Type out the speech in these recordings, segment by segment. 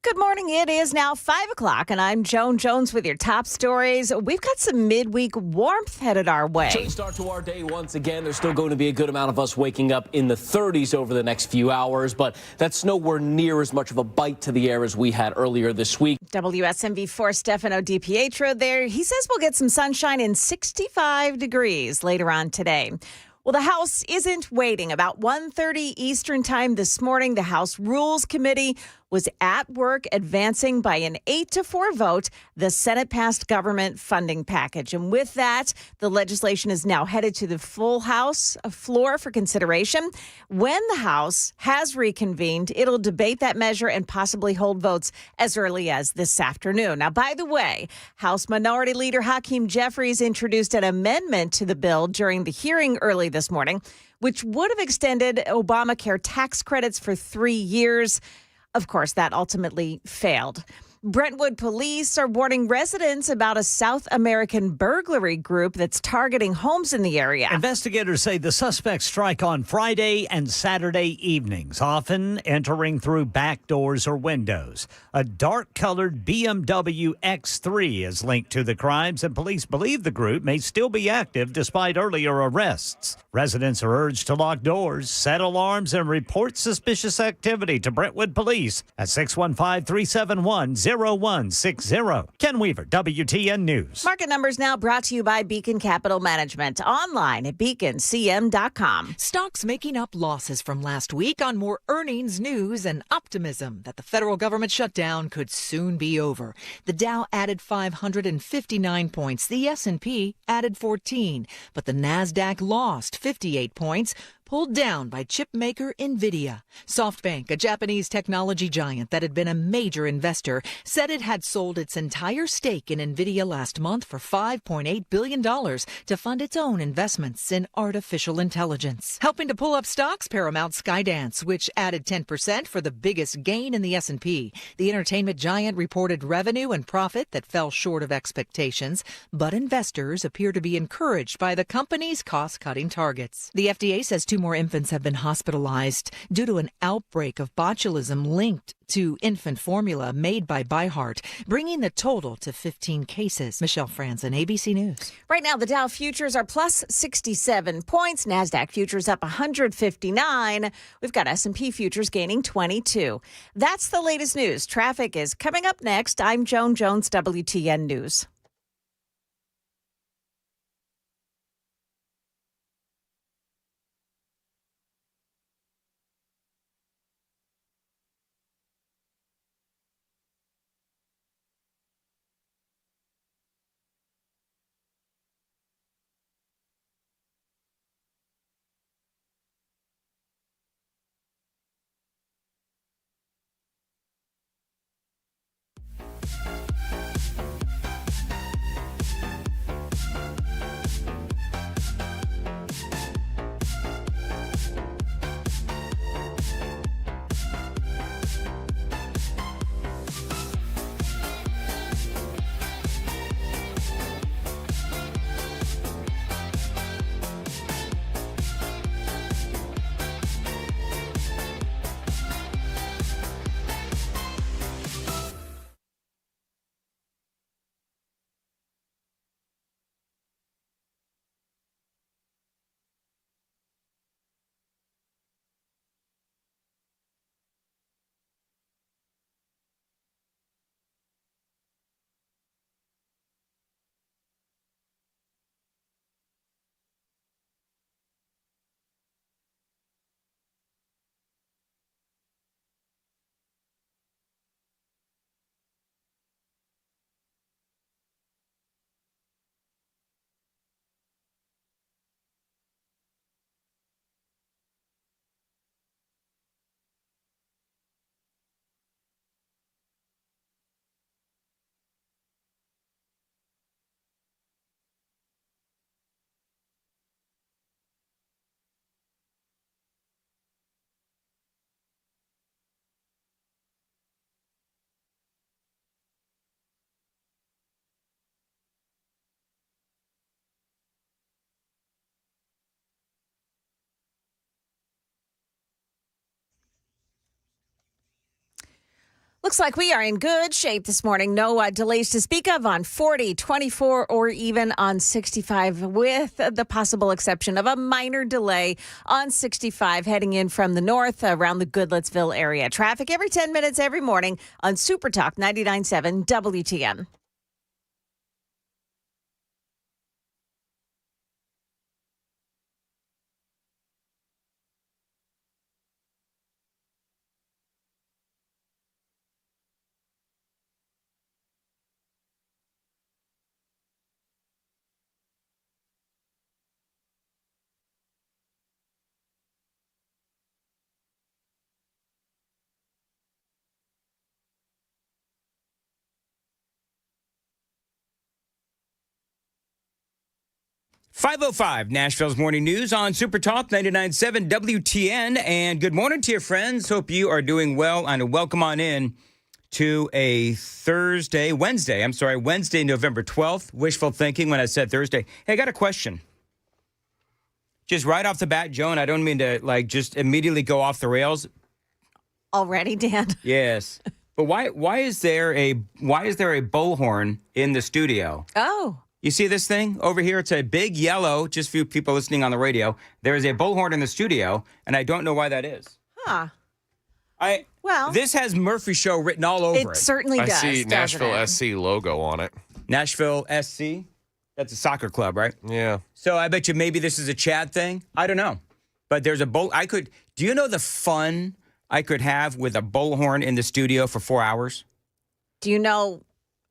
Good morning. It is now 5 o'clock, and I'm Joan Jones with your top stories. We've got some midweek warmth headed our way. Chilly start to our day once again. There's still going to be a good amount of us waking up in the 30s over the next few hours, but that's nowhere near as much of a bite to the air as we had earlier this week. WSMV4 Stefano DiPietro there. He says we'll get some sunshine in 65 degrees later on today. Well, the House isn't waiting. About 1:30 Eastern time this morning, the House Rules Committee was at work advancing by an 8-4 vote the Senate-passed government funding package. And with that, the legislation is now headed to the full House floor for consideration. When the House has reconvened, it'll debate that measure and possibly hold votes as early as this afternoon. Now, by the way, House Minority Leader Hakeem Jeffries introduced an amendment to the bill during the hearing early this morning, which would have extended Obamacare tax credits for 3 years. Of course, that ultimately failed. Brentwood police are warning residents about a South American burglary group that's targeting homes in the area. Investigators say the suspects strike on Friday and Saturday evenings, often entering through back doors or windows. A dark-colored BMW X3 is linked to the crimes, and police believe the group may still be active despite earlier arrests. Residents are urged to lock doors, set alarms, and report suspicious activity to Brentwood Police at 615-371-0160. Ken Weaver, WTN News. Market numbers now brought to you by Beacon Capital Management. Online at beaconcm.com. Stocks making up losses from last week on more earnings news and optimism that the federal government shutdown could soon be over. The Dow added 559 points. The S&P added 14. But the Nasdaq lost 58 points, pulled down by chip maker NVIDIA. SoftBank, a Japanese technology giant that had been a major investor, said it had sold its entire stake in NVIDIA last month for $5.8 billion to fund its own investments in artificial intelligence. Helping to pull up stocks, Paramount Skydance, which added 10% for the biggest gain in the S&P. The entertainment giant reported revenue and profit that fell short of expectations, but investors appear to be encouraged by the company's cost-cutting targets. The FDA says 2 more infants have been hospitalized due to an outbreak of botulism linked to infant formula made by ByHeart, bringing the total to 15 cases. Michelle Franzen, ABC News. Right now, the Dow futures are plus 67 points. NASDAQ futures up 159. We've got S&P futures gaining 22. That's the latest news. Traffic is coming up next. I'm Joan Jones, WTN News. Looks like we are in good shape this morning. No delays to speak of on 40, 24, or even on 65, with the possible exception of a minor delay on 65 heading in from the north around the Goodlettsville area. Traffic every 10 minutes every morning on Super Talk 99.7 WTN. .505 Nashville's Morning News on Super Talk 99.7 WTN. And good morning to your friends. Hope you are doing well. And welcome on in to a Wednesday, November 12th. Wishful thinking when I said Thursday. Hey, I got a question. Just right off the bat, Joan, I don't mean to just immediately go off the rails. Already, Dan? Yes. But why is there a bullhorn in the studio? Oh. You see this thing over here? It's a big yellow, just for you people listening on the radio. There is a bullhorn in the studio, and I don't know why that is. Huh. This has Murphy Show written all over it. It certainly does. I see Nashville SC logo on it. Nashville SC? That's a soccer club, right? Yeah. So I bet you maybe this is a Chad thing. I don't know. But there's a do you know the fun I could have with a bullhorn in the studio for 4 hours? Do you know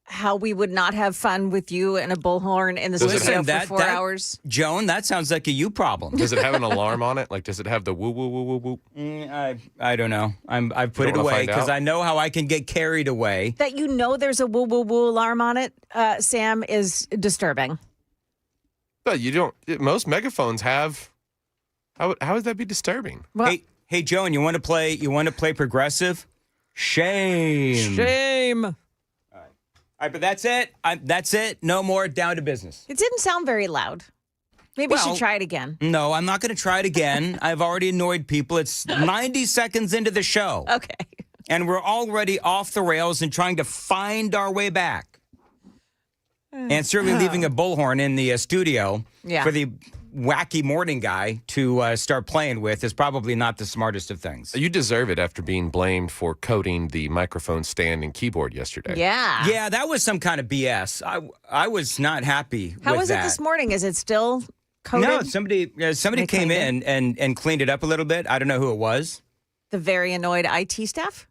how we would not have fun with you and a bullhorn in the studio for 4 hours? Joan, that sounds like a you problem. Does it have an alarm on it? Does it have the woo, woo, woo, woo, woo? I don't know. I've put it away because I know how I can get carried away. That there's a woo, woo, woo alarm on it, Sam, is disturbing. But you don't. Most megaphones have. How would that be disturbing? Well, hey, Joan, you want to play progressive? Shame. All right, but that's it. That's it. No more. Down to business. it didn't sound very loud. Maybe you should try it again. No, I'm not going to try it again. I've already annoyed people. It's 90 seconds into the show. Okay. And we're already off the rails and trying to find our way back. And certainly leaving a bullhorn in the studio for the wacky morning guy to start playing with is probably not the smartest of things. You deserve it after being blamed for coating the microphone stand and keyboard yesterday. Yeah. Yeah, that was some kind of BS. I was not happy with that. How was it this morning? Is it still coated? No, somebody came in and cleaned it up a little bit. I don't know who it was. The very annoyed IT staff?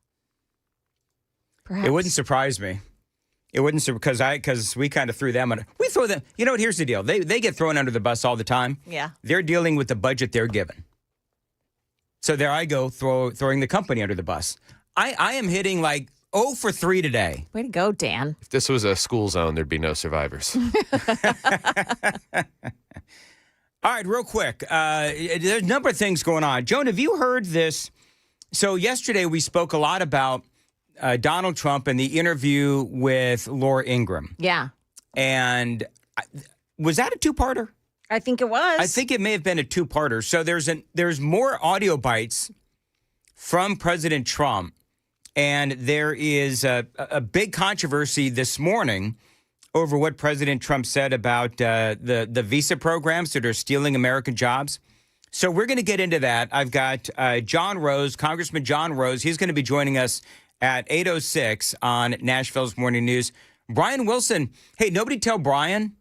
Perhaps. It wouldn't surprise me. It wouldn't, because we kind of threw them under. We throw them. You know what? Here's the deal. They get thrown under the bus all the time. Yeah. They're dealing with the budget they're given. So there I go, throwing the company under the bus. I am hitting 0 for 3 today. Way to go, Dan. If this was a school zone, there'd be no survivors. All right, real quick. There's a number of things going on. Joan, have you heard this? So yesterday we spoke a lot about Donald Trump and the interview with Laura Ingraham. Yeah. And was that a two-parter? I think it was. I think it may have been a two-parter. So there's more audio bites from President Trump, and there is a big controversy this morning over what President Trump said about the visa programs that are stealing American jobs. So we're going to get into that. I've got John Rose, Congressman John Rose. He's going to be joining us at 8:06 on Nashville's Morning News. Brian Wilson, hey, nobody tell Brian.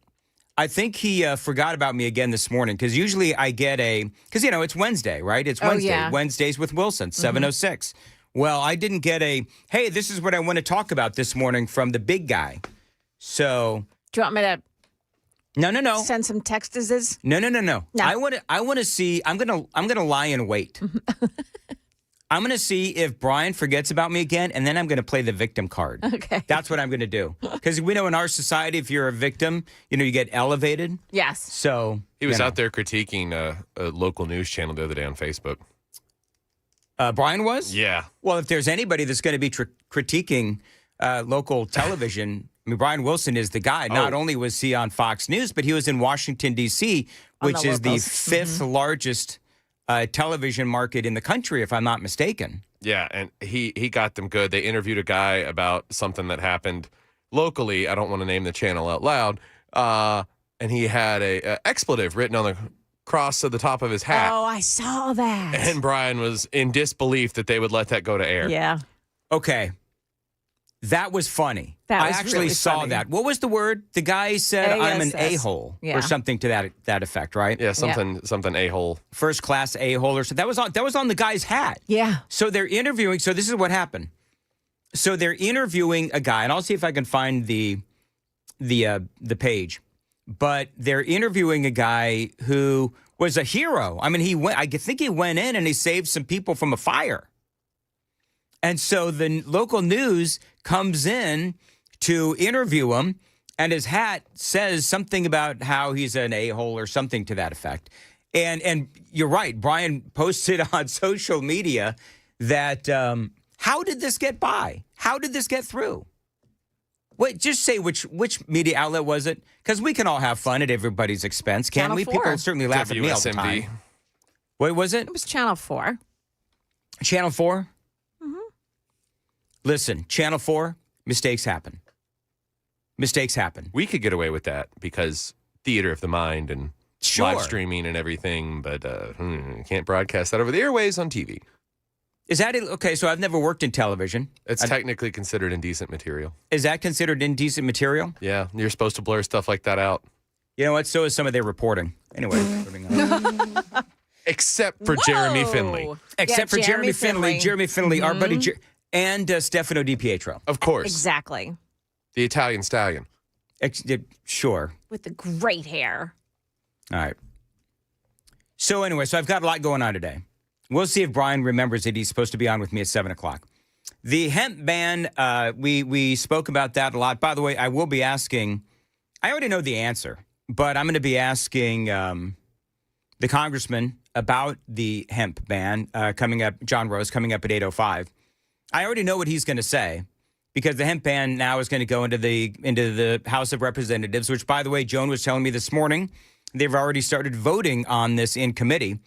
I think he forgot about me again this morning because usually I get because, it's Wednesday, right? It's Wednesday. Yeah. Wednesdays with Wilson, 7:06. Well, I didn't get hey, this is what I want to talk about this morning from the big guy. So. Do you want me to No. send some texts? No. I want to see. I'm gonna lie in wait. I'm going to see if Brian forgets about me again, and then I'm going to play the victim card. Okay. That's what I'm going to do. Because we know in our society, if you're a victim, you get elevated. Yes. So He was out there critiquing a local news channel the other day on Facebook. Brian was? Yeah. Well, if there's anybody that's going to be critiquing local television, Brian Wilson is the guy. Not only was he on Fox News, but he was in Washington, D.C., which is the fifth largest television market in the country, if I'm not mistaken. Yeah, and he got them good. They interviewed a guy about something that happened locally. I don't want to name the channel out loud. And he had a expletive written on the cross of the top of his hat. Oh, I saw that. And Brian was in disbelief that they would let that go to air. Yeah. Okay. That was funny. That I was actually really saw funny. that. What was the word? The guy said, I'm an ASS. a-hole Yeah. or something to that effect, right? Yeah, something a-hole. First class a-hole or something. That was on the guy's hat. Yeah. So they're interviewing. So this is what happened. So they're interviewing a guy, and I'll see if I can find the page. But they're interviewing a guy who was a hero. I mean, I think he went in and he saved some people from a fire. And so the local news comes in to interview him, and his hat says something about how he's an a-hole or something to that effect. And you're right. Brian posted on social media that how did this get by? How did this get through? Wait, just say which media outlet was it? Because we can all have fun at everybody's expense, can't Channel we? 4. People certainly laugh at me all the WSMV. time. What was it? It was Channel 4. Channel 4? Mm-hmm. Listen, Channel 4, mistakes happen. Mistakes happen. We could get away with that because theater of the mind and Sure. live streaming and everything, but can't broadcast that over the airways on TV. Is that okay? So I've never worked in television. It's technically considered indecent material. Is that considered indecent material? Yeah, you're supposed to blur stuff like that out. You know what? So is some of their reporting. Anyway, moving on. Except for Jeremy Finley. Except Yeah, for Jeremy Finley, our buddy, and Stefano DiPietro. Of course. Exactly. The Italian stallion. Sure. With the great hair. All right. So anyway, I've got a lot going on today. We'll see if Brian remembers that he's supposed to be on with me at 7 o'clock. The hemp ban, we spoke about that a lot. By the way, I will be asking, I already know the answer, but I'm going to be asking the congressman about the hemp ban coming up, John Rose, coming up at 8:05. I already know what he's going to say because the hemp ban now is going to go into the House of Representatives, which, by the way, Joan was telling me this morning, they've already started voting on this in committee,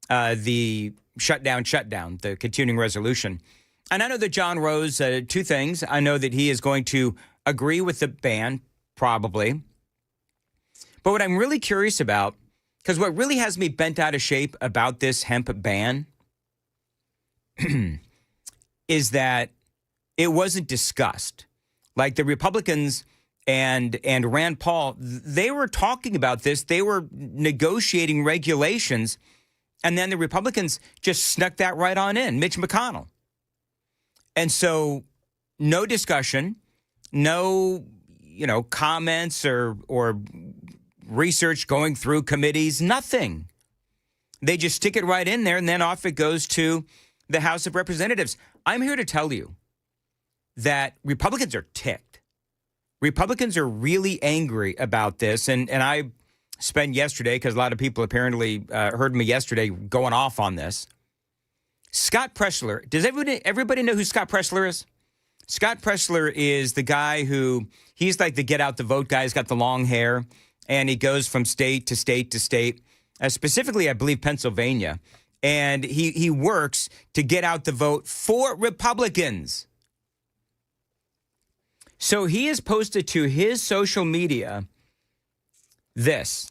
the shutdown, the continuing resolution. And I know that John Rose, two things. I know that he is going to agree with the ban, probably. But what I'm really curious about, because what really has me bent out of shape about this hemp ban is that it wasn't discussed. Like the Republicans and Rand Paul, they were talking about this. They were negotiating regulations. And then the Republicans just snuck that right on in, Mitch McConnell. And so no discussion, no, comments or research going through committees, nothing. They just stick it right in there and then off it goes to the House of Representatives. I'm here to tell you that Republicans are ticked. Republicans are really angry about this. And I spent yesterday, because a lot of people apparently heard me yesterday going off on this. Scott Presler. Does everybody know who Scott Presler is? Scott Presler is the guy he's like the get out the vote guy. He's got the long hair, and he goes from state to state to state, specifically, I believe, Pennsylvania. And he works to get out the vote for Republicans. So he has posted to his social media this: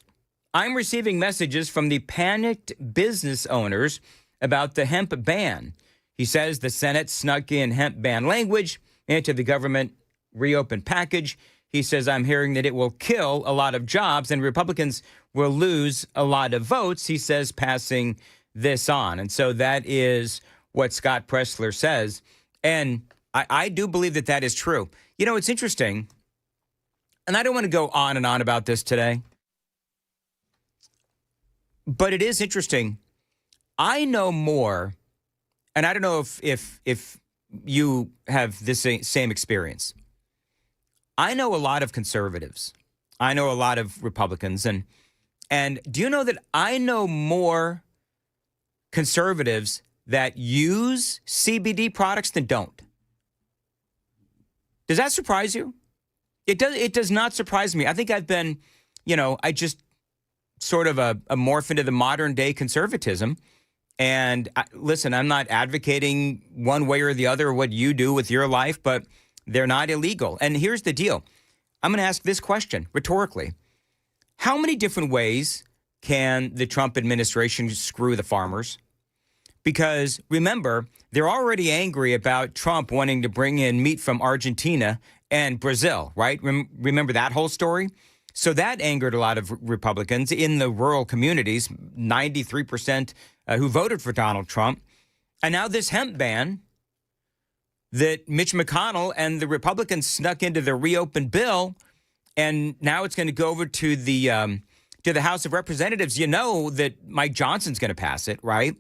I'm receiving messages from the panicked business owners about the hemp ban. He says the Senate snuck in hemp ban language into the government reopen package. He says, I'm hearing that it will kill a lot of jobs and Republicans will lose a lot of votes. He says, passing this on. And so that is what Scott Presler says. And I do believe that that is true. You know, it's interesting, and I don't want to go on and on about this today, but it is interesting. I know more, and I don't know if you have this same experience. I know a lot of conservatives. I know a lot of Republicans. And do you know that I know more conservatives that use CBD products than don't? Does that surprise you? It does not surprise me. I think I've been, I just sort of a morph into the modern day conservatism. And listen, I'm not advocating one way or the other what you do with your life, but they're not illegal. And here's the deal. I'm going to ask this question rhetorically. How many different ways can the Trump administration screw the farmers? Because remember, they're already angry about Trump wanting to bring in meat from Argentina and Brazil, right? Remember that whole story? So that angered a lot of Republicans in the rural communities, 93% who voted for Donald Trump. And now this hemp ban that Mitch McConnell and the Republicans snuck into the reopened bill, and now it's going to go over to the House of Representatives. You know that Mike Johnson's going to pass it, right?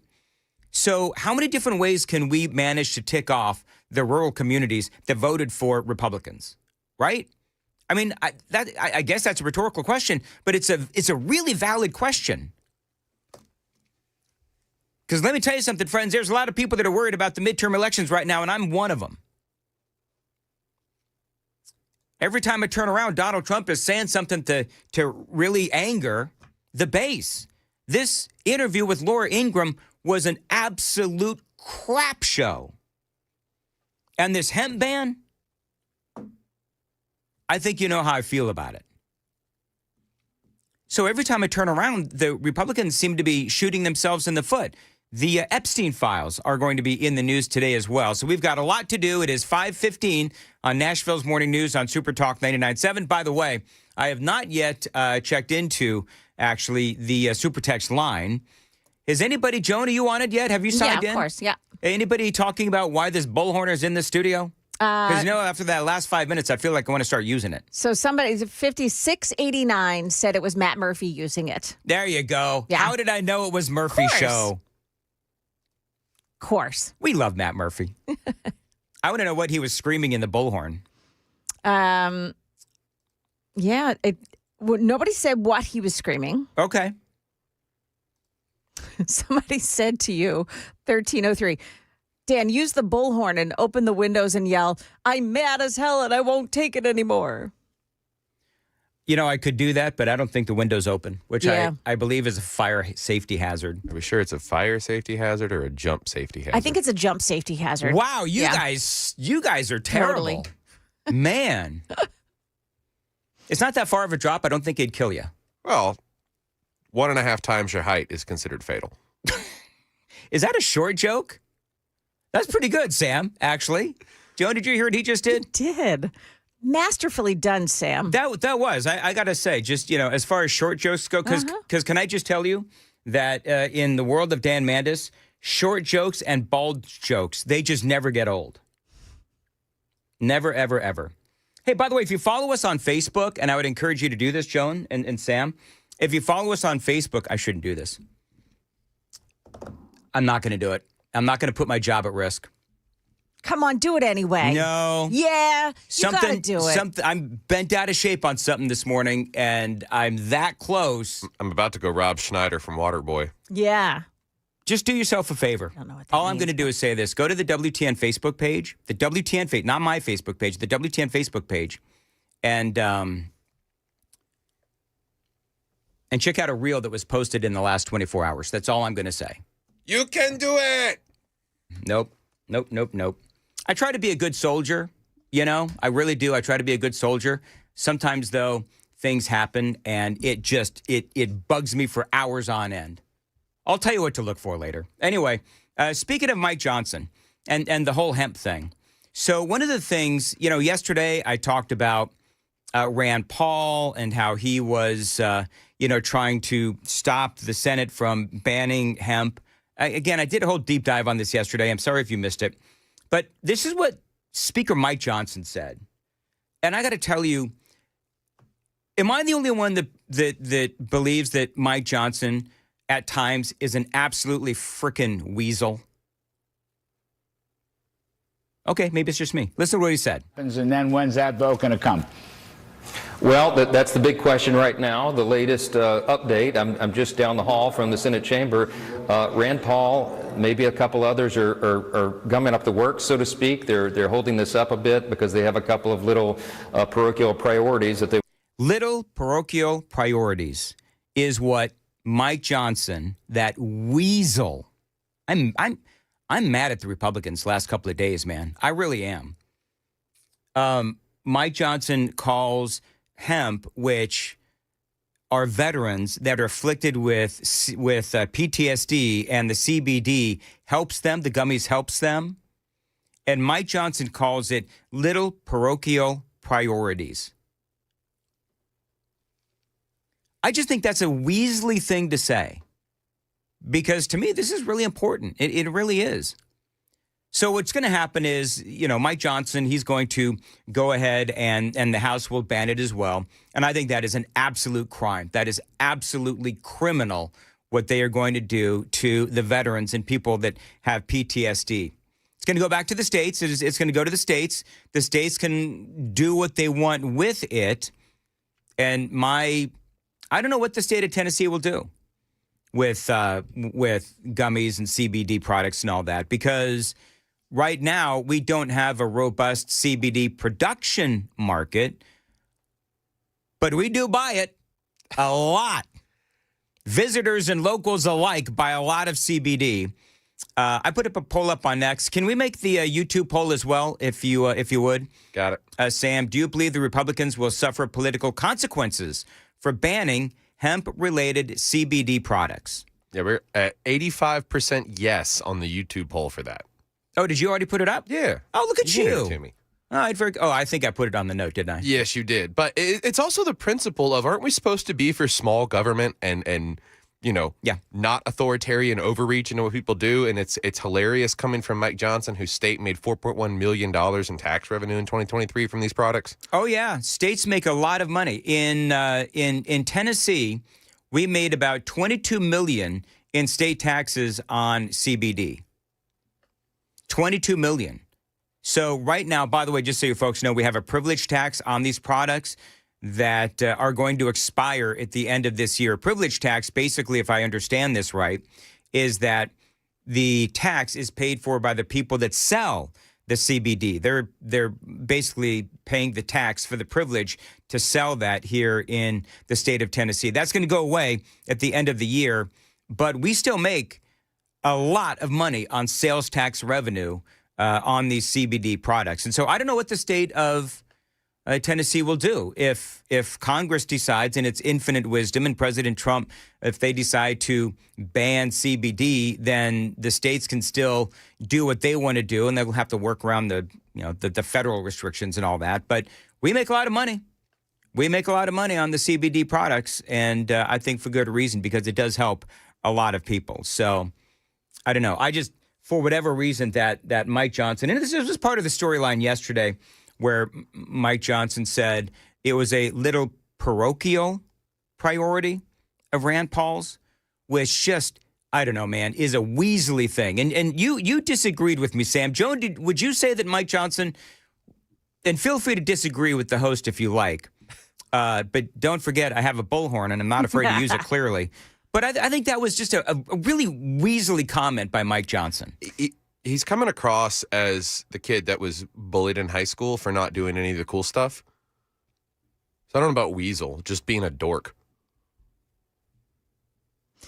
So how many different ways can we manage to tick off the rural communities that voted for Republicans, right? I mean, I guess that's a rhetorical question, but it's a really valid question. Because let me tell you something, friends, there's a lot of people that are worried about the midterm elections right now, and I'm one of them. Every time I turn around, Donald Trump is saying something to really anger the base. This interview with Laura Ingraham was an absolute crap show. And this hemp ban, I think you know how I feel about it. So every time I turn around, the Republicans seem to be shooting themselves in the foot. The Epstein files are going to be in the news today as well. So we've got a lot to do. It is 5:15 on Nashville's Morning News on Super Talk 99.7. By the way, I have not yet checked into, actually, the Super Text line. Is anybody, Joan, are you on it yet? Have you signed in? Yeah, of course, yeah. Anybody talking about why this bullhorn is in the studio? Because, after that last 5 minutes, I feel like I want to start using it. So somebody, 5689, said it was Matt Murphy using it. There you go. Yeah. How did I know it was Murphy's show? Of course. We love Matt Murphy. I want to know what he was screaming in the bullhorn. Yeah, nobody said what he was screaming. Okay. Somebody said to you, 1303, Dan, use the bullhorn and open the windows and yell, I'm mad as hell and I won't take it anymore. I could do that, but I don't think the window's open, which Yeah. I believe is a fire safety hazard. Are we sure it's a fire safety hazard or a jump safety hazard? I think it's a jump safety hazard. Wow, you guys are terrible. Totally. Man. It's not that far of a drop. I don't think it'd kill you. Well, 1.5 times your height is considered fatal. Is that a short joke? That's pretty good, Sam, actually. Joan, did you hear what he just did? Did. Masterfully done, Sam. That was. I got to say, just, as far as short jokes go, because can I just tell you that in the world of Dan Mandis, short jokes and bald jokes, they just never get old. Never, ever, ever. Hey, by the way, if you follow us on Facebook, and I would encourage you to do this, Joan and Sam, if you follow us on Facebook, I shouldn't do this. I'm not going to do it. I'm not going to put my job at risk. Come on, do it anyway. No. Yeah, you got to do it. I'm bent out of shape on something this morning, and I'm that close. I'm about to go Rob Schneider from Waterboy. Yeah. Just do yourself a favor. I don't know what that All I'm means, going to do is say this. Go to the WTN Facebook page, the WTN, not my Facebook page, the WTN Facebook page, and check out a reel that was posted in the last 24 hours. That's all I'm going to say. You can do it. Nope. I try to be a good soldier, I really do. I try to be a good soldier. Sometimes, though, things happen, and it bugs me for hours on end. I'll tell you what to look for later. Anyway, speaking of Mike Johnson and the whole hemp thing. So one of the things, yesterday I talked about Rand Paul and how he was, trying to stop the Senate from banning hemp. Again, I did a whole deep dive on this yesterday. I'm sorry if you missed it. But this is what Speaker Mike Johnson said. And I got to tell you, am I the only one that believes that Mike Johnson at times is an absolutely frickin' weasel? Okay, maybe it's just me. Listen to what he said. And then when's that vote going to come? Well, that's the big question right now. The latest update, I'm just down the hall from the Senate chamber. Rand Paul, maybe a couple others are gumming up the works, so to speak. They're holding this up a bit because they have a couple of little parochial priorities that they... Little parochial priorities is what Mike Johnson, that weasel, I'm mad at the Republicans last couple of days, man. I really am. Mike Johnson calls hemp, which are veterans that are afflicted with PTSD, and the CBD helps them. The gummies helps them. And Mike Johnson calls it little parochial priorities. I just think that's a Weasley thing to say, because to me, this is really important. It really is. So what's going to happen is, Mike Johnson, he's going to go ahead and the House will ban it as well. And I think that is an absolute crime. That is absolutely criminal what they are going to do to the veterans and people that have PTSD. It's going to go back to the states. It's going to go to the states. The states can do what they want with it. And I don't know what the state of Tennessee will do with gummies and CBD products and all that, because right now we don't have a robust CBD production market, but we do buy it a lot. Visitors and locals alike buy a lot of CBD. I put up a poll up on X. Can we make the YouTube poll as well, if you would? Got it. Sam, do you believe the Republicans will suffer political consequences for banning hemp-related CBD products? Yeah, we're at 85% yes on the YouTube poll for that. Oh, did you already put it up? Yeah. Oh, look at you. Handed it to me. I think I put it on the note, didn't I? Yes, you did. But it's also the principle of, aren't we supposed to be for small government and not authoritarian overreach into what people do? And it's hilarious coming from Mike Johnson, whose state made $4.1 million in tax revenue in 2023 from these products. Oh, yeah. States make a lot of money. In Tennessee, we made about $22 million in state taxes on CBD. $22 million. So right now, by the way, just so you folks know, we have a privilege tax on these products that are going to expire at the end of this year. Privilege tax, basically, if I understand this right, is that the tax is paid for by the people that sell the CBD. They're basically paying the tax for the privilege to sell that here in the state of Tennessee. That's going to go away at the end of the year, but we still make a lot of money on sales tax revenue on these CBD products. And so I don't know what the state of Tennessee will do if Congress decides, in its infinite wisdom, and President Trump, if they decide to ban CBD, then the states can still do what they want to do, and they'll have to work around the federal restrictions and all that. But we make a lot of money. We make a lot of money on the CBD products, and I think for good reason, because it does help a lot of people. So I don't know. I just, for whatever reason, that Mike Johnson, and this was part of the storyline yesterday, where Mike Johnson said it was a little parochial priority of Rand Paul's, which just, I don't know, man, is a Weasley thing. And you disagreed with me, Sam. Joan, would you say that Mike Johnson, and feel free to disagree with the host if you like, but don't forget I have a bullhorn and I'm not afraid to use it clearly. But I think that was just a really Weasley comment by Mike Johnson. He's coming across as the kid that was bullied in high school for not doing any of the cool stuff. So I don't know about weasel, just being a dork.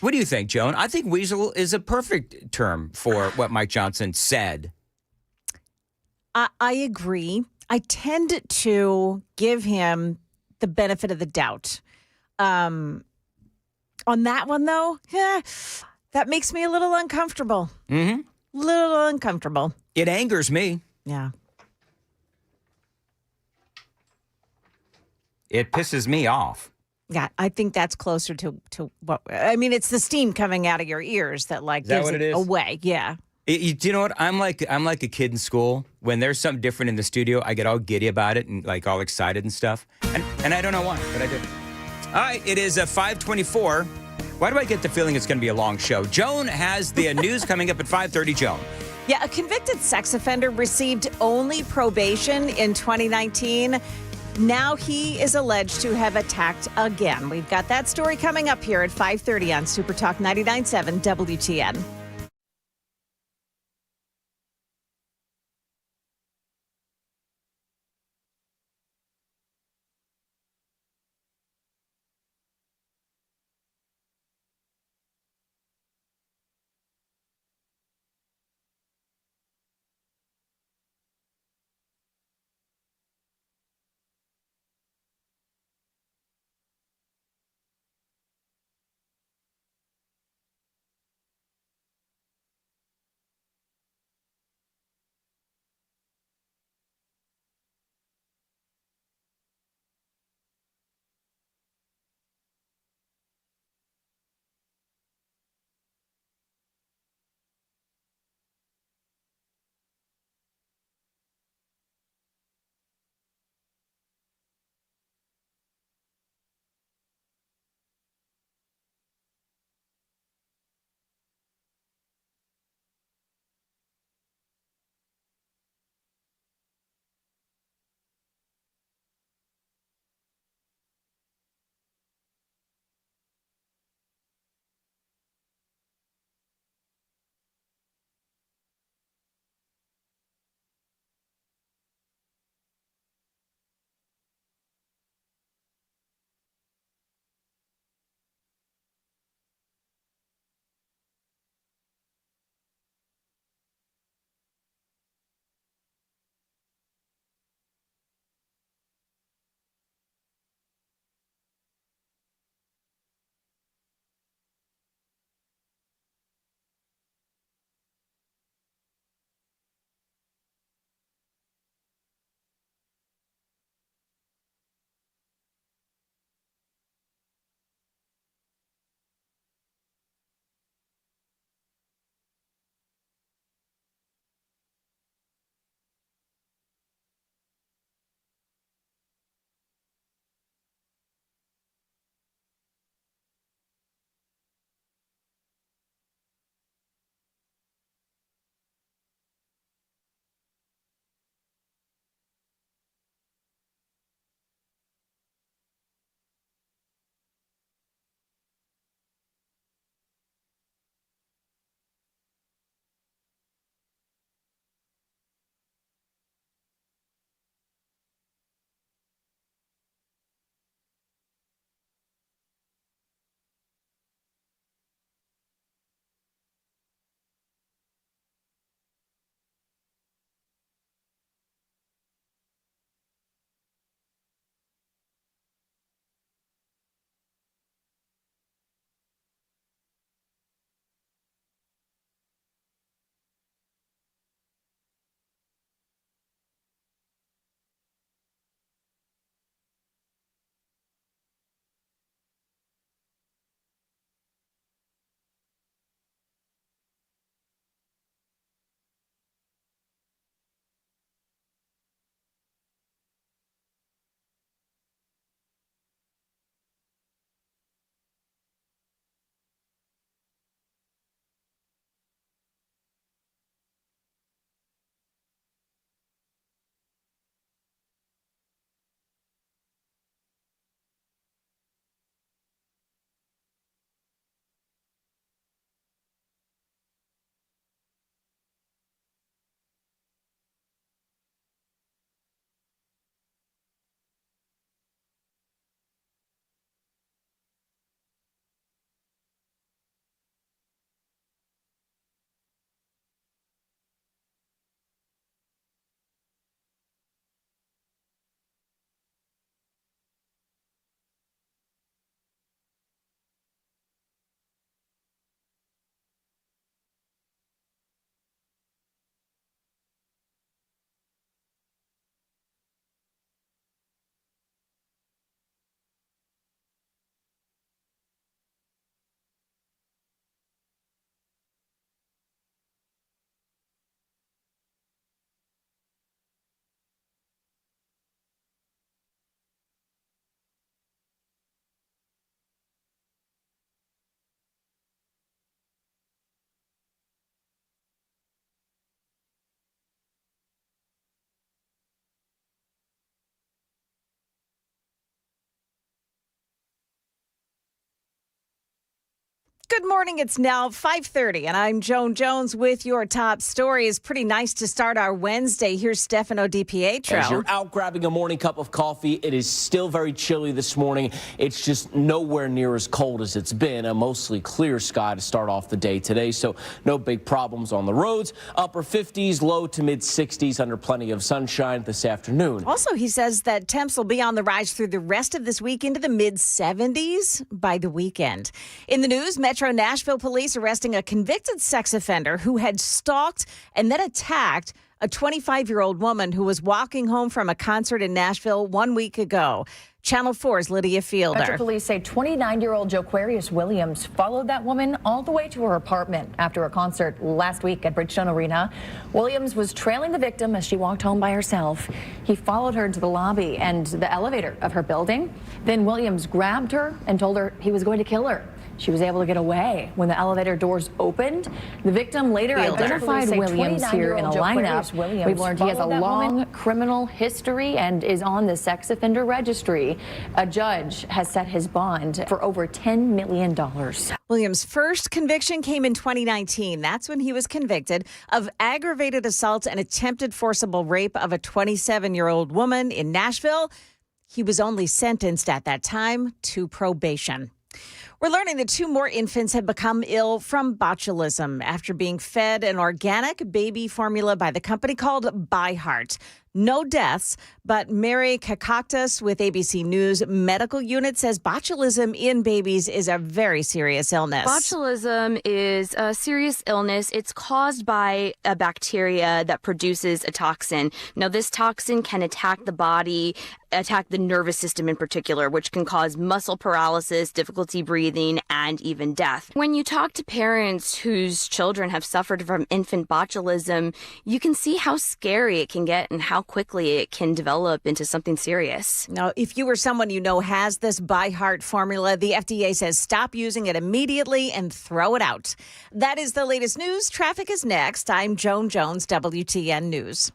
What do you think, Joan? I think weasel is a perfect term for what Mike Johnson said. I agree. I tend to give him the benefit of the doubt. On that one, though, that makes me a little uncomfortable. Mm-hmm. Little uncomfortable. It angers me. Yeah. It pisses me off. Yeah, I think that's closer to what, I mean, it's the steam coming out of your ears that gives it away. Yeah. Do you know what? I'm like a kid in school. When there's something different in the studio, I get all giddy about it and all excited and stuff. And I don't know why, but I do. All right, it is 5:24. Why do I get the feeling it's going to be a long show? Joan has the news coming up at 5:30. Joan. Yeah, a convicted sex offender received only probation in 2019. Now he is alleged to have attacked again. We've got that story coming up here at 5:30 on Super Talk 99.7 WTN. Good morning. It's now 5:30, and I'm Joan Jones with your top stories. Pretty nice to start our Wednesday. Here's Stefano DiPietro. As you're out grabbing a morning cup of coffee, it is still very chilly this morning. It's just nowhere near as cold as it's been. A mostly clear sky to start off the day today, so no big problems on the roads. Upper 50s, low to mid 60s under plenty of sunshine this afternoon. Also, he says that temps will be on the rise through the rest of this week into the mid 70s by the weekend. In the news, Metro Nashville police arresting a convicted sex offender who had stalked and then attacked a 25-year-old woman who was walking home from a concert in Nashville 1 week ago. Channel 4's Lydia Fielder. Metro police say 29-year-old Joquarius Williams followed that woman all the way to her apartment after a concert last week at Bridgestone Arena. Williams was trailing the victim as she walked home by herself. He followed her into the lobby and the elevator of her building. Then Williams grabbed her and told her he was going to kill her. She was able to get away when the elevator doors opened. The victim later identified Williams here in a lineup. We've learned he has a long criminal history and is on the sex offender registry. A judge has set his bond for over $10 million. Williams' first conviction came in 2019. That's when he was convicted of aggravated assault and attempted forcible rape of a 27-year-old woman in Nashville. He was only sentenced at that time to probation. We're learning that 2 more infants have become ill from botulism after being fed an organic baby formula by the company called ByHeart. No deaths, but Mary Kakaktas with ABC News Medical Unit says botulism in babies is a very serious illness. Botulism is a serious illness. It's caused by a bacteria that produces a toxin. Now, this toxin can attack the body, attack the nervous system in particular, which can cause muscle paralysis, difficulty breathing, and even death. When you talk to parents whose children have suffered from infant botulism, you can see how scary it can get and how quickly it can develop into something serious. Now, if you or someone you know has this ByHeart formula, the FDA says stop using it immediately and throw it out. That is the latest news. Traffic is next. I'm Joan Jones, WTN News.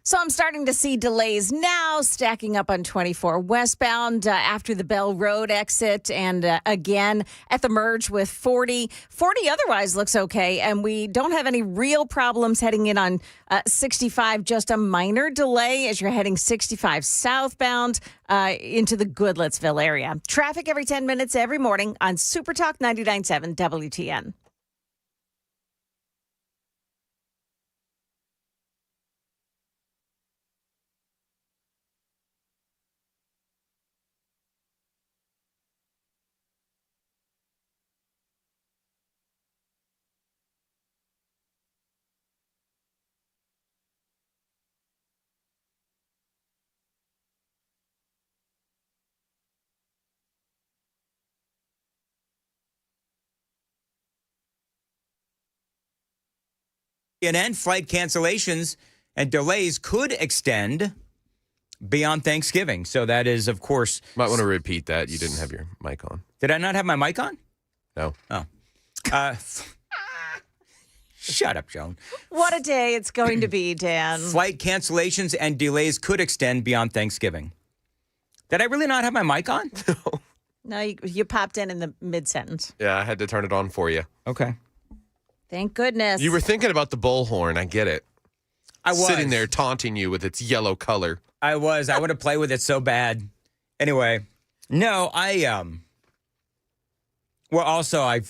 So I'm starting to see delays now, stacking up on 24 westbound after the Bell Road exit, and again at the merge with 40. 40 otherwise looks okay, and we don't have any real problems heading in on 65. Just a minor delay as you're heading 65 southbound into the Goodlettsville area. Traffic every 10 minutes every morning on Super Talk 99.7 WTN. CNN flight cancellations and delays could extend beyond Thanksgiving. So that is, of course... Might want to repeat that. You didn't have your mic on. Did I not have my mic on? No. Oh. Shut up, Joan. What a day it's going to be, Dan. Flight cancellations and delays could extend beyond Thanksgiving. Did I really not have my mic on? No, you popped in the mid-sentence. Yeah, I had to turn it on for you. Okay. Thank goodness. You were thinking about the bullhorn. I get it. I was. Sitting there taunting you with its yellow color. I was. I want to play with it so bad. Anyway, no, well, also, I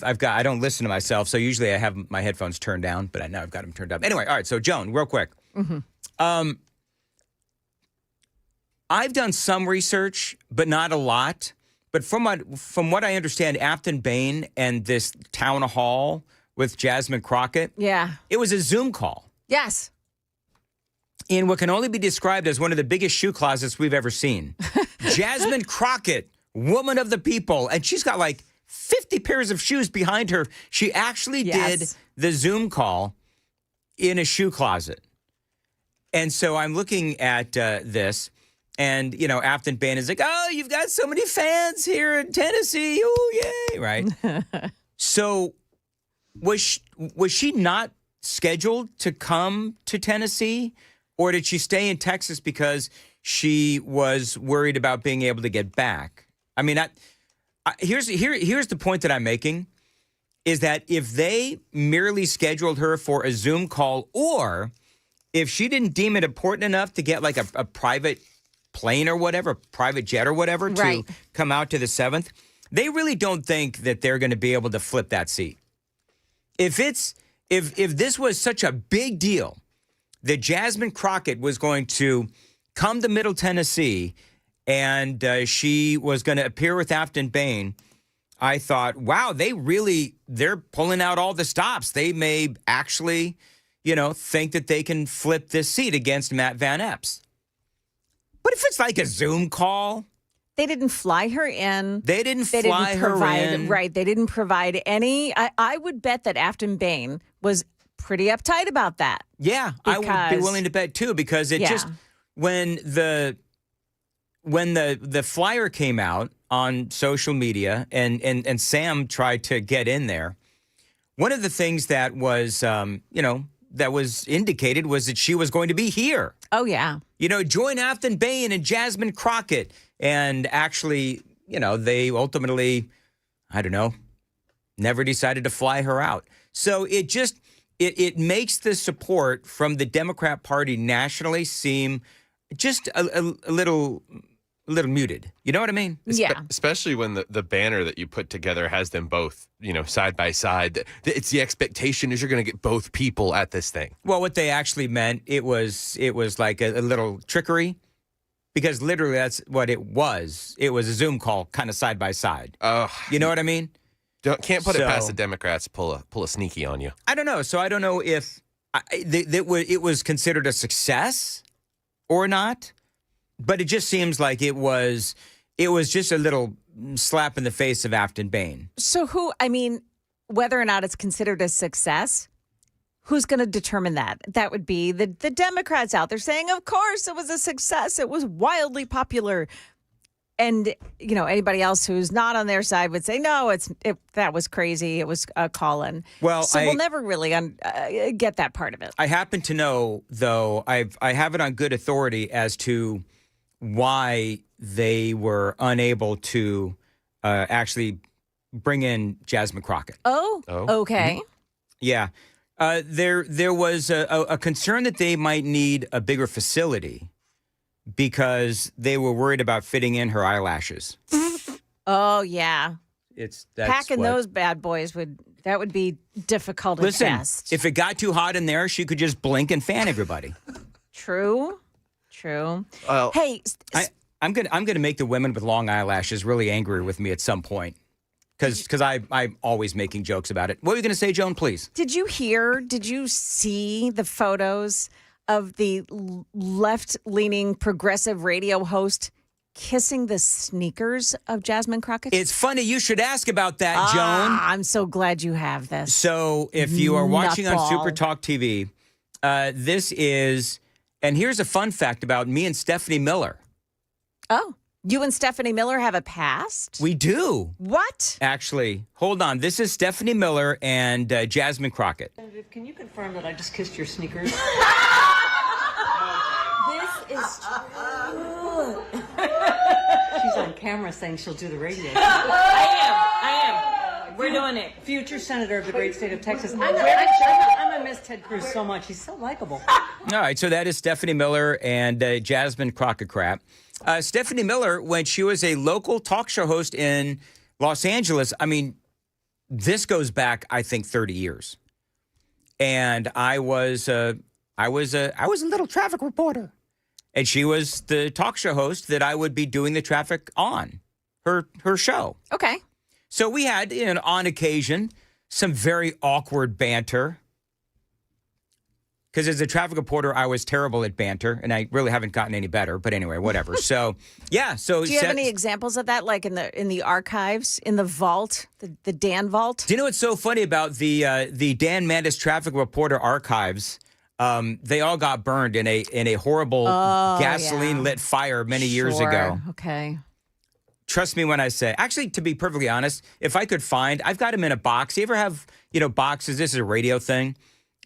don't listen to myself, so usually I have my headphones turned down, but now I've got them turned up. Anyway, all right, so Joan, real quick. Mm-hmm. I've done some research, but not a lot. But from what I understand, Afton Bain and this town hall with Jasmine Crockett, it was a Zoom call. Yes. In what can only be described as one of the biggest shoe closets we've ever seen. Jasmine Crockett, woman of the people, and she's got like 50 pairs of shoes behind her. She actually did the Zoom call in a shoe closet. And so I'm looking at this, and, you know, Afton Bain is like, oh, you've got so many fans here in Tennessee. Oh, yay, right? So was she not scheduled to come to Tennessee, or did she stay in Texas because she was worried about being able to get back? I mean, here's the point that I'm making, is that if they merely scheduled her for a Zoom call, or if she didn't deem it important enough to get like a private plane or whatever, private jet or whatever, to come out to the 7th, they really don't think that they're going to be able to flip that seat. If this was such a big deal that Jasmine Crockett was going to come to Middle Tennessee and she was going to appear with Afton Bain, I thought, wow, they're pulling out all the stops. They may actually, think that they can flip this seat against Matt Van Epps. But if it's like a Zoom call... They didn't fly her in. They didn't fly her in. Right. They didn't provide any. I would bet that Afton Bain was pretty uptight about that. Yeah, I would be willing to bet too, because it just, when the flyer came out on social media and Sam tried to get in there, one of the things that was, that was indicated was that she was going to be here. Oh, yeah. Join Afton Bain and Jasmine Crockett. And actually, they ultimately, I don't know, never decided to fly her out. So it just, it makes the support from the Democrat Party nationally seem just a little muted. You know what I mean? Yeah. Especially when the banner that you put together has them both, side by side. It's the expectation is you're going to get both people at this thing. Well, what they actually meant, it was like a little trickery. Because literally that's what it was. It was a Zoom call kind of side by side. You know what I mean? Can't put it past the Democrats pull a sneaky on you. I don't know. So I don't know if it was considered a success or not. But it just seems like it was just a little slap in the face of Afton Bain. So whether or not it's considered a success, who's going to determine that? That would be the Democrats out there saying, of course, it was a success. It was wildly popular. And, anybody else who's not on their side would say, no, that was crazy. It was a call-in. Well, so we'll never really get that part of it. I happen to know, though, I have it on good authority as to why they were unable to actually bring in Jasmine Crockett. Oh. Okay. Mm-hmm. Yeah. There was a concern that they might need a bigger facility because they were worried about fitting in her eyelashes. Oh, yeah. That's Packing those bad boys would be difficult at best. If it got too hot in there, she could just blink and fan everybody. True. Hey, I'm gonna make the women with long eyelashes really angry with me at some point. Because I'm always making jokes about it. What were you going to say, Joan, please? did you see the photos of the left-leaning progressive radio host kissing the sneakers of Jasmine Crockett? It's funny you should ask about that, Joan. I'm so glad you have this. So if you are watching on Super Talk TV, this is, and here's a fun fact about me and Stephanie Miller. Oh. You and Stephanie Miller have a past? We do. What? Actually, hold on. This is Stephanie Miller and Jasmine Crockett. Can you confirm that I just kissed your sneakers? This is true. She's on camera saying she'll do the radio. I am. We're doing it. Future senator of the great state of Texas. I'm gonna miss Ted Cruz so much. He's so likable. All right, so that is Stephanie Miller and Jasmine Crockett crap. Stephanie Miller, when she was a local talk show host in Los Angeles, I mean, this goes back, I think, 30 years. And I was a little traffic reporter. And she was the talk show host that I would be doing the traffic on her show. Okay. So we had, on occasion, some very awkward banter. Because as a traffic reporter, I was terrible at banter, and I really haven't gotten any better. But anyway, whatever. So, yeah. So, do you have any examples of that, like in the archives, in the vault, the Dan vault? Do you know what's so funny about the Dan Mandis traffic reporter archives? They all got burned in a horrible gasoline lit fire many years ago. Okay. Trust me when I say, actually, to be perfectly honest, if I could find, I've got them in a box. You ever have, boxes? This is a radio thing,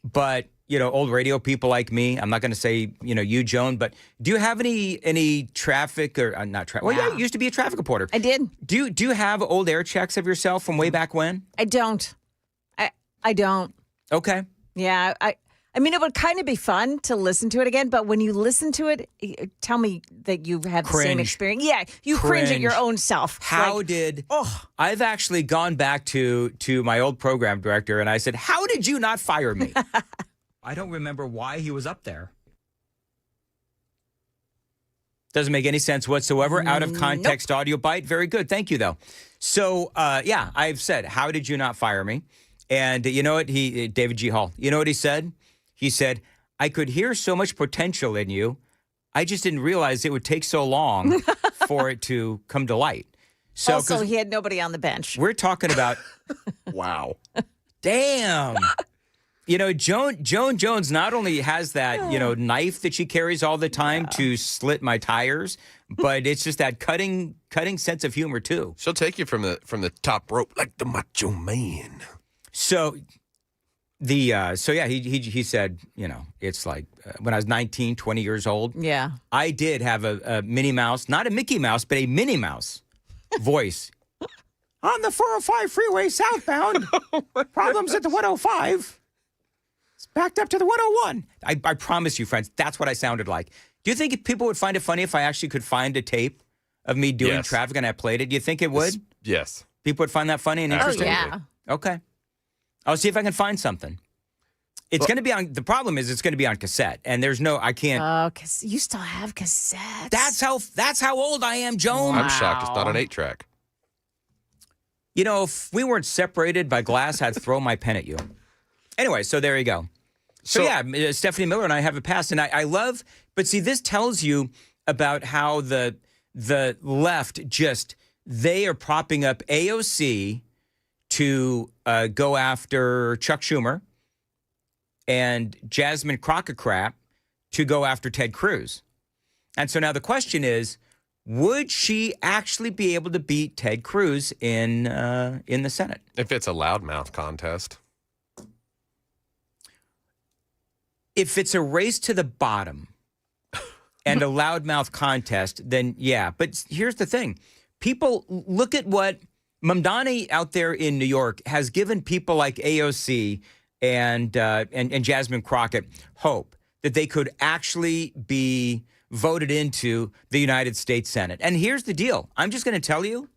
but. Old radio people like me. I'm not going to say, you, Joan, but do you have any traffic or not traffic? Well, yeah, you used to be a traffic reporter. I did. Do you have old air checks of yourself from way back when? I don't. I don't. Okay. Yeah. I mean, it would kind of be fun to listen to it again, but when you listen to it, tell me that you have the same experience. Yeah, you cringe at your own self. I've actually gone back to my old program director and I said, how did you not fire me? I don't remember why he was up there. Doesn't make any sense whatsoever. Out of context audio bite. Very good. Thank you, though. So, I've said, how did you not fire me? And you know what? David G. Hall, you know what he said? He said, I could hear so much potential in you. I just didn't realize it would take so long for it to come to light. So, also, he had nobody on the bench. We're talking about, wow. Damn. Joan Jones not only has that, knife that she carries all the time to slit my tires, but it's just that cutting sense of humor too. She'll take you from the top rope like the Macho Man. So he said, it's like when I was 19, 20 years old. Yeah. I did have a Minnie Mouse, not a Mickey Mouse, but a Minnie Mouse voice. On the 405 freeway southbound, problems at the 105. It's backed up to the 101. I promise you, friends, that's what I sounded like. Do you think people would find it funny if I actually could find a tape of me doing traffic and I played it? Do you think it would? Yes. People would find that funny and interesting? Oh, yeah. Okay. I'll see if I can find something. It's going to be on, the problem is it's going to be on cassette, and I can't. Oh, you still have cassettes. That's how old I am, Joan. I'm shocked it's not an 8-track. If we weren't separated by glass, I'd throw my pen at you. Anyway, so there you go. So yeah, Stephanie Miller and I have a past, and I love, but see, this tells you about how the left they are propping up AOC to go after Chuck Schumer and Jasmine Crockett crap to go after Ted Cruz. And so now the question is, would she actually be able to beat Ted Cruz in the Senate? If it's a loudmouth contest. If it's a race to the bottom and a loudmouth contest, then yeah. But here's the thing. People look at what Mamdani out there in New York has given people like AOC and Jasmine Crockett hope that they could actually be voted into the United States Senate. And here's the deal. I'm just going to tell you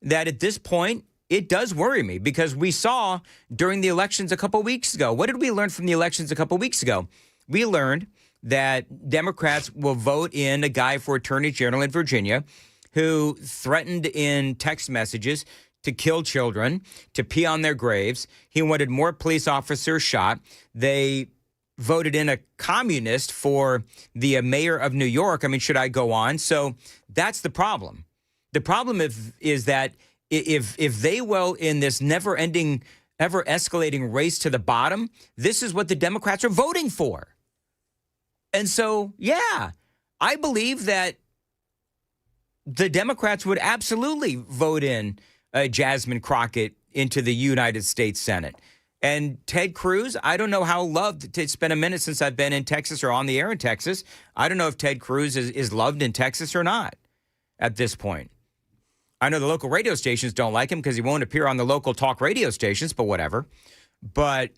that at this point, it does worry me because we saw during the elections a couple weeks ago. What did we learn from the elections a couple weeks ago? We learned that Democrats will vote in a guy for Attorney General in Virginia who threatened in text messages to kill children, to pee on their graves. He wanted more police officers shot. They voted in a communist for the mayor of New York. I mean, should I go on? So that's the problem. The problem is that if they will, in this never-ending, ever-escalating race to the bottom, this is what the Democrats are voting for. And so, yeah, I believe that the Democrats would absolutely vote in Jasmine Crockett into the United States Senate. And Ted Cruz, I don't know how loved. It's been a minute since I've been in Texas or on the air in Texas. I don't know if Ted Cruz is loved in Texas or not at this point. I know the local radio stations don't like him because he won't appear on the local talk radio stations, but whatever. But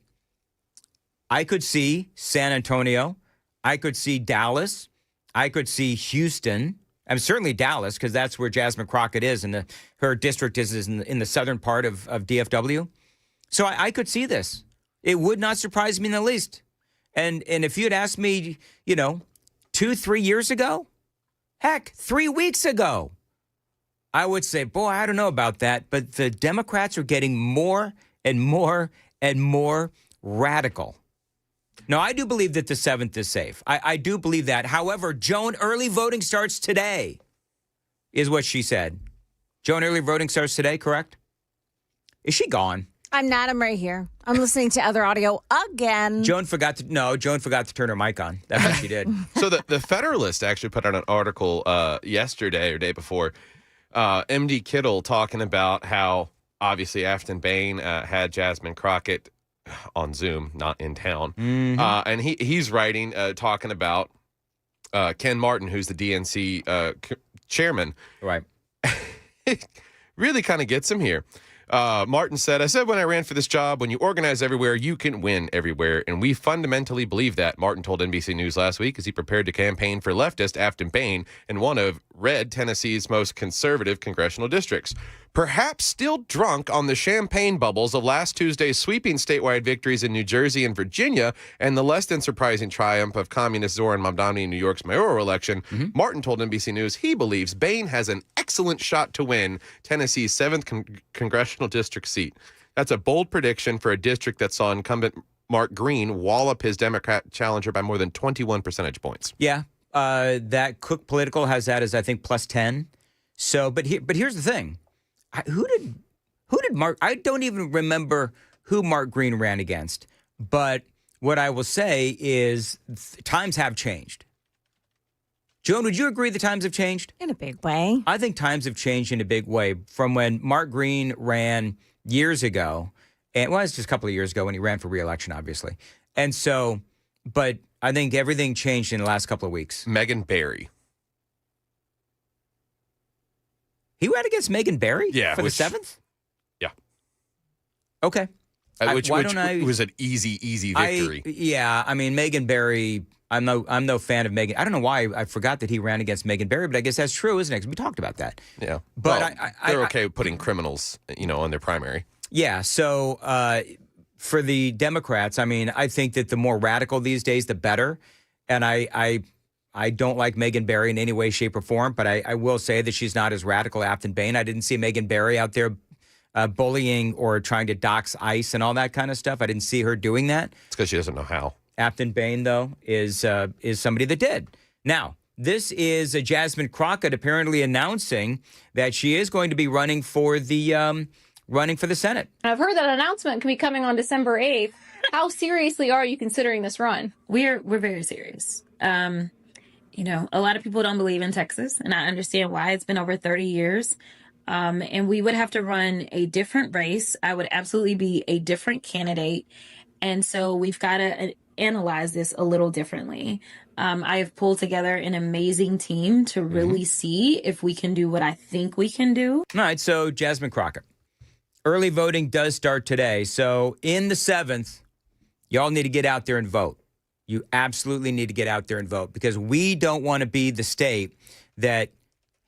I could see San Antonio. I could see Dallas. I could see Houston. I'm certainly Dallas because that's where Jasmine Crockett is, and her district is in the southern part of DFW. So I could see this. It would not surprise me in the least. And if you had asked me, 2-3 years ago, heck, 3 weeks ago, I would say, boy, I don't know about that. But the Democrats are getting more and more and more radical. Now, I do believe that the 7th is safe. I do believe that. However, Joan, early voting starts today, is what she said. Joan, early voting starts today, correct? Is she gone? I'm not. I'm right here. I'm listening to other audio again. Joan forgot to turn her mic on. That's what she did. So the Federalist actually put out an article yesterday or day before, MD Kittle talking about how obviously Afton Bain had Jasmine Crockett on Zoom, not in town. Mm-hmm. And he's writing, talking about Ken Martin, who's the DNC chairman. Right. It really kind of gets him here. Martin said, I said when I ran for this job, when you organize everywhere, you can win everywhere. And we fundamentally believe that, Martin told NBC News last week as he prepared to campaign for leftist Afton Bain in one of red Tennessee's most conservative congressional districts. Perhaps still drunk on the champagne bubbles of last Tuesday's sweeping statewide victories in New Jersey and Virginia and the less than surprising triumph of communist Zoran Mamdani in New York's mayoral election, Martin told NBC News he believes Bain has an excellent shot to win Tennessee's 7th congressional district seat. That's a bold prediction for a district that saw incumbent Mark Green wallop his Democrat challenger by more than 21 percentage points. Yeah, that Cook Political has that as, I think, plus 10. So, but here's the thing. Who did Mark? I don't even remember who Mark Green ran against. But what I will say is times have changed. Joan, would you agree the times have changed? In a big way. I think times have changed in a big way from when Mark Green ran years ago. And well, it's just a couple of years ago when he ran for re-election, obviously. And so, but I think everything changed in the last couple of weeks. Megan Barry. He ran against Megan Barry for the 7th? Yeah. Okay. Which was an easy victory. I mean, Megan Barry, I'm no fan of Megan. I don't know why I forgot that he ran against Megan Barry, but I guess that's true, isn't it? 'Cause we talked about that. Yeah. But well, they're okay with putting criminals, on their primary. Yeah. So for the Democrats, I mean, I think that the more radical these days, the better. And I don't like Megan Barry in any way, shape, or form, but I will say that she's not as radical as Afton Bain. I didn't see Megan Barry out there bullying or trying to dox ICE and all that kind of stuff. I didn't see her doing that. It's because she doesn't know how. Afton Bain, though, is somebody that did. Now, this is Jasmine Crockett apparently announcing that she is going to be running for the Senate. I've heard that announcement can be coming on December 8th. How seriously are you considering this run? We're very serious. A lot of people don't believe in Texas, and I understand why. It's been over 30 years. And we would have to run a different race. I would absolutely be a different candidate. And so we've got to analyze this a little differently. I have pulled together an amazing team to really see if we can do what I think we can do. All right, so Jasmine Crockett. Early voting does start today. So in the 7th, y'all need to get out there and vote. You absolutely need to get out there and vote because we don't want to be the state that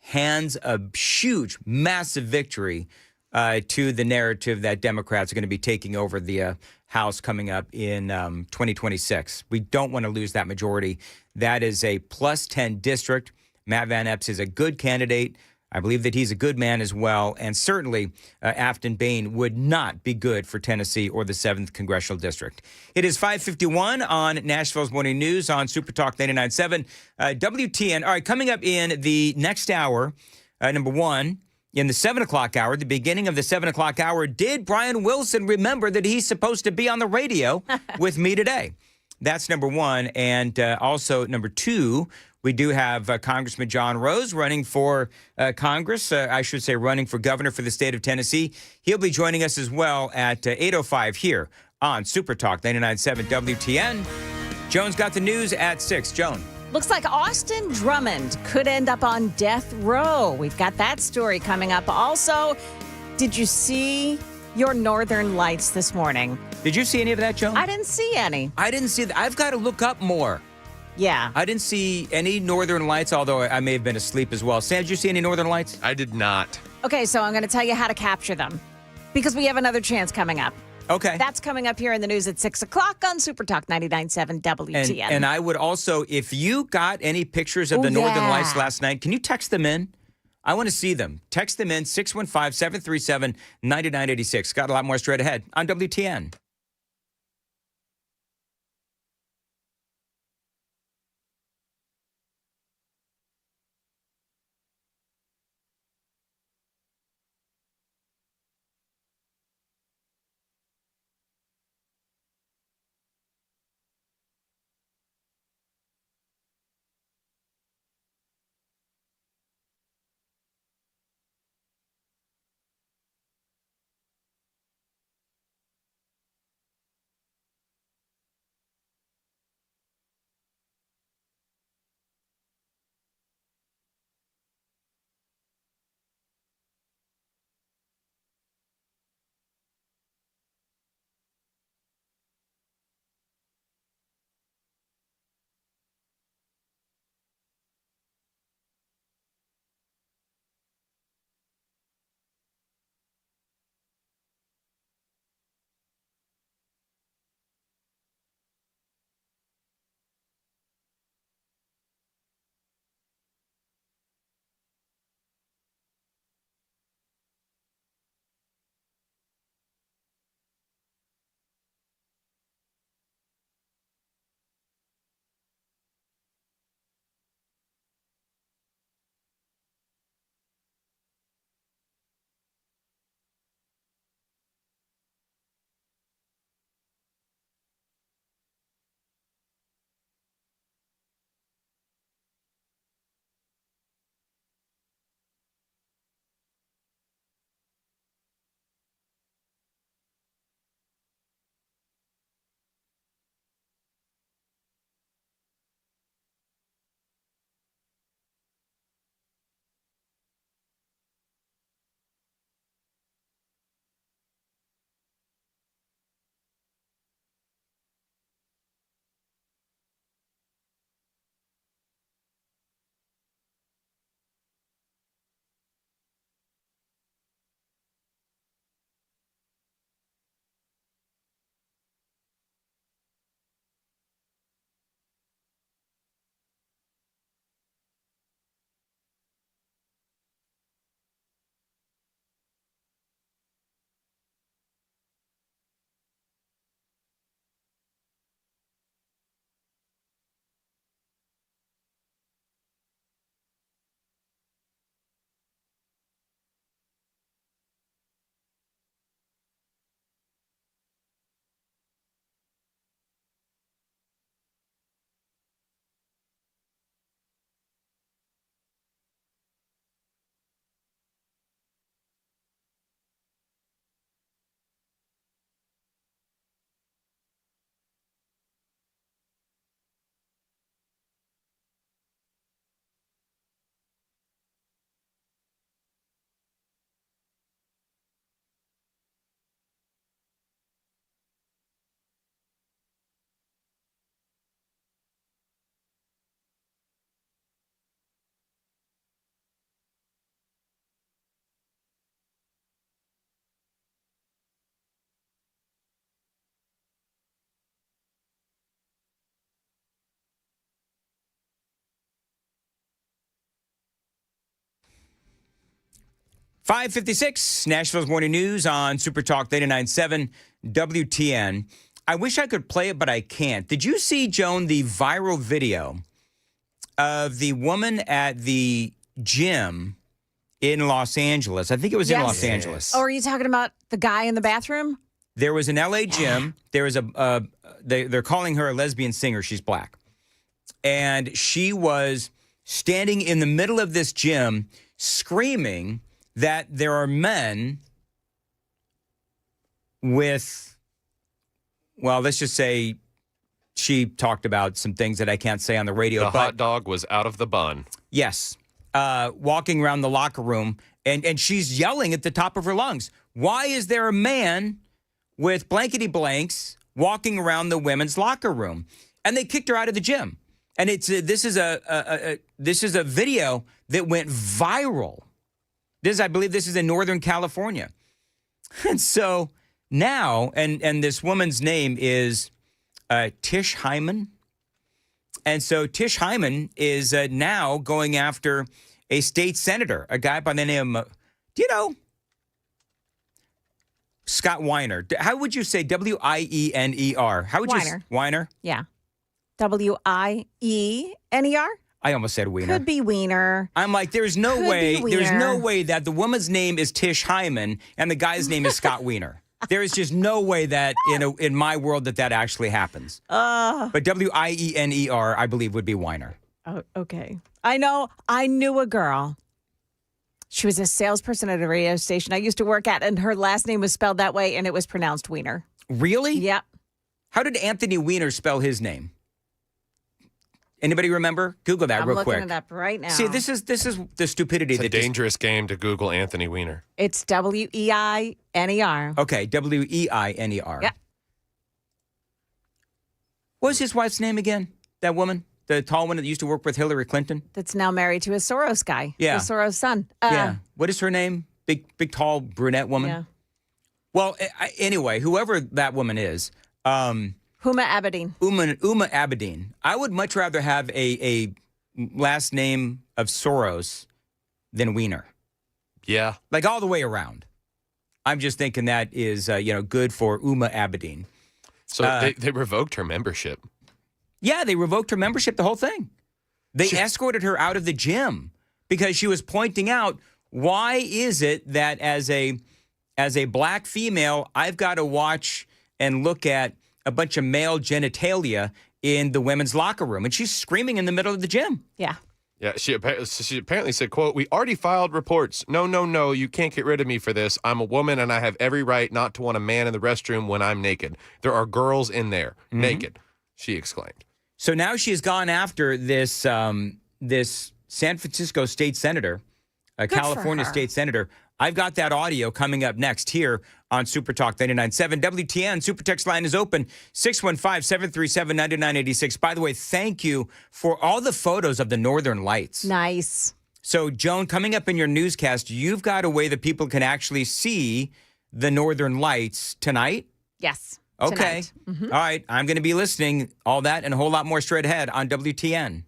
hands a huge, massive victory to the narrative that Democrats are going to be taking over the House coming up in 2026. We don't want to lose that majority. That is a plus 10 district. Matt Van Epps is a good candidate. I believe that he's a good man as well. And certainly, Afton Bain would not be good for Tennessee or the 7th Congressional District. It is 5:51 on Nashville's Morning News on Super Talk 99.7 WTN. All right, coming up in the next hour, number one, in the 7 o'clock hour, the beginning of the 7 o'clock hour, did Brian Wilson remember that he's supposed to be on the radio with me today? That's number one. And also number two, we do have Congressman John Rose running for Congress, I should say running for governor for the state of Tennessee. He'll be joining us as well at 8:05 here on Super Talk 99.7 WTN. Joan's got the news at 6. Joan. Looks like Austin Drummond could end up on death row. We've got that story coming up. Also, did you see your Northern Lights this morning? Did you see any of that, Joan? I didn't see any. I didn't see that. I've got to look up more. Yeah. I didn't see any Northern Lights, although I may have been asleep as well. Sam, did you see any Northern Lights? I did not. Okay, so I'm going to tell you how to capture them because we have another chance coming up. Okay. That's coming up here in the news at 6 o'clock on Super Talk 99.7 WTN. And I would also, if you got any pictures of the Northern Lights last night, can you text them in? I want to see them. Text them in, 615-737-9986. Got a lot more straight ahead on WTN. 5:56, Nashville's Morning News on Super Talk 89.7 WTN. I wish I could play it, but I can't. Did you see, Joan, the viral video of the woman at the gym in Los Angeles? I think it was in Los Angeles. Oh, are you talking about the guy in the bathroom? There was an LA gym. There was they're calling her a lesbian singer. She's black. And she was standing in the middle of this gym screaming that there are men with, well, let's just say she talked about some things that I can't say on the radio. The hot dog was out of the bun. Yes. Walking around the locker room, and she's yelling at the top of her lungs. Why is there a man with blankety blanks walking around the women's locker room? And they kicked her out of the gym. And this is a video that went viral. I believe this is in Northern California. And so now, and this woman's name is Tish Hyman. And so Tish Hyman is now going after a state senator, a guy by the name of, Scott Weiner. How would you say Wiener? How would Weiner. you Weiner? Yeah. Wiener? I almost said Wiener. Could be Wiener. I'm like, there's no way that the woman's name is Tish Hyman and the guy's name is Scott Wiener. There is just no way that in my world that actually happens. But Wiener, I believe, would be Weiner. Oh, okay. I knew a girl. She was a salesperson at a radio station I used to work at, and her last name was spelled that way, and it was pronounced Wiener. Really? Yep. How did Anthony Weiner spell his name? Anybody remember? Google that real quick. I'm looking it up right now. See, this is the stupidity. It's a dangerous game to Google Anthony Weiner. It's Weiner. Okay, Weiner. Yeah. What was his wife's name again? That woman? The tall one that used to work with Hillary Clinton? That's now married to a Soros guy. Yeah. The Soros son. Yeah. What is her name? Big, tall, brunette woman? Yeah. Well, anyway, whoever that woman is. Huma Abedin. Uma Abedin. I would much rather have a last name of Soros than Wiener. Yeah. Like all the way around. I'm just thinking that is, good for Uma Abedin. So they revoked her membership. Yeah, they revoked her membership, the whole thing. They escorted her out of the gym because she was pointing out, why is it that as a black female, I've got to watch and look at a bunch of male genitalia in the women's locker room? And she's screaming in the middle of the gym. Yeah. Yeah, she apparently said, quote, "We already filed reports. No, you can't get rid of me for this. I'm a woman and I have every right not to want a man in the restroom when I'm naked. There are girls in there, naked," she exclaimed. So now she has gone after this this San Francisco state senator, a California state senator. I've got that audio coming up next here on Super Talk 99.7 WTN. Super Text line is open, 615-737-9986. By the way, thank you for all the photos of the Northern Lights. Nice. So, Joan, coming up in your newscast, you've got a way that people can actually see the Northern Lights tonight? Yes. Okay. Mm-hmm. All right. I'm going to be listening. All that and a whole lot more straight ahead on WTN.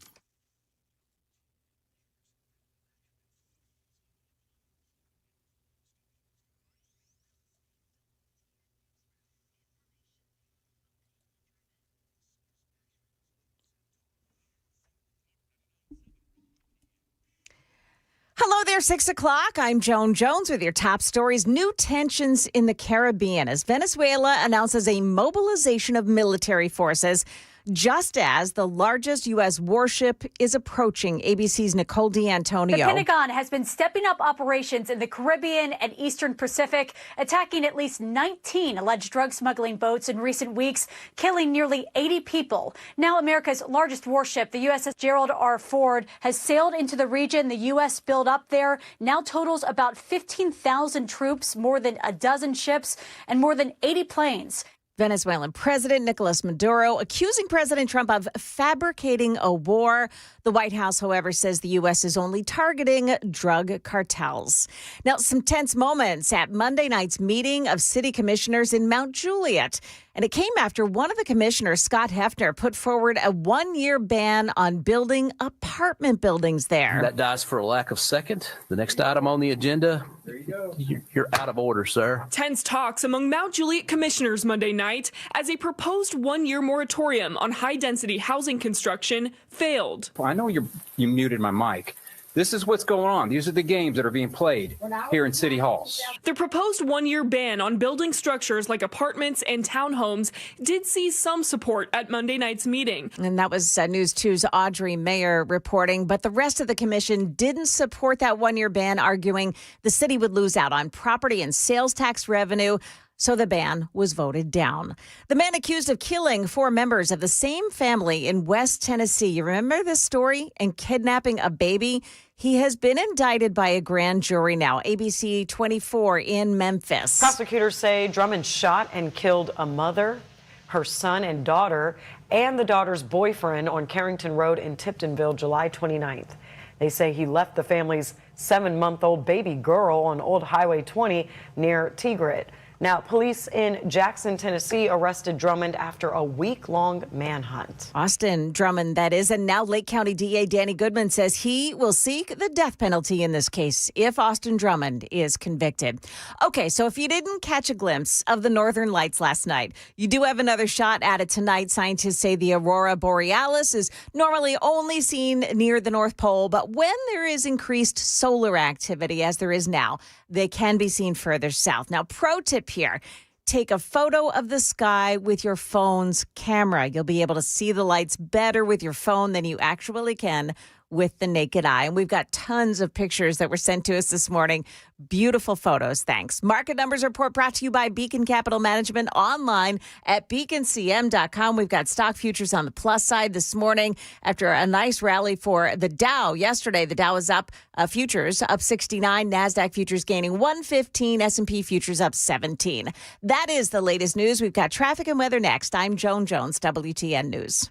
Hello there, 6 o'clock. I'm Joan Jones with your top stories. New tensions in the Caribbean as Venezuela announces a mobilization of military forces just as the largest U.S. warship is approaching. ABC's Nicole D'Antonio. The Pentagon has been stepping up operations in the Caribbean and Eastern Pacific, attacking at least 19 alleged drug smuggling boats in recent weeks, killing nearly 80 people. Now America's largest warship, the USS Gerald R. Ford, has sailed into the region. The U.S. buildup there now totals about 15,000 troops, more than a dozen ships, and more than 80 planes. Venezuelan President Nicolas Maduro accusing President Trump of fabricating a war. The White House, however, says the U.S. is only targeting drug cartels. Now, some tense moments at Monday night's meeting of city commissioners in Mount Juliet. And it came after one of the commissioners, Scott Hefner, put forward a one-year ban on building apartment buildings there. That dies for a lack of second. The next item on the agenda, you're out of order, sir. Tense talks among Mount Juliet commissioners Monday night as a proposed one-year moratorium on high-density housing construction failed. I know you muted my mic. This is what's going on. These are the games that are being played here in city halls. The proposed one-year ban on building structures like apartments and townhomes did see some support at Monday night's meeting. And that was News 2's Audrey Mayer reporting. But the rest of the commission didn't support that one-year ban, arguing the city would lose out on property and sales tax revenue. So the ban was voted down. The man accused of killing 4 members of the same family in West Tennessee. You remember this story? And kidnapping a baby? He has been indicted by a grand jury now. ABC 24 in Memphis. Prosecutors say Drummond shot and killed a mother, her son and daughter, and the daughter's boyfriend on Carrington Road in Tiptonville, July 29th. They say he left the family's 7-month-old baby girl on Old Highway 20 near Tigrit. Now, police in Jackson, Tennessee arrested Drummond after a week-long manhunt. Austin Drummond, that is. And now Lake County DA Danny Goodman says he will seek the death penalty in this case if Austin Drummond is convicted. Okay, so if you didn't catch a glimpse of the northern lights last night, you do have another shot at it tonight. Scientists say the aurora borealis is normally only seen near the North Pole, but when there is increased solar activity, as there is now, they can be seen further south. Now, pro tip here, take a photo of the sky with your phone's camera. You'll be able to see the lights better with your phone than you actually can with the naked eye. And we've got tons of pictures that were sent to us this morning. Beautiful photos, thanks. Market Numbers Report brought to you by Beacon Capital Management online at beaconcm.com. We've got stock futures on the plus side this morning after a nice rally for the Dow. Yesterday, the Dow was up, futures up 69, NASDAQ futures gaining 115, S&P futures up 17. That is the latest news. We've got traffic and weather next. I'm Joan Jones, WTN News.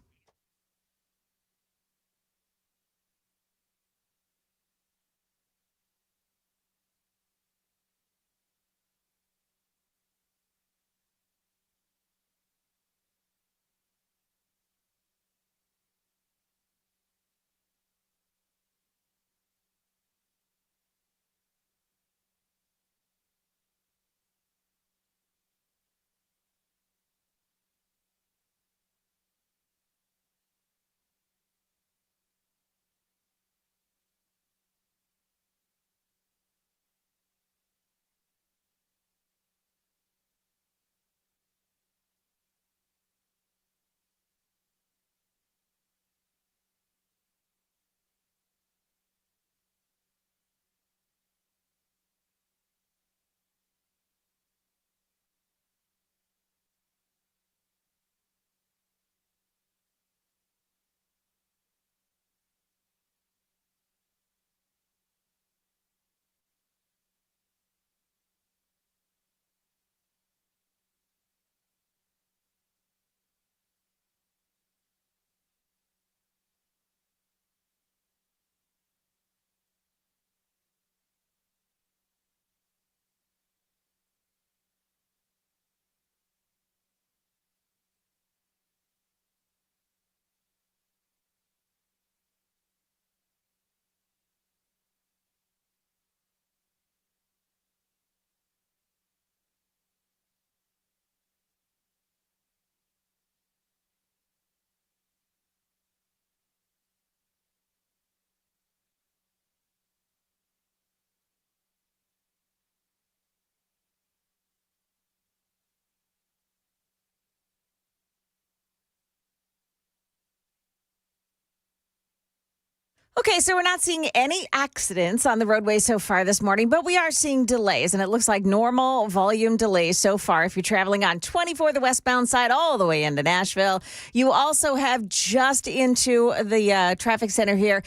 Okay, so we're not seeing any accidents on the roadway so far this morning, but we are seeing delays, and it looks like normal volume delays so far. If you're traveling on 24, the westbound side, all the way into Nashville, you also have just into the traffic center here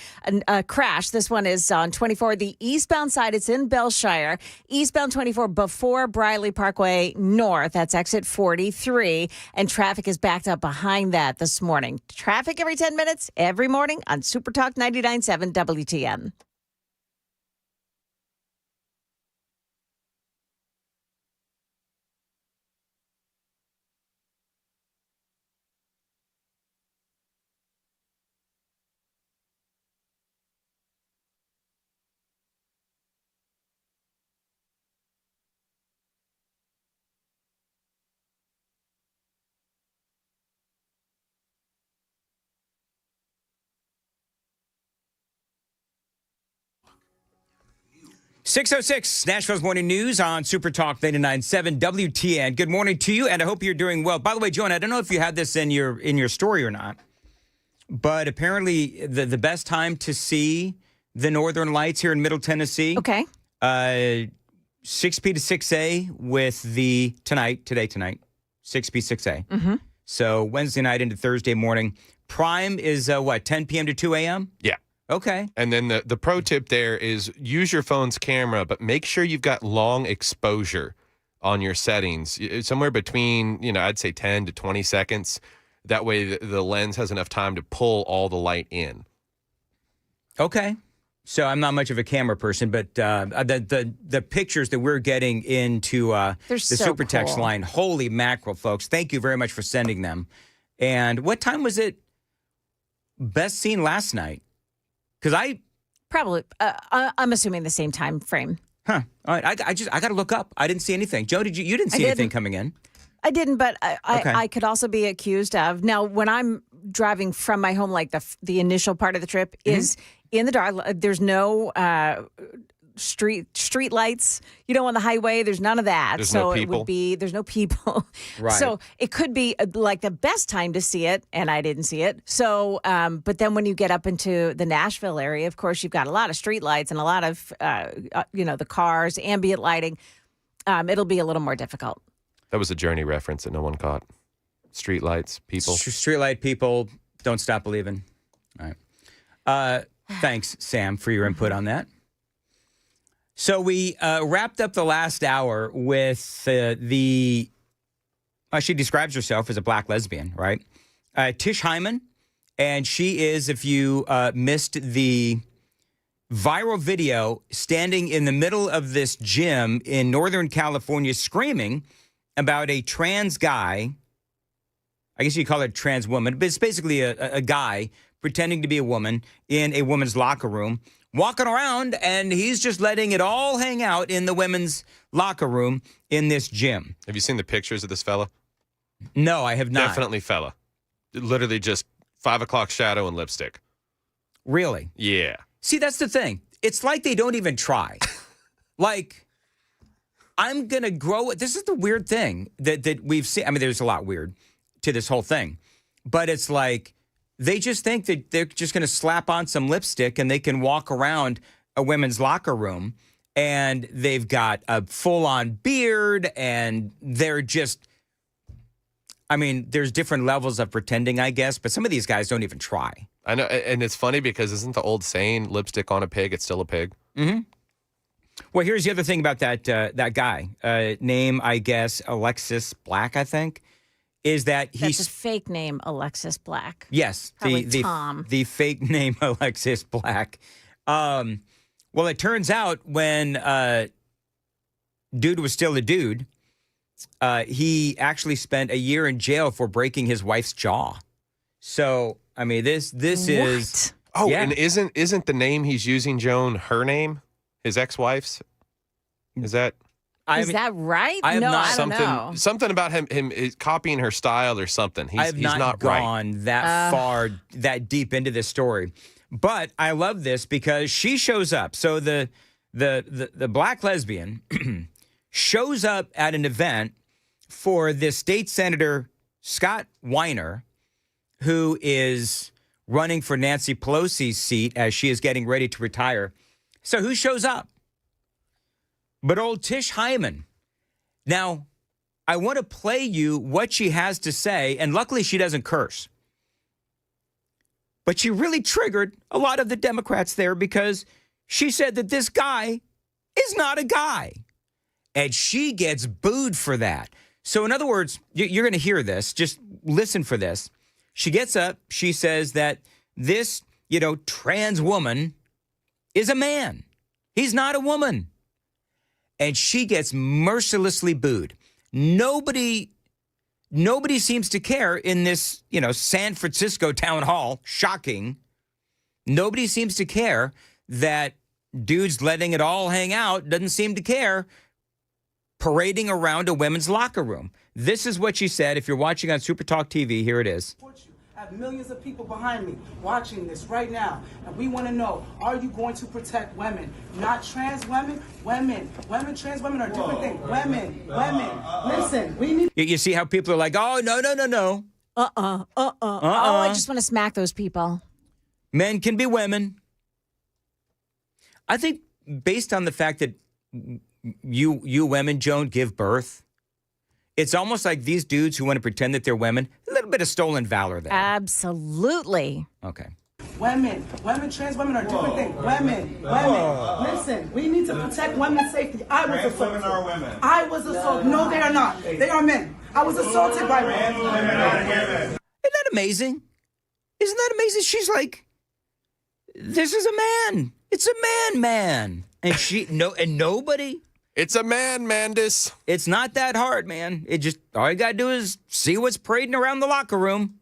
a crash. This one is on 24, the eastbound side. It's in Bellshire. Eastbound 24 before Briley Parkway North. That's exit 43, and traffic is backed up behind that this morning. Traffic every 10 minutes, every morning on Super Talk 99.7 WTN. .606 Nashville's Morning News on Super Talk 99.7 WTN. Good morning to you, and I hope you're doing well. By the way, Joan, I don't know if you had this in your story or not, but apparently the best time to see the Northern Lights here in Middle Tennessee. Okay. 6P to 6A with the tonight, 6P, 6A. Mm-hmm. So Wednesday night into Thursday morning. Prime is 10 p.m. to 2 a.m.? Yeah. Okay. And then the pro tip there is use your phone's camera, but make sure you've got long exposure on your settings, somewhere between, I'd say 10 to 20 seconds. That way the lens has enough time to pull all the light in. Okay. So I'm not much of a camera person, but the pictures that we're getting into the Super Text line, holy mackerel, folks. Thank you very much for sending them. And what time was it best seen last night? Because probably, I'm assuming the same time frame. Huh. All right. I got to look up. I didn't see anything. Joe, you didn't see anything coming in? I didn't, but I could also be accused of. Now, when I'm driving from my home, like the initial part of the trip is in the dark. There's no street lights, on the highway. There's none of that. There's so no it people. would be, there's no people. Right. So it could be like the best time to see it, and I didn't see it. So, but then when you get up into the Nashville area, of course, you've got a lot of street lights and a lot of, the cars, ambient lighting. It'll be a little more difficult. That was a Journey reference that no one caught. Street lights, people. Street light people, don't stop believing. All right. Thanks, Sam, for your input on that. So we wrapped up the last hour with she describes herself as a black lesbian, right? Tish Hyman, and she is, if you missed the viral video, standing in the middle of this gym in Northern California screaming about a trans guy. I guess you call it a trans woman, but it's basically a guy pretending to be a woman in a woman's locker room, walking around, and he's just letting it all hang out in the women's locker room in this gym. Have you seen the pictures of this fella? No, I have not. Definitely fella. Literally just 5 o'clock shadow and lipstick. Really? Yeah. See, that's the thing. It's like they don't even try. Like, I'm going to grow. This is the weird thing that we've seen. I mean, there's a lot weird to this whole thing. But it's like they just think that they're just going to slap on some lipstick and they can walk around a women's locker room and they've got a full-on beard and they're just, I mean, there's different levels of pretending, I guess, but some of these guys don't even try. I know, and it's funny because isn't the old saying, lipstick on a pig, it's still a pig? Mm-hmm. Well, here's the other thing about that guy. Name, I guess, Alexis Black, I think. Is that That's a fake name, Alexis Black. Yes, Tom. The fake name Alexis Black. Well, it turns out when dude was still a dude, he actually spent a year in jail for breaking his wife's jaw. So, I mean, this is and isn't the name he's using, Joan, her name, his ex-wife's? Is that? Is that right? I have no, not, I don't know. Something about him is copying her style or something. I have not gone right. that far, that deep into this story. But I love this because she shows up. So the black lesbian shows up at an event for this state senator, Scott Weiner, who is running for Nancy Pelosi's seat as she is getting ready to retire. So who shows up? But old Tish Hyman. Now, I want to play you what she has to say, and luckily she doesn't curse. But she really triggered a lot of the Democrats there because she said that this guy is not a guy. And she gets booed for that. So in other words, you're going to hear this. Just listen for this. She gets up. She says that this, trans woman is a man. He's not a woman. And she gets mercilessly booed. Nobody seems to care in this, San Francisco town hall. Shocking. Nobody seems to care that dudes letting it all hang out doesn't seem to care. Parading around a women's locker room. This is what she said. If you're watching on Super Talk TV, here it is. I have millions of people behind me watching this right now. And we want to know, are you going to protect women? Not trans women, women. Trans women are different things. Women. Listen, we need... You see how people are like, oh, no. Oh, I just want to smack those people. Men can be women. I think based on the fact that you women, Joan, give birth, it's almost like these dudes who want to pretend that they're women, a little bit of stolen valor there. Absolutely. Okay. Women, trans women are different things. Women. Listen, we need to protect women's safety. I was assaulted. Are women. I was assaulted. No, they are not. They are men. I was assaulted by men. Isn't that amazing? Isn't that amazing? She's like, this is a man. It's a man. And nobody. It's a man, Mandis. It's not that hard, man. All you gotta do is see what's parading around the locker room.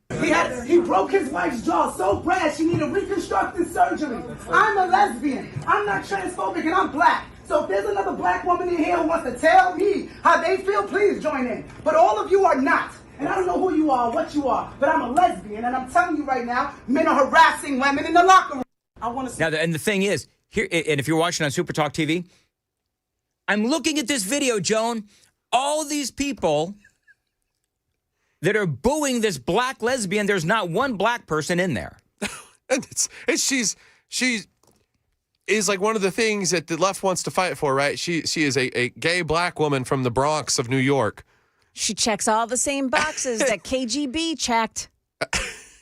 He broke his wife's jaw so bad she needed reconstructive surgery. I'm a lesbian. I'm not transphobic and I'm black. So if there's another black woman in here who wants to tell me how they feel, please join in. But all of you are not. And I don't know who you are, what you are, but I'm a lesbian, and I'm telling you right now, men are harassing women in the locker room. I want to. Now, and the thing is, here, and if you're watching on Super Talk TV, I'm looking at this video, Joan. All these people that are booing this black lesbian, there's not one black person in there. And she is like one of the things that the left wants to fight for, right? She is a gay black woman from the Bronx of New York. She checks all the same boxes that KGB checked,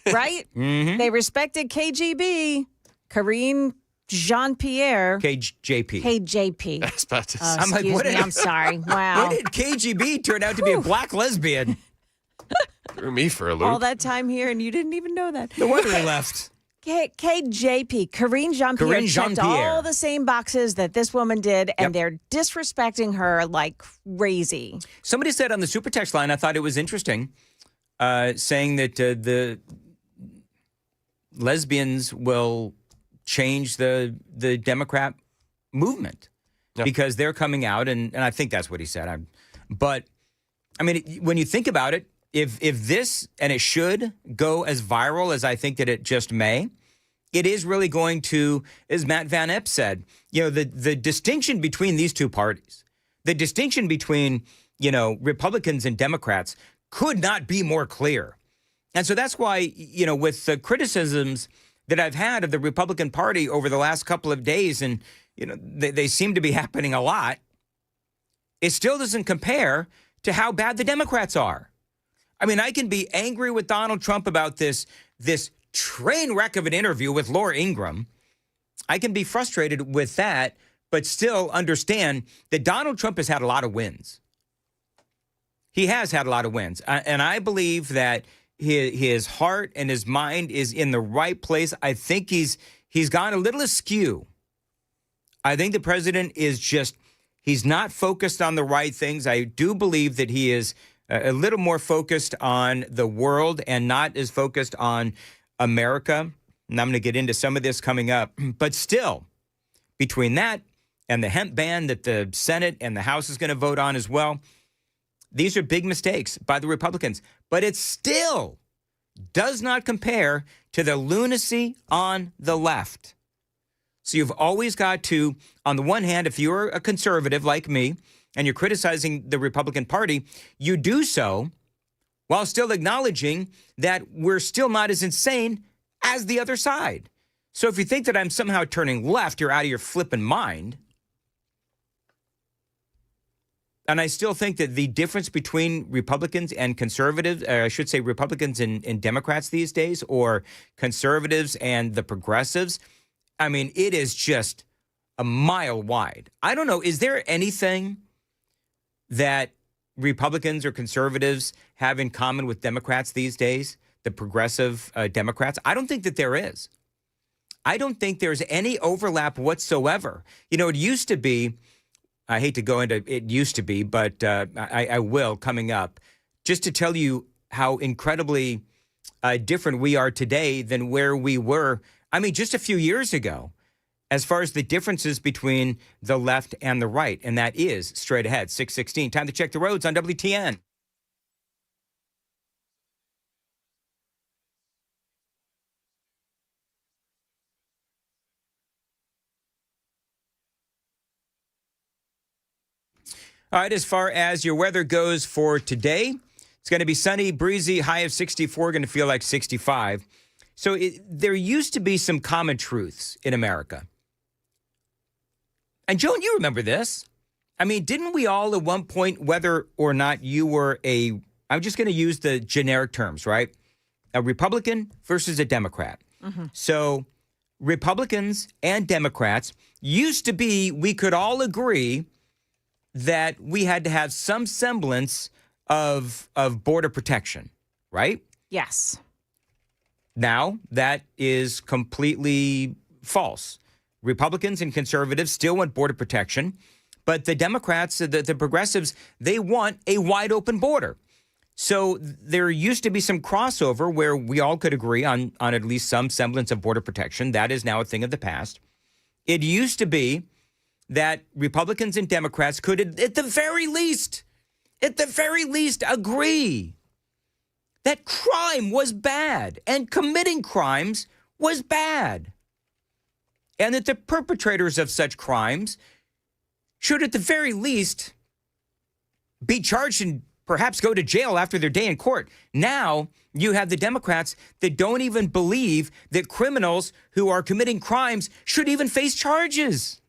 right? Mm-hmm. They respected KGB. Karine Jean-Pierre. KJP. I was about to say. I'm like, what? I'm sorry. Wow. When did KGB turn out to be a black lesbian? Threw me for a loop. All that time here, and you didn't even know that. No wonder he left. KJP, Karine Jean-Pierre, checked all the same boxes that this woman did, and they're disrespecting her like crazy. Somebody said on the super text line, I thought it was interesting, saying that the lesbians will change the Democrat movement because they're coming out, and I think that's what he said. But, I mean, when you think about it, if this, and it should go as viral as I think that it just may, it is really going to, as Matt Van Epp said, the distinction between these two parties, the distinction between, Republicans and Democrats could not be more clear. And so that's why, with the criticisms that I've had of the Republican Party over the last couple of days, and, they seem to be happening a lot, it still doesn't compare to how bad the Democrats are. I mean, I can be angry with Donald Trump about this train wreck of an interview with Laura Ingraham. I can be frustrated with that, but still understand that Donald Trump has had a lot of wins. He has had a lot of wins. And I believe that his heart and his mind is in the right place. I think he's gone a little askew. I think the president is he's not focused on the right things. I do believe that he is a little more focused on the world and not as focused on America. And I'm going to get into some of this coming up. But still, between that and the hemp ban that the Senate and the House is going to vote on as well, these are big mistakes by the Republicans. But it still does not compare to the lunacy on the left. So you've always got to, on the one hand, if you're a conservative like me, and you're criticizing the Republican Party, you do so while still acknowledging that we're still not as insane as the other side. So if you think that I'm somehow turning left, you're out of your flippin' mind. And I still think that the difference between Republicans and conservatives, I should say Republicans and Democrats these days, or conservatives and the progressives, I mean, it is just a mile wide. I don't know. Is there anything that Republicans or conservatives have in common with Democrats these days, the progressive Democrats? I don't think that there is. I don't think there's any overlap whatsoever. You know, it used to be, I hate to go into it used to be, but I will coming up, just to tell you how incredibly different we are today than where we were, I mean, just a few years ago, as far as the differences between the left and the right. And that is straight ahead, 6:16. Time to check the roads on WTN. All right, as far as your weather goes for today, it's going to be sunny, breezy, high of 64, going to feel like 65. So there used to be some common truths in America. And Joan, you remember this. I mean, didn't we all at one point, whether or not you were I'm just going to use the generic terms, right? A Republican versus a Democrat. Mm-hmm. So Republicans and Democrats used to be, we could all agree that we had to have some semblance of border protection, right? Yes. Now, that is completely false. Republicans and conservatives still want border protection, but the Democrats, the progressives, they want a wide open border. So there used to be some crossover where we all could agree on at least some semblance of border protection. That is now a thing of the past. It used to be that Republicans and Democrats could, at the very least, agree that crime was bad and committing crimes was bad. And that the perpetrators of such crimes should, at the very least, be charged and perhaps go to jail after their day in court. Now, you have the Democrats that don't even believe that criminals who are committing crimes should even face charges.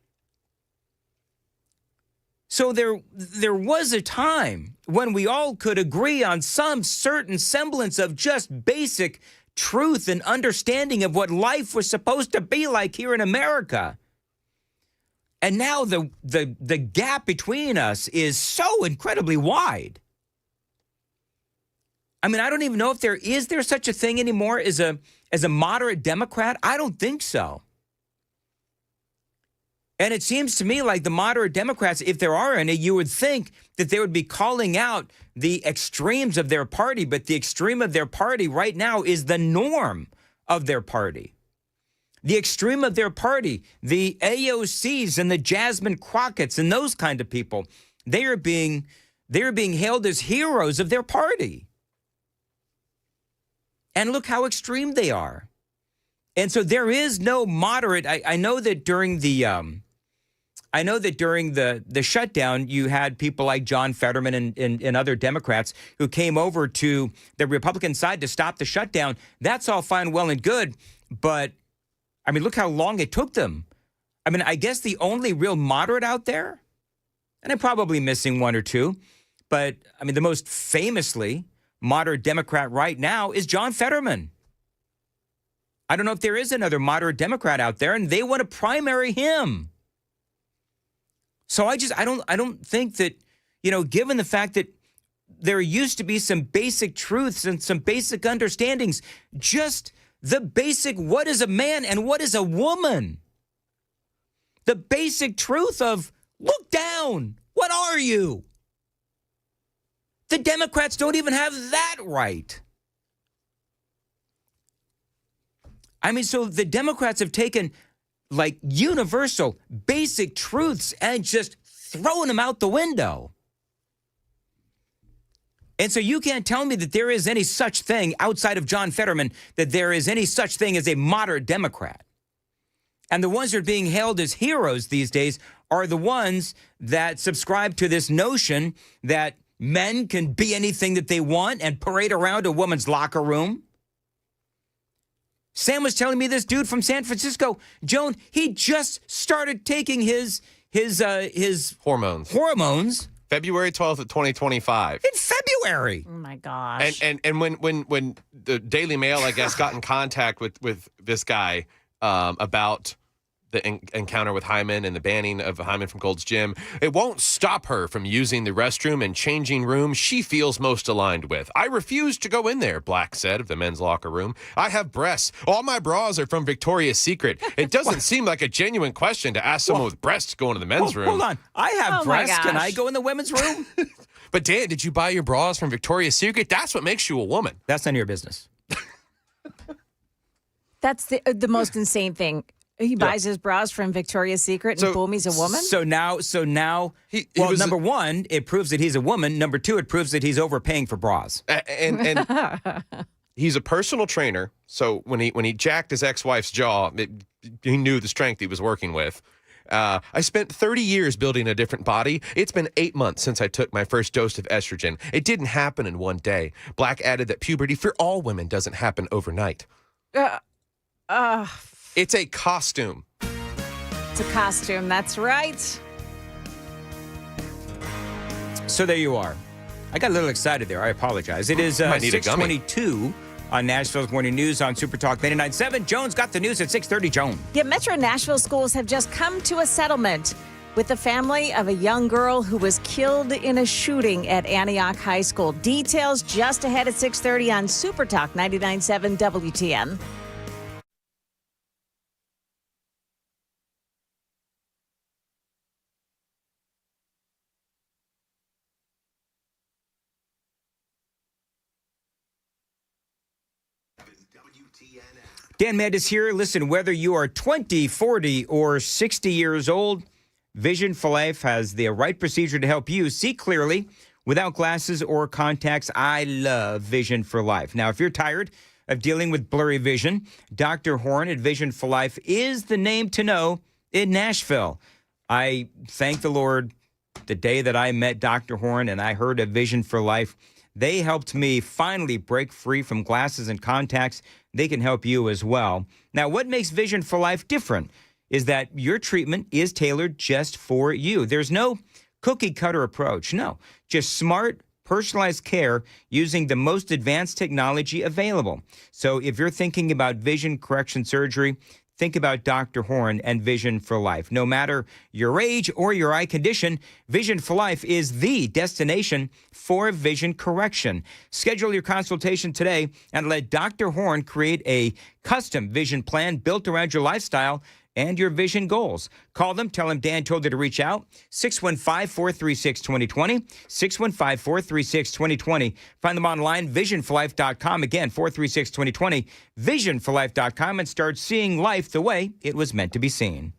So there was a time when we all could agree on some certain semblance of just basic truth and understanding of what life was supposed to be like here in America. And now the gap between us is so incredibly wide. I mean, I don't even know if there such a thing anymore as a moderate Democrat. I don't think so. And it seems to me like the moderate Democrats, if there are any, you would think that they would be calling out the extremes of their party. But the extreme of their party right now is the norm of their party. The extreme of their party, the AOCs and the Jasmine Crockett's and those kind of people, they are being hailed as heroes of their party. And look how extreme they are. And so there is no moderate. I know that during the shutdown, you had people like John Fetterman and other Democrats who came over to the Republican side to stop the shutdown. That's all fine, well, and good. But, I mean, look how long it took them. I mean, I guess the only real moderate out there, and I'm probably missing one or two, but, I mean, the most famously moderate Democrat right now is John Fetterman. I don't know if there is another moderate Democrat out there, and they want to primary him. So I don't think that, you know, given the fact that there used to be some basic truths and some basic understandings, just the basic, what is a man and what is a woman? The basic truth of look down. What are you? The Democrats don't even have that right. I mean, so the Democrats have taken like universal basic truths and just throwing them out the window. And so you can't tell me that there is any such thing outside of John Fetterman, that there is any such thing as a moderate Democrat. And the ones that are being hailed as heroes these days are the ones that subscribe to this notion that men can be anything that they want and parade around a woman's locker room. Sam was telling me this dude from San Francisco, Joan, he just started taking his hormones. February 12th of 2025. In February. Oh my gosh. And when the Daily Mail, I guess, got in contact with this guy about the encounter with Hyman and the banning of Hyman from Gold's Gym, it won't stop her from using the restroom and changing rooms she feels most aligned with. I refuse to go in there, Black said of the men's locker room. I have breasts. All my bras are from Victoria's Secret. It doesn't seem like a genuine question to ask someone with breasts to go into the men's room. Hold on. I have breasts. Can I go in the women's room? But Dan, did you buy your bras from Victoria's Secret? That's what makes you a woman. That's none of your business. That's the most insane thing. He buys his bras from Victoria's Secret and boom, he's a woman? So now, number one, it proves that he's a woman. Number two, it proves that he's overpaying for bras. And he's a personal trainer. So when he jacked his ex-wife's jaw, he knew the strength he was working with. I spent 30 years building a different body. It's been 8 months since I took my first dose of estrogen. It didn't happen in one day. Black added that puberty for all women doesn't happen overnight. It's a costume. It's a costume, that's right. So there you are. I got a little excited there. I apologize. It is 6:22 on Nashville's Morning News on Super Talk 99.7. Jones got the news at 6:30. Joan. Yeah, Metro Nashville schools have just come to a settlement with the family of a young girl who was killed in a shooting at Antioch High School. Details just ahead at 6:30 on Super Talk 99.7 WTN. Dan Mandis here. Listen, whether you are 20, 40, or 60 years old, Vision for Life has the right procedure to help you see clearly without glasses or contacts. I love Vision for Life. Now, if you're tired of dealing with blurry vision, Dr. Horn at Vision for Life is the name to know in Nashville. I thank the Lord the day that I met Dr. Horn and I heard of Vision for Life. They helped me finally break free from glasses and contacts. They can help you as well. Now, what makes Vision for Life different is that your treatment is tailored just for you. There's no cookie cutter approach. No, just smart, personalized care using the most advanced technology available. So if you're thinking about vision correction surgery, think about Dr. Horn and Vision for Life. No matter your age or your eye condition, Vision for Life is the destination for vision correction. Schedule your consultation today and let Dr. Horn create a custom vision plan built around your lifestyle and your vision goals. Call them. Tell them Dan told you to reach out. 615-436-2020. 615-436-2020. Find them online, visionforlife.com. Again, 436-2020. Visionforlife.com, and start seeing life the way it was meant to be seen.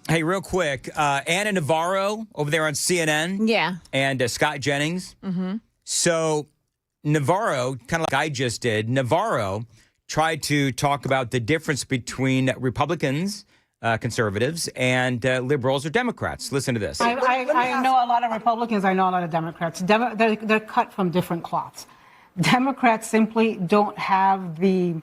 Hey, real quick, Anna Navarro over there on CNN. Yeah. And Scott Jennings. Mm-hmm. So Navarro, kind of like I just did, Navarro tried to talk about the difference between Republicans, conservatives, and liberals or Democrats. Listen to this. I know a lot of Republicans. I know a lot of Democrats. They're cut from different cloths. Democrats simply don't have the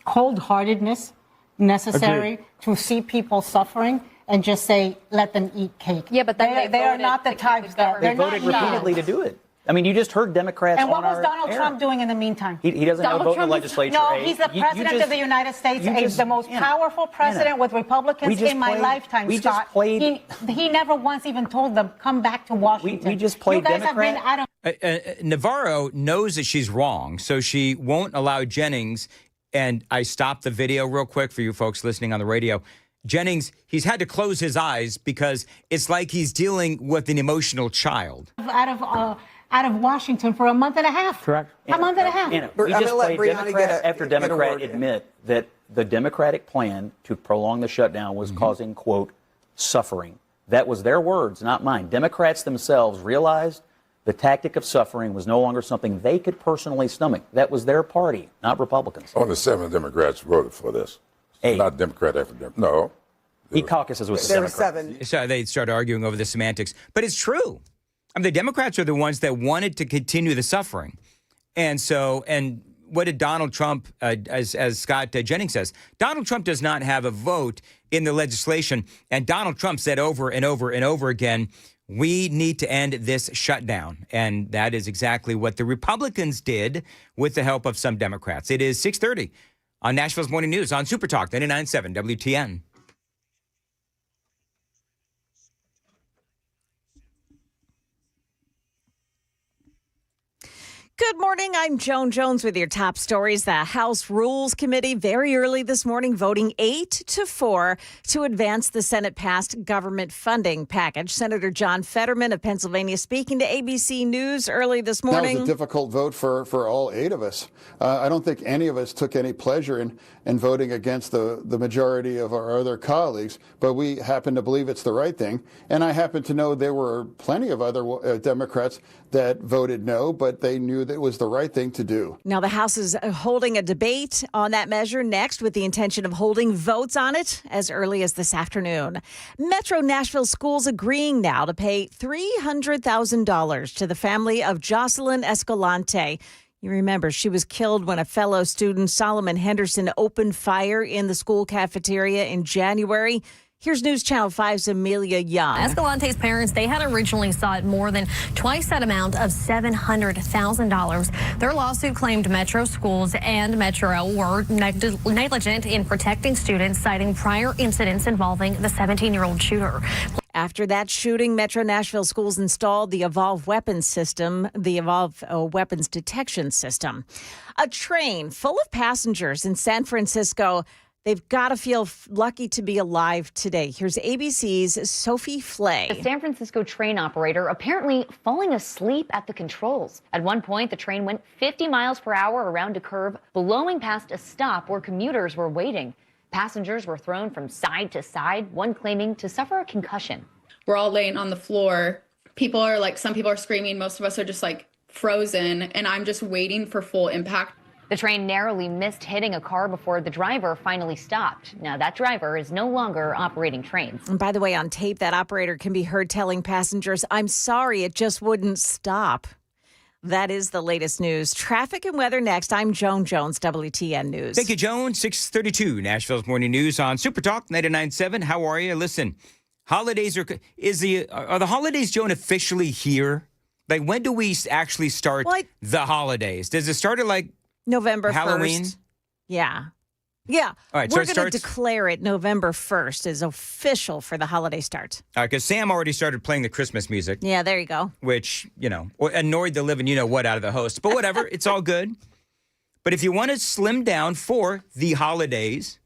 cold-heartedness necessary to see people suffering and just say, let them eat cake. Yeah, but then they are not the types that they voted repeatedly to do it. I mean, you just heard Democrats. And what on was Donald air. Trump doing in the meantime? He doesn't have a vote in the legislature. No, eh? he's the president of the United States, the most powerful president with Republicans in my lifetime, we Scott. just played. He never once even told them, come back to Washington. We just played You guys Democrat. have been out of Navarro knows that she's wrong, so she won't allow Jennings. And I stopped the video real quick for you folks listening on the radio. Jennings, he's had to close his eyes because it's like he's dealing with an emotional child. Out of Washington for a month and a half. Correct. A month and a half. Anna, we just played Democrat after Democrat admit that the Democratic plan to prolong the shutdown was causing, quote, suffering. That was their words, not mine. Democrats themselves realized the tactic of suffering was no longer something they could personally stomach. That was their party, not Republicans. Only 7 Democrats voted for this. Not Democrat after Democrat. No. He caucuses with the Democrats. So they started arguing over the semantics. But it's true. I mean, the Democrats are the ones that wanted to continue the suffering. And what did Donald Trump, as Scott Jennings says, Donald Trump does not have a vote in the legislation. And Donald Trump said over and over and over again, we need to end this shutdown. And that is exactly what the Republicans did with the help of some Democrats. It is 6:30 on Nashville's Morning News on Super Talk 99.7 WTN. Good morning. I'm Joan Jones with your top stories. The House Rules Committee very early this morning voting 8-4 to advance the Senate-passed government funding package. Senator John Fetterman of Pennsylvania speaking to ABC News early this morning. That was a difficult vote for all 8 of us. I don't think any of us took any pleasure in voting against the majority of our other colleagues, but we happen to believe it's the right thing. And I happen to know there were plenty of other Democrats that voted no, but they knew that it was the right thing to do. Now, the House is holding a debate on that measure next with the intention of holding votes on it as early as this afternoon. Metro Nashville schools agreeing now to pay $300,000 to the family of Jocelyn Escalante. You remember, she was killed when a fellow student, Solomon Henderson, opened fire in the school cafeteria in January. Here's News Channel 5's Amelia Young. Escalante's parents, they had originally sought more than twice that amount of $700,000. Their lawsuit claimed Metro schools and Metro were negligent in protecting students, citing prior incidents involving the 17-year-old shooter. After that shooting, Metro Nashville schools installed the Evolve Weapons System, the Evolve Weapons Detection System. A train full of passengers in San Francisco. They've got to feel lucky to be alive today. Here's ABC's Sophie Flay. A San Francisco train operator apparently falling asleep at the controls. At one point, the train went 50 miles per hour around a curve, blowing past a stop where commuters were waiting. Passengers were thrown from side to side, one claiming to suffer a concussion. We're all laying on the floor. Some people are screaming. Most of us are just frozen, and I'm just waiting for full impact. The train narrowly missed hitting a car before the driver finally stopped. Now, that driver is no longer operating trains. And by the way, on tape, that operator can be heard telling passengers, I'm sorry, it just wouldn't stop. That is the latest news. Traffic and weather next. I'm Joan Jones, WTN News. Thank you, Joan. 6:32, Nashville's Morning News on Super Talk 99.7. How are you? Listen, holidays are the holidays, Joan, officially here? When do we actually start the holidays? Does it start at November 1st. Halloween? Yeah. All right, so we're going to declare it November 1st is official for the holiday start. Because Sam already started playing the Christmas music. Yeah, there you go. Which, annoyed the living you-know-what out of the host. But whatever, it's all good. But if you want to slim down for the holidays,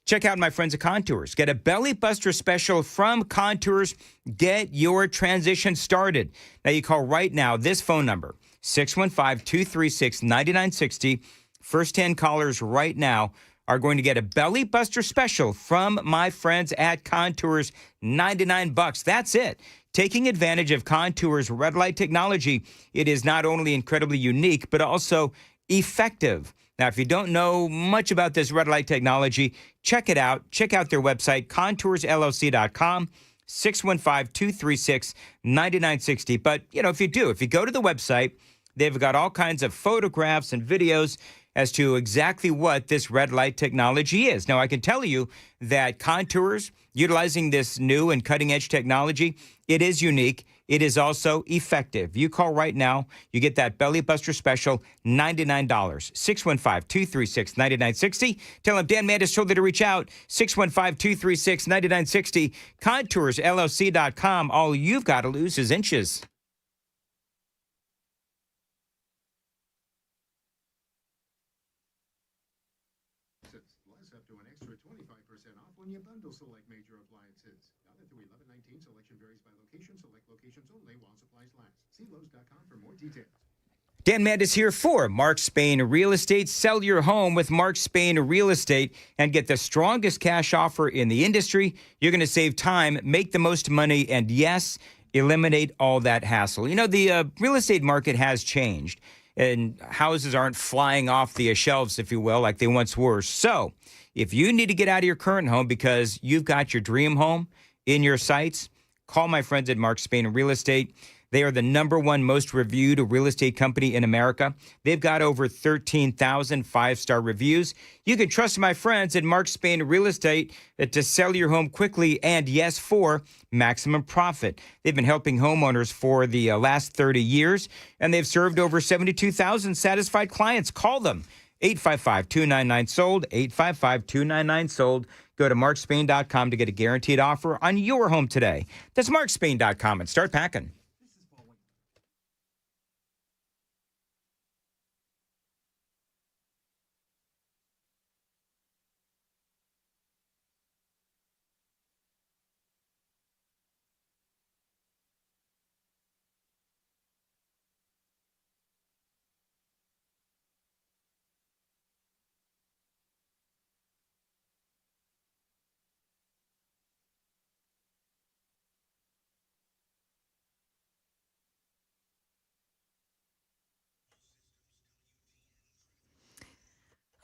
check out my friends at Contours. Get a belly buster special from Contours. Get your transition started. Now, you call right now this phone number, 615-236-9960. First 10 callers right now are going to get a belly buster special from my friends at Contours, $99. That's it. Taking advantage of Contours red light technology, it is not only incredibly unique, but also effective. Now, if you don't know much about this red light technology, check it out. Check out their website, contoursllc.com, 615-236-9960. But, if you go to the website, they've got all kinds of photographs and videos as to exactly what this red light technology is. Now, I can tell you that Contours, utilizing this new and cutting-edge technology, it is unique. It is also effective. You call right now, you get that Belly Buster special, $99. 615-236-9960. Tell them Dan Mandis told you to reach out, 615-236-9960. ContoursLLC.com. All you've got to lose is inches. Up to an extra 25% off when you bundle select major appliances. Now through 11/19, selection varies by location. Select locations only while supplies last. See Lowe's.com for more details. Dan Mandis here for Mark Spain Real Estate. Sell your home with Mark Spain Real Estate and get the strongest cash offer in the industry. You're going to save time, make the most money, and yes, eliminate all that hassle. The real estate market has changed, and houses aren't flying off the shelves, if you will, like they once were. So if you need to get out of your current home because you've got your dream home in your sights, call my friends at Mark Spain Real Estate. They are the #1 most reviewed real estate company in America. They've got over 13,000 five-star reviews. You can trust my friends at Mark Spain Real Estate to sell your home quickly and, yes, for maximum profit. They've been helping homeowners for the last 30 years, and they've served over 72,000 satisfied clients. Call them. 855-299-SOLD, 855-299-SOLD. Go to markspain.com to get a guaranteed offer on your home today. That's markspain.com and start packing.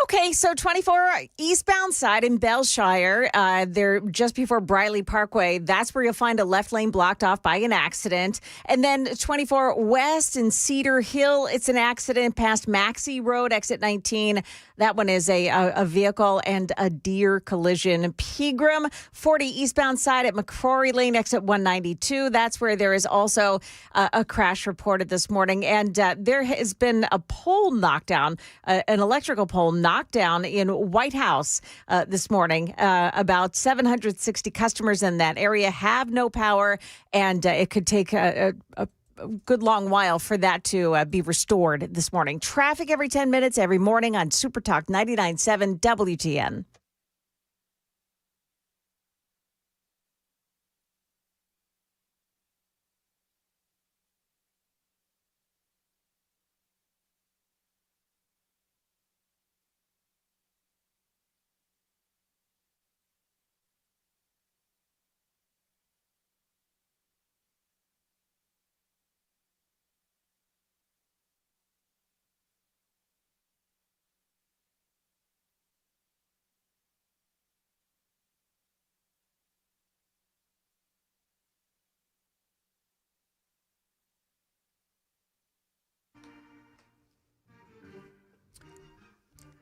Okay, so 24 eastbound side in Bellshire, they're just before Briley Parkway. That's where you'll find a left lane blocked off by an accident. And then 24 west in Cedar Hill, it's an accident past Maxey Road, exit 19. That one is a vehicle and a deer collision. Pegram, 40 eastbound side at McCrory Lane, exit 192. That's where there is also a crash reported this morning. And there has been a pole knockdown, an electrical pole knockdown in White House this morning. About 760 customers in that area have no power, and it could take a good long while for that to be restored this morning. Traffic every 10 minutes every morning on Super Talk 99.7 WTN.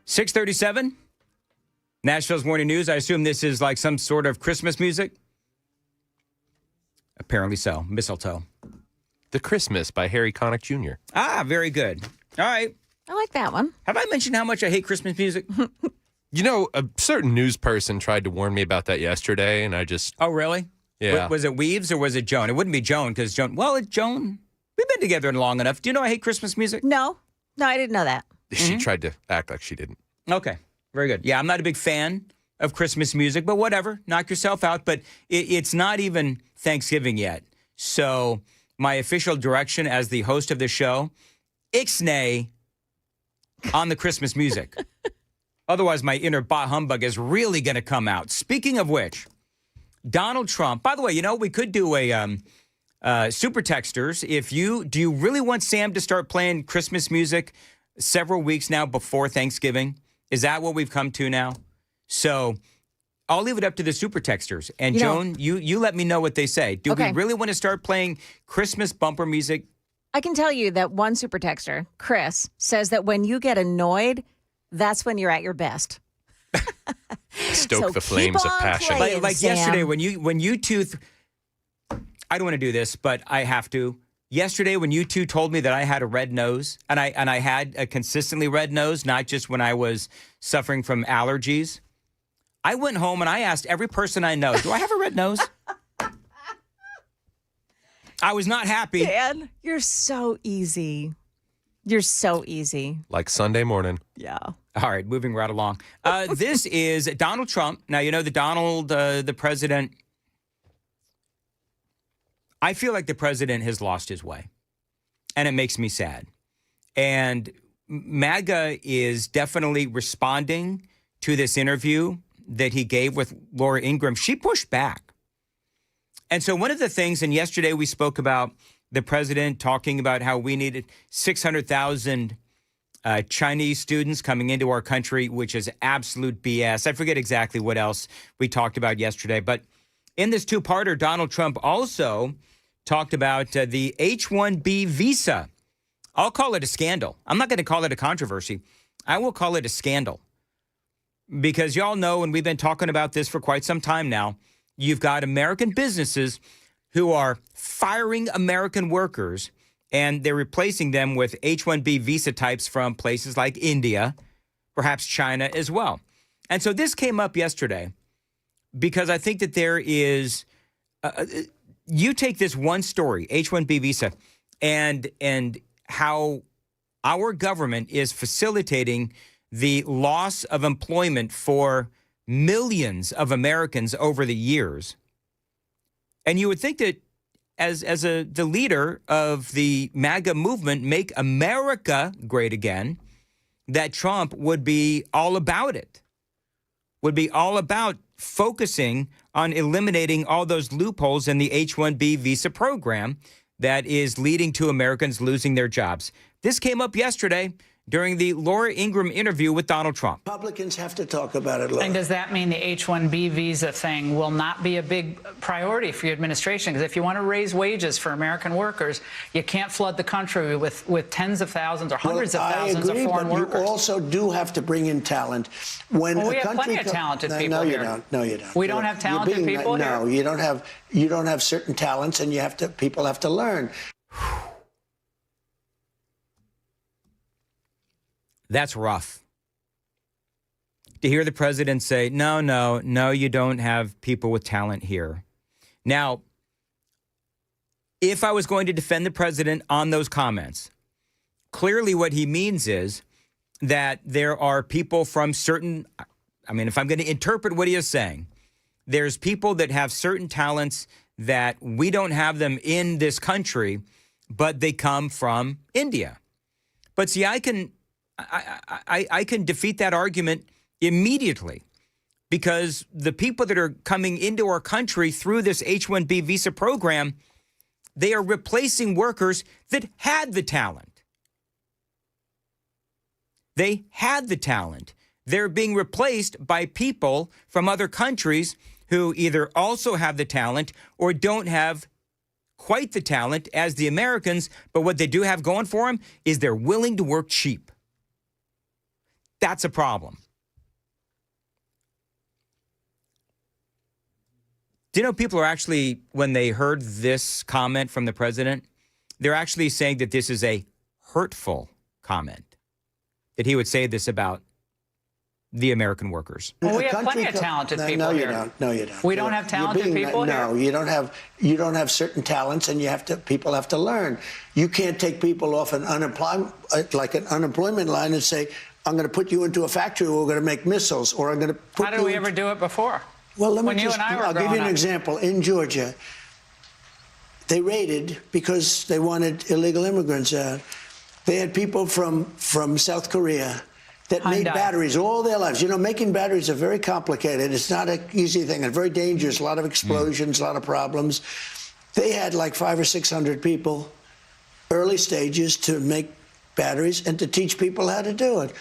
.637, Nashville's Morning News. I assume this is like some sort of Christmas music? Apparently so. Mistletoe. The Christmas by Harry Connick Jr. Ah, very good. All right. I like that one. Have I mentioned how much I hate Christmas music? A certain news person tried to warn me about that yesterday, and I just... Oh, really? Yeah. Was it Weaves or was it Joan? It wouldn't be Joan because Joan... Well, it's Joan. We've been together long enough. Do you know I hate Christmas music? No, I didn't know that. She tried to act like she didn't. Okay. Very good. Yeah, I'm not a big fan of Christmas music, but whatever. Knock yourself out. But it's not even Thanksgiving yet. So my official direction as the host of the show, ixnay on the Christmas music. Otherwise, my inner bah humbug is really going to come out. Speaking of which, Donald Trump, by the way, we could do a super texters. Do you really want Sam to start playing Christmas music several weeks now before Thanksgiving? Is that what we've come to now? So I'll leave it up to the super texters. And Joan, you let me know what they say. Do we really want to start playing Christmas bumper music? I can tell you that one super texter, Chris, says that when you get annoyed, that's when you're at your best. Stoke the flames of passion. Like yesterday when you two, I don't want to do this, but I have to. Yesterday when you two told me that I had a red nose, and I had a consistently red nose, not just when I was suffering from allergies, I went home and I asked every person I know, do I have a red nose? I was not happy. Dan, you're so easy. You're so easy. Like Sunday morning. Yeah. All right, moving right along. This is Donald Trump. Now, the president, I feel like the president has lost his way, and it makes me sad. And MAGA is definitely responding to this interview that he gave with Laura Ingraham. She pushed back. And so one of the things, and yesterday we spoke about the president talking about how we needed 600,000 Chinese students coming into our country, which is absolute BS. I forget exactly what else we talked about yesterday. But in this two-parter, Donald Trump also talked about the H-1B visa. I'll call it a scandal. I'm not going to call it a controversy. I will call it a scandal. Because y'all know, and we've been talking about this for quite some time now, you've got American businesses who are firing American workers, and they're replacing them with H-1B visa types from places like India, perhaps China as well. And so this came up yesterday because I think that there is, you take this one story, H-1B visa, and how our government is facilitating the loss of employment for millions of Americans over the years. And you would think that as the leader of the MAGA movement, Make America Great Again, that Trump would be all about it, would be all about focusing on eliminating all those loopholes in the H-1B visa program that is leading to Americans losing their jobs. This came up yesterday during the Laura Ingraham interview with Donald Trump. Republicans have to talk about it. And does that mean the H-1B visa thing will not be a big priority for your administration? Because if you want to raise wages for American workers, you can't flood the country with tens of thousands or hundreds of thousands of foreign workers. You also do have to bring in talent. When we a have country plenty of talented people no, you here. don't. No, you don't. We don't have talented people here? No, you don't have certain talents, and people have to learn. That's rough. To hear the president say, no, you don't have people with talent here. Now, if I was going to defend the president on those comments, clearly what he means is that there are people from certain, if I'm going to interpret what he is saying, there's people that have certain talents that we don't have them in this country, but they come from India. But see, I can defeat that argument immediately because the people that are coming into our country through this H-1B visa program, they are replacing workers that had the talent. They had the talent. They're being replaced by people from other countries who either also have the talent or don't have quite the talent as the Americans, but what they do have going for them is they're willing to work cheap. That's a problem. Do you know people are actually, when they heard this comment from the president, they're actually saying that this is a hurtful comment, that he would say this about the American workers. Well, we have plenty of talented people here. No, you don't. We don't have talented people here? No, you don't have certain talents, and people have to learn. You can't take people off an unemployment line and say, I'm going to put you into a factory where we're going to make missiles, or I'm going to put How did we ever do it before? Well, when you and I were I'll give you an example. In Georgia, they raided because they wanted illegal immigrants out. They had people from South Korea. that made Hyundai. batteries all their lives. You know, making batteries are very complicated. It's not an easy thing and very dangerous. A lot of explosions, a lot of problems. They had like 500 or 600 people, early stages, to make batteries and to teach people how to do it.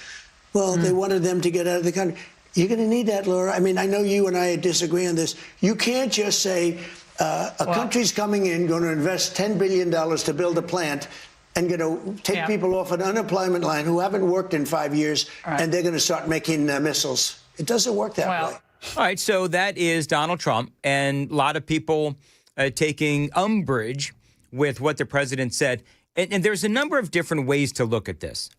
Well, they wanted them to get out of the country. You're going to need that, Laura. I mean, I know you and I disagree on this. You can't just say a country's coming in, going to invest $10 billion to build a plant, and going to take people off an unemployment line who haven't worked in 5 years, and they're going to start making missiles. It doesn't work that way. All right, so that is Donald Trump, and a lot of people taking umbrage with what the president said. And there's a number of different ways to look at this.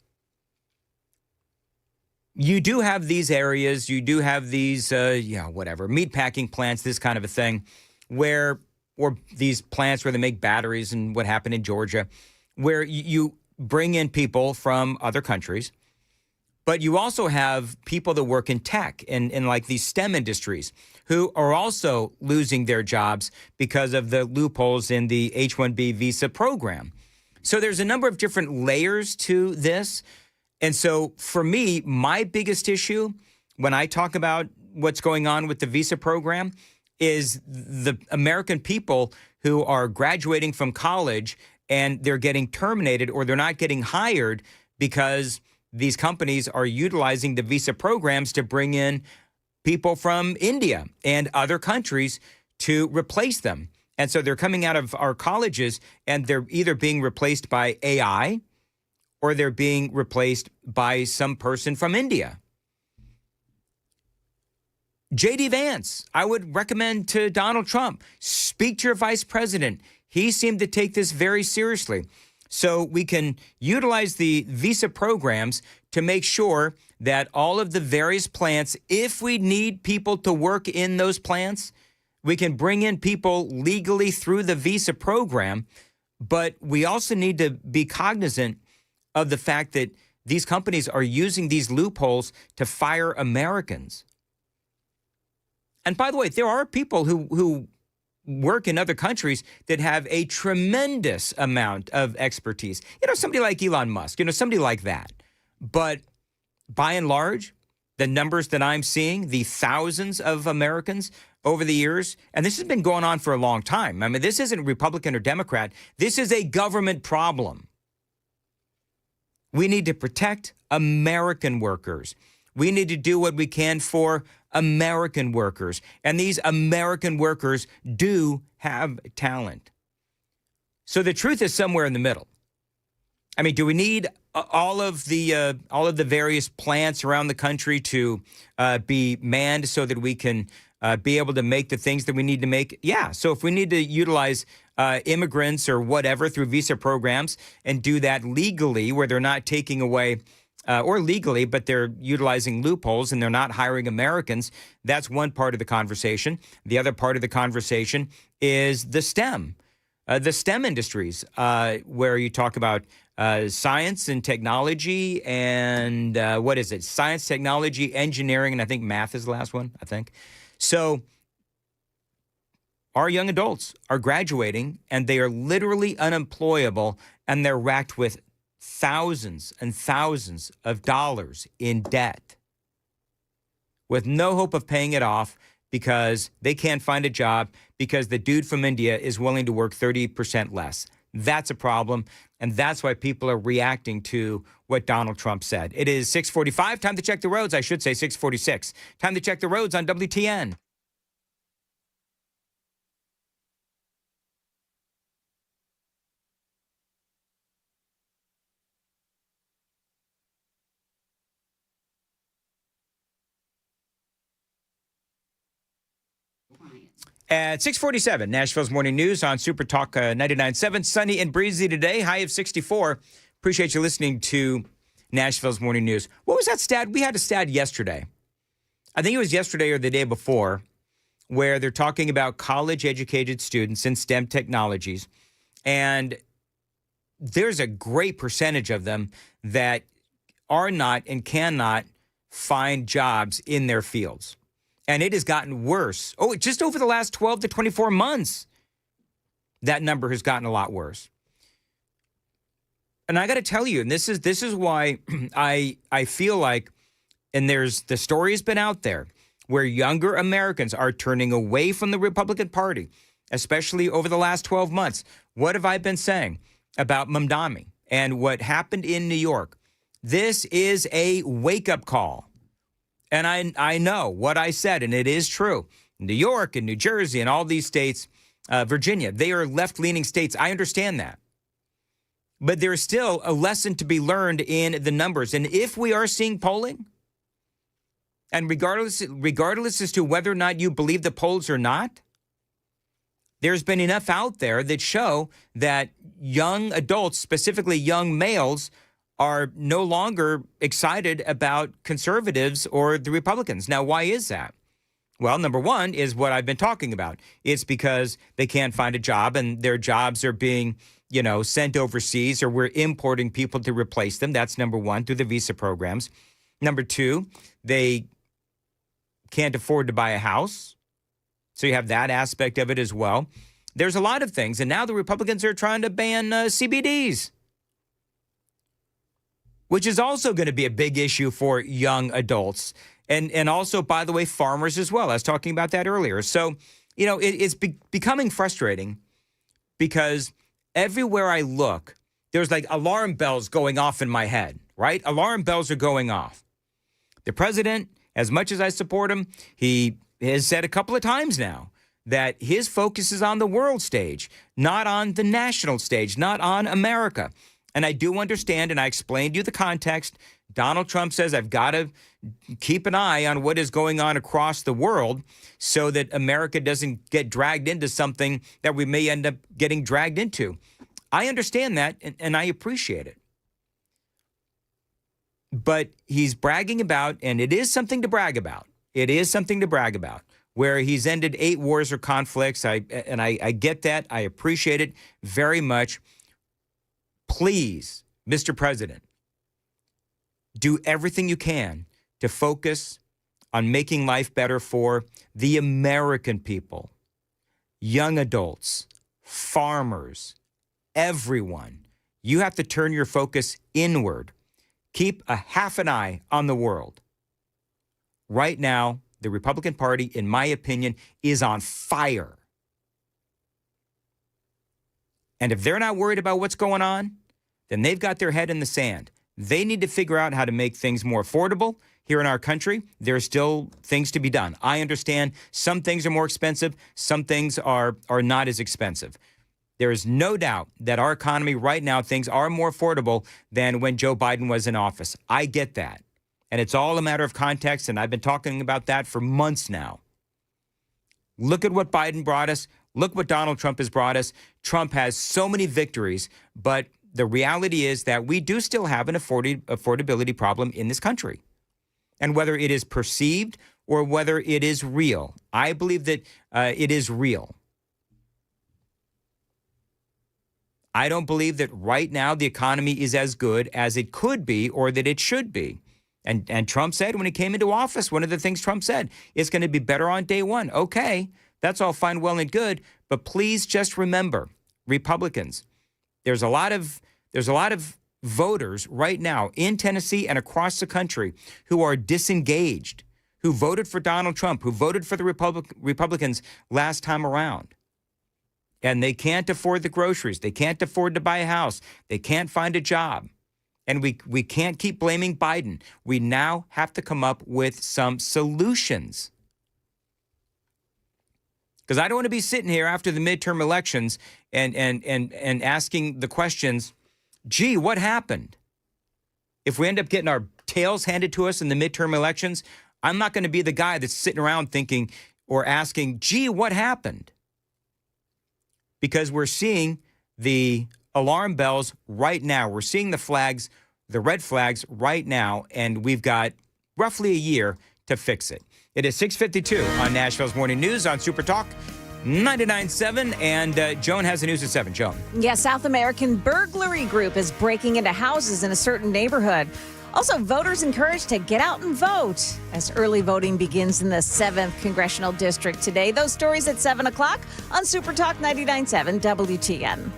You do have these areas, you do have these, meatpacking plants, this kind of a thing, or these plants where they make batteries and what happened in Georgia, where you bring in people from other countries, but you also have people that work in tech and in like these STEM industries who are also losing their jobs because of the loopholes in the H-1B visa program. So there's a number of different layers to this. And so for me, my biggest issue when I talk about what's going on with the visa program is the American people who are graduating from college and they're getting terminated or they're not getting hired because these companies are utilizing the visa programs to bring in people from India and other countries to replace them. And so they're coming out of our colleges and they're either being replaced by AI or they're being replaced by some person from India. J.D. Vance, I would recommend to Donald Trump, speak to your vice president. He seemed to take this very seriously. So we can utilize the visa programs to make sure that all of the various plants, if we need people to work in those plants, we can bring in people legally through the visa program. But we also need to be cognizant of the fact that these companies are using these loopholes to fire Americans. And by the way, there are people who work in other countries that have a tremendous amount of expertise. You know, somebody like Elon Musk, somebody like that. But by and large, the numbers that I'm seeing, the thousands of Americans over the years, and this has been going on for a long time. I mean, this isn't Republican or Democrat. This is a government problem. We need to protect American workers. We need to do what we can for American workers. And these American workers do have talent. So the truth is somewhere in the middle. I mean, do we need all of the various plants around the country to be manned so that we can be able to make the things that we need to make? Yeah. So if we need to utilize immigrants or whatever through visa programs and do that legally where they're not taking away or legally, but they're utilizing loopholes and they're not hiring Americans, that's one part of the conversation. The other part of the conversation is the STEM industries, where you talk about science and technology and science, technology, engineering, and I think math is the last one, I think. So our young adults are graduating and they are literally unemployable and they're racked with thousands and thousands of dollars in debt with no hope of paying it off because they can't find a job because the dude from India is willing to work 30% less. That's a problem, and that's why people are reacting to what Donald Trump said. It is 6:45. Time to check the roads. I should say 6:46. Time to check the roads on WTN. At 6:47, Nashville's Morning News on Super Talk 99.7. Sunny and breezy today, high of 64. Appreciate you listening to Nashville's Morning News. What was that stat? We had a stat yesterday. I think it was yesterday or the day before, where they're talking about college-educated students in STEM technologies. And there's a great percentage of them that are not and cannot find jobs in their fields. And it has gotten worse. Oh, just over the last 12 to 24 months, that number has gotten a lot worse. And I got to tell you, and this is why I feel like And the story has been out there where younger Americans are turning away from the Republican Party, especially over the last 12 months. What have I been saying about Mamdani and what happened in New York? This is a wake-up call. And I know what I said, and it is true. New York and New Jersey and all these states, Virginia, they are left-leaning states. I understand that. But there's still a lesson to be learned in the numbers. And if we are seeing polling, and regardless as to whether or not you believe the polls or not, there's been enough out there that show that young adults, specifically young males, are no longer excited about conservatives or the Republicans. Now, why is that? Well, number one is what I've been talking about. It's because they can't find a job and their jobs are being, sent overseas, or we're importing people to replace them. That's number one, through the visa programs. Number two, they can't afford to buy a house. So you have that aspect of it as well. There's a lot of things. And now the Republicans are trying to ban CBDs, which is also going to be a big issue for young adults. And also, by the way, farmers as well. I was talking about that earlier. So, it's becoming frustrating because everywhere I look, there's like alarm bells going off in my head, right? Alarm bells are going off. The president, as much as I support him, he has said a couple of times now that his focus is on the world stage, not on the national stage, not on America. And I do understand, and I explained to you the context. Donald Trump says, I've got to keep an eye on what is going on across the world so that America doesn't get dragged into something that we may end up getting dragged into. I understand that, and I appreciate it. But he's bragging about, and it is something to brag about. It is something to brag about, where he's ended 8 wars or conflicts. I get that. I appreciate it very much. Please, Mr. President, do everything you can to focus on making life better for the American people, young adults, farmers, everyone. You have to turn your focus inward. Keep a half an eye on the world. Right now, the Republican Party, in my opinion, is on fire. And if they're not worried about what's going on, then they've got their head in the sand. They need to figure out how to make things more affordable here in our country. There are still things to be done. I understand some things are more expensive. Some things are not as expensive. There is no doubt that our economy right now, things are more affordable than when Joe Biden was in office. I get that. And it's all a matter of context, and I've been talking about that for months now. Look at what Biden brought us. Look what Donald Trump has brought us. Trump has so many victories, but the reality is that we do still have an affordability problem in this country. And whether it is perceived or whether it is real, I believe that it is real. I don't believe that right now the economy is as good as it could be or that it should be. And Trump said when he came into office, one of the things Trump said, it's going to be better on day one. Okay, that's all fine, well, and good. But please just remember, Republicans, there's a lot of voters right now in Tennessee and across the country who are disengaged, who voted for Donald Trump, who voted for the Republicans last time around. And they can't afford the groceries. They can't afford to buy a house. They can't find a job. And we can't keep blaming Biden. We now have to come up with some solutions. Because I don't want to be sitting here after the midterm elections and asking the questions, gee, what happened? If we end up getting our tails handed to us in the midterm elections, I'm not going to be the guy that's sitting around thinking or asking, gee, what happened? Because we're seeing the alarm bells right now. We're seeing the flags, the red flags right now, and we've got roughly a year to fix it. It is 6:52 on Nashville's Morning News on Super Talk 99.7, and Joan has the news at 7. Joan. Yeah, South American burglary group is breaking into houses in a certain neighborhood. Also, voters encouraged to get out and vote as early voting begins in the 7th Congressional District today. Those stories at 7 o'clock on Super Talk 99.7 WTN.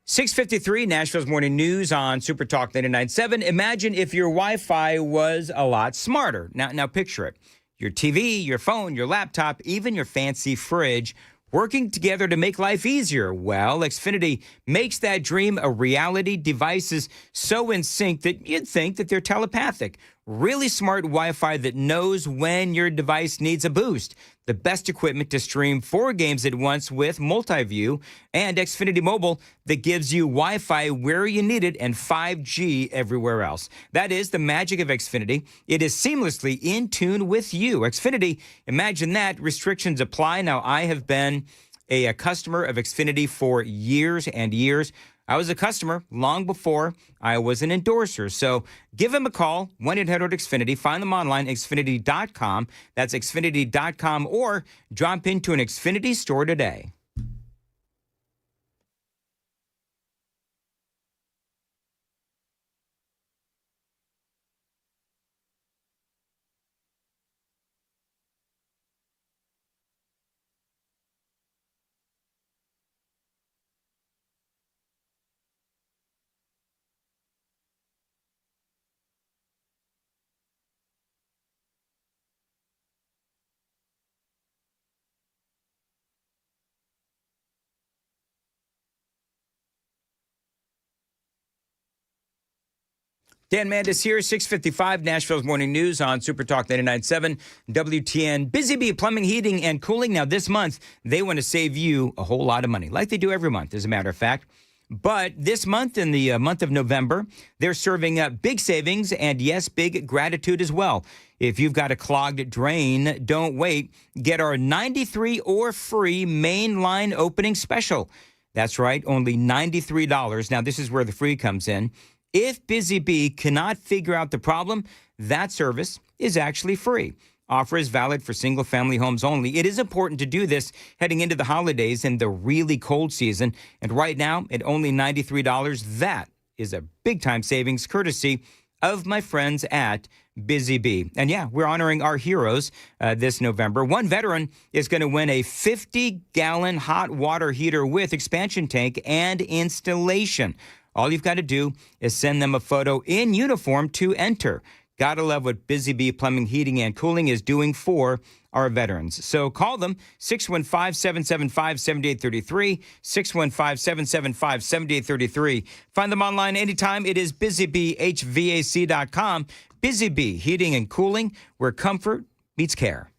6:53, Nashville's Morning News on Super Talk 99.7. Imagine if your Wi-Fi was a lot smarter. Now picture it. Your TV, your phone, your laptop, even your fancy fridge working together to make life easier. Well, Xfinity makes that dream a reality. Devices so in sync that you'd think that they're telepathic. Really smart Wi-Fi that knows when your device needs a boost. The best equipment to stream 4 games at once with multi-view, and Xfinity Mobile that gives you Wi-Fi where you need it and 5G everywhere else. That is the magic of Xfinity. It is seamlessly in tune with you. Xfinity, imagine that. Restrictions apply. Now, I have been a customer of Xfinity for years and years. I was a customer long before I was an endorser. So give them a call, 1-800-XFINITY. Find them online, Xfinity.com. That's Xfinity.com, or drop into an Xfinity store today. Dan Mandis here, 6:55, Nashville's Morning News on Super Talk 99.7 WTN. Busy Bee Plumbing, Heating, and Cooling. Now, this month, they want to save you a whole lot of money, like they do every month, as a matter of fact. But this month, in the month of November, they're serving up big savings and, yes, big gratitude as well. If you've got a clogged drain, don't wait. Get our 93 or free main line opening special. That's right, only $93. Now, this is where the free comes in. If Busy Bee cannot figure out the problem, that service is actually free. Offer is valid for single-family homes only. It is important to do this heading into the holidays and the really cold season. And right now, at only $93, that is a big-time savings courtesy of my friends at Busy Bee. And yeah, we're honoring our heroes this November. One veteran is going to win a 50-gallon hot water heater with expansion tank and installation. All you've got to do is send them a photo in uniform to enter. Gotta love what Busy Bee Plumbing, Heating, and Cooling is doing for our veterans. So call them, 615-775-7833, 615-775-7833. Find them online anytime. It is busybeehvac.com. Busy Bee Heating and Cooling, where comfort meets care.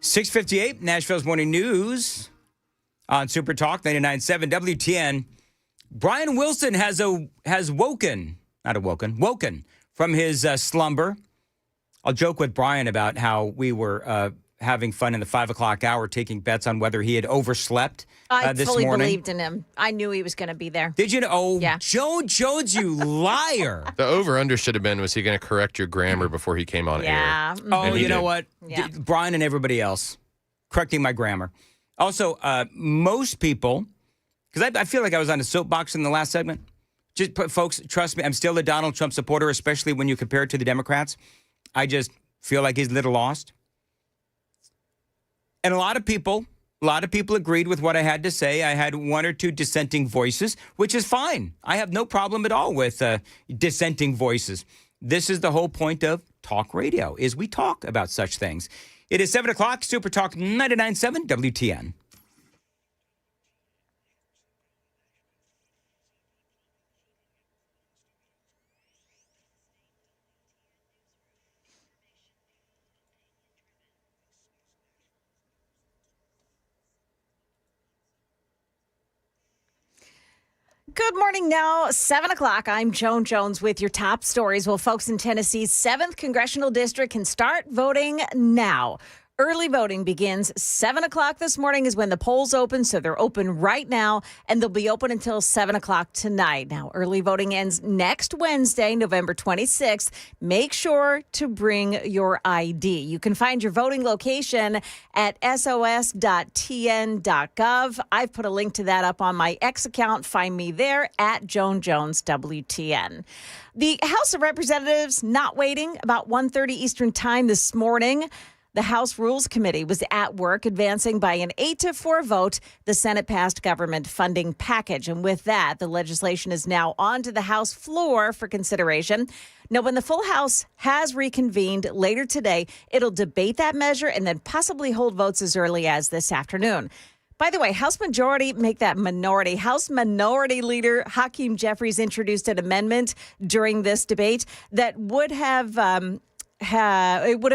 $6:58, Nashville's Morning News on Super Talk 99.7 WTN. Brian Wilson has woken from his slumber. I'll joke with Brian about how we were having fun in the 5 o'clock hour, taking bets on whether he had overslept I this fully morning. believed in him. I knew he was going to be there. Did you know? Oh, yeah. Joe Jones, you liar. The over-under should have been, was he going to correct your grammar before he came on air? Yeah. Oh, And he you know did. what? Yeah. Brian and everybody else correcting my grammar. Also, most people, because I feel like I was on a soapbox in the last segment. Folks, trust me, I'm still a Donald Trump supporter, especially when you compare it to the Democrats. I just feel like he's a little lost. And a lot of people agreed with what I had to say. I had one or two dissenting voices, which is fine. I have no problem at all with dissenting voices. This is the whole point of talk radio, is we talk about such things. It is 7 o'clock, Super Talk 99.7 WTN. Good morning now, 7 o'clock. I'm Joan Jones with your top stories. Well, folks in Tennessee's 7th Congressional District can start voting now. Early voting begins 7 o'clock this morning is when the polls open, so they're open right now, and they'll be open until 7 o'clock tonight. Now, early voting ends next Wednesday, November 26th. Make sure to bring your ID. You can find your voting location at sos.tn.gov. I've put a link to that up on my X account. Find me there at Joan Jones WTN. The House of Representatives not waiting about 1:30 Eastern Time this morning. The House Rules Committee was at work advancing by an 8-4 vote the Senate-passed government funding package. And with that, the legislation is now onto the House floor for consideration. Now, when the full House has reconvened later today, it'll debate that measure and then possibly hold votes as early as this afternoon. By the way, House Majority make that minority. House Minority Leader Hakeem Jeffries introduced an amendment during this debate that would have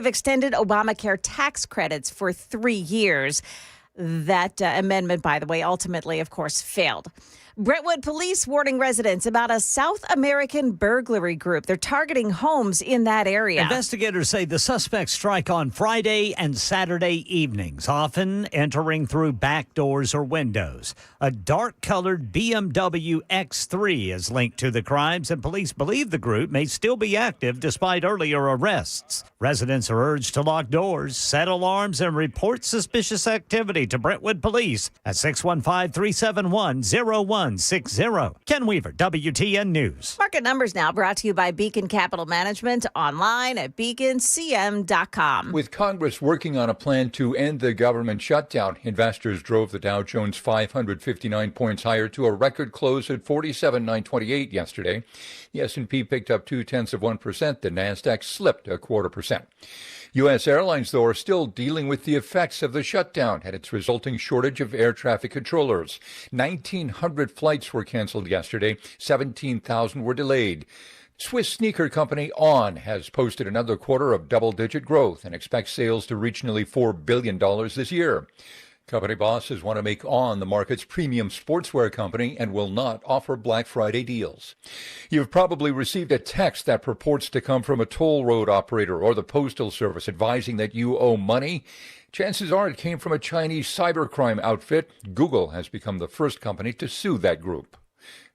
extended Obamacare tax credits for 3 years. That amendment, by the way, ultimately, of course, failed. Brentwood police warning residents about a South American burglary group. They're targeting homes in that area. Investigators say the suspects strike on Friday and Saturday evenings, often entering through back doors or windows. A dark-colored BMW X3 is linked to the crimes, and police believe the group may still be active despite earlier arrests. Residents are urged to lock doors, set alarms, and report suspicious activity to Brentwood Police at 615-371-0160. Ken Weaver, WTN News. Market numbers now brought to you by Beacon Capital Management, online at beaconcm.com. With Congress working on a plan to end the government shutdown, investors drove the Dow Jones 559 points higher to a record close at 47,928 yesterday. The S&P picked up 0.2%. The Nasdaq slipped 0.25%. U.S. airlines, though, are still dealing with the effects of the shutdown and its resulting shortage of air traffic controllers. 1,900 flights were canceled yesterday. 17,000 were delayed. Swiss sneaker company On has posted another quarter of double-digit growth and expects sales to reach nearly $4 billion this year. Company bosses want to make On the market's premium sportswear company and will not offer Black Friday deals. You've probably received a text that purports to come from a toll road operator or the Postal Service advising that you owe money. Chances are it came from a Chinese cybercrime outfit. Google has become the first company to sue that group.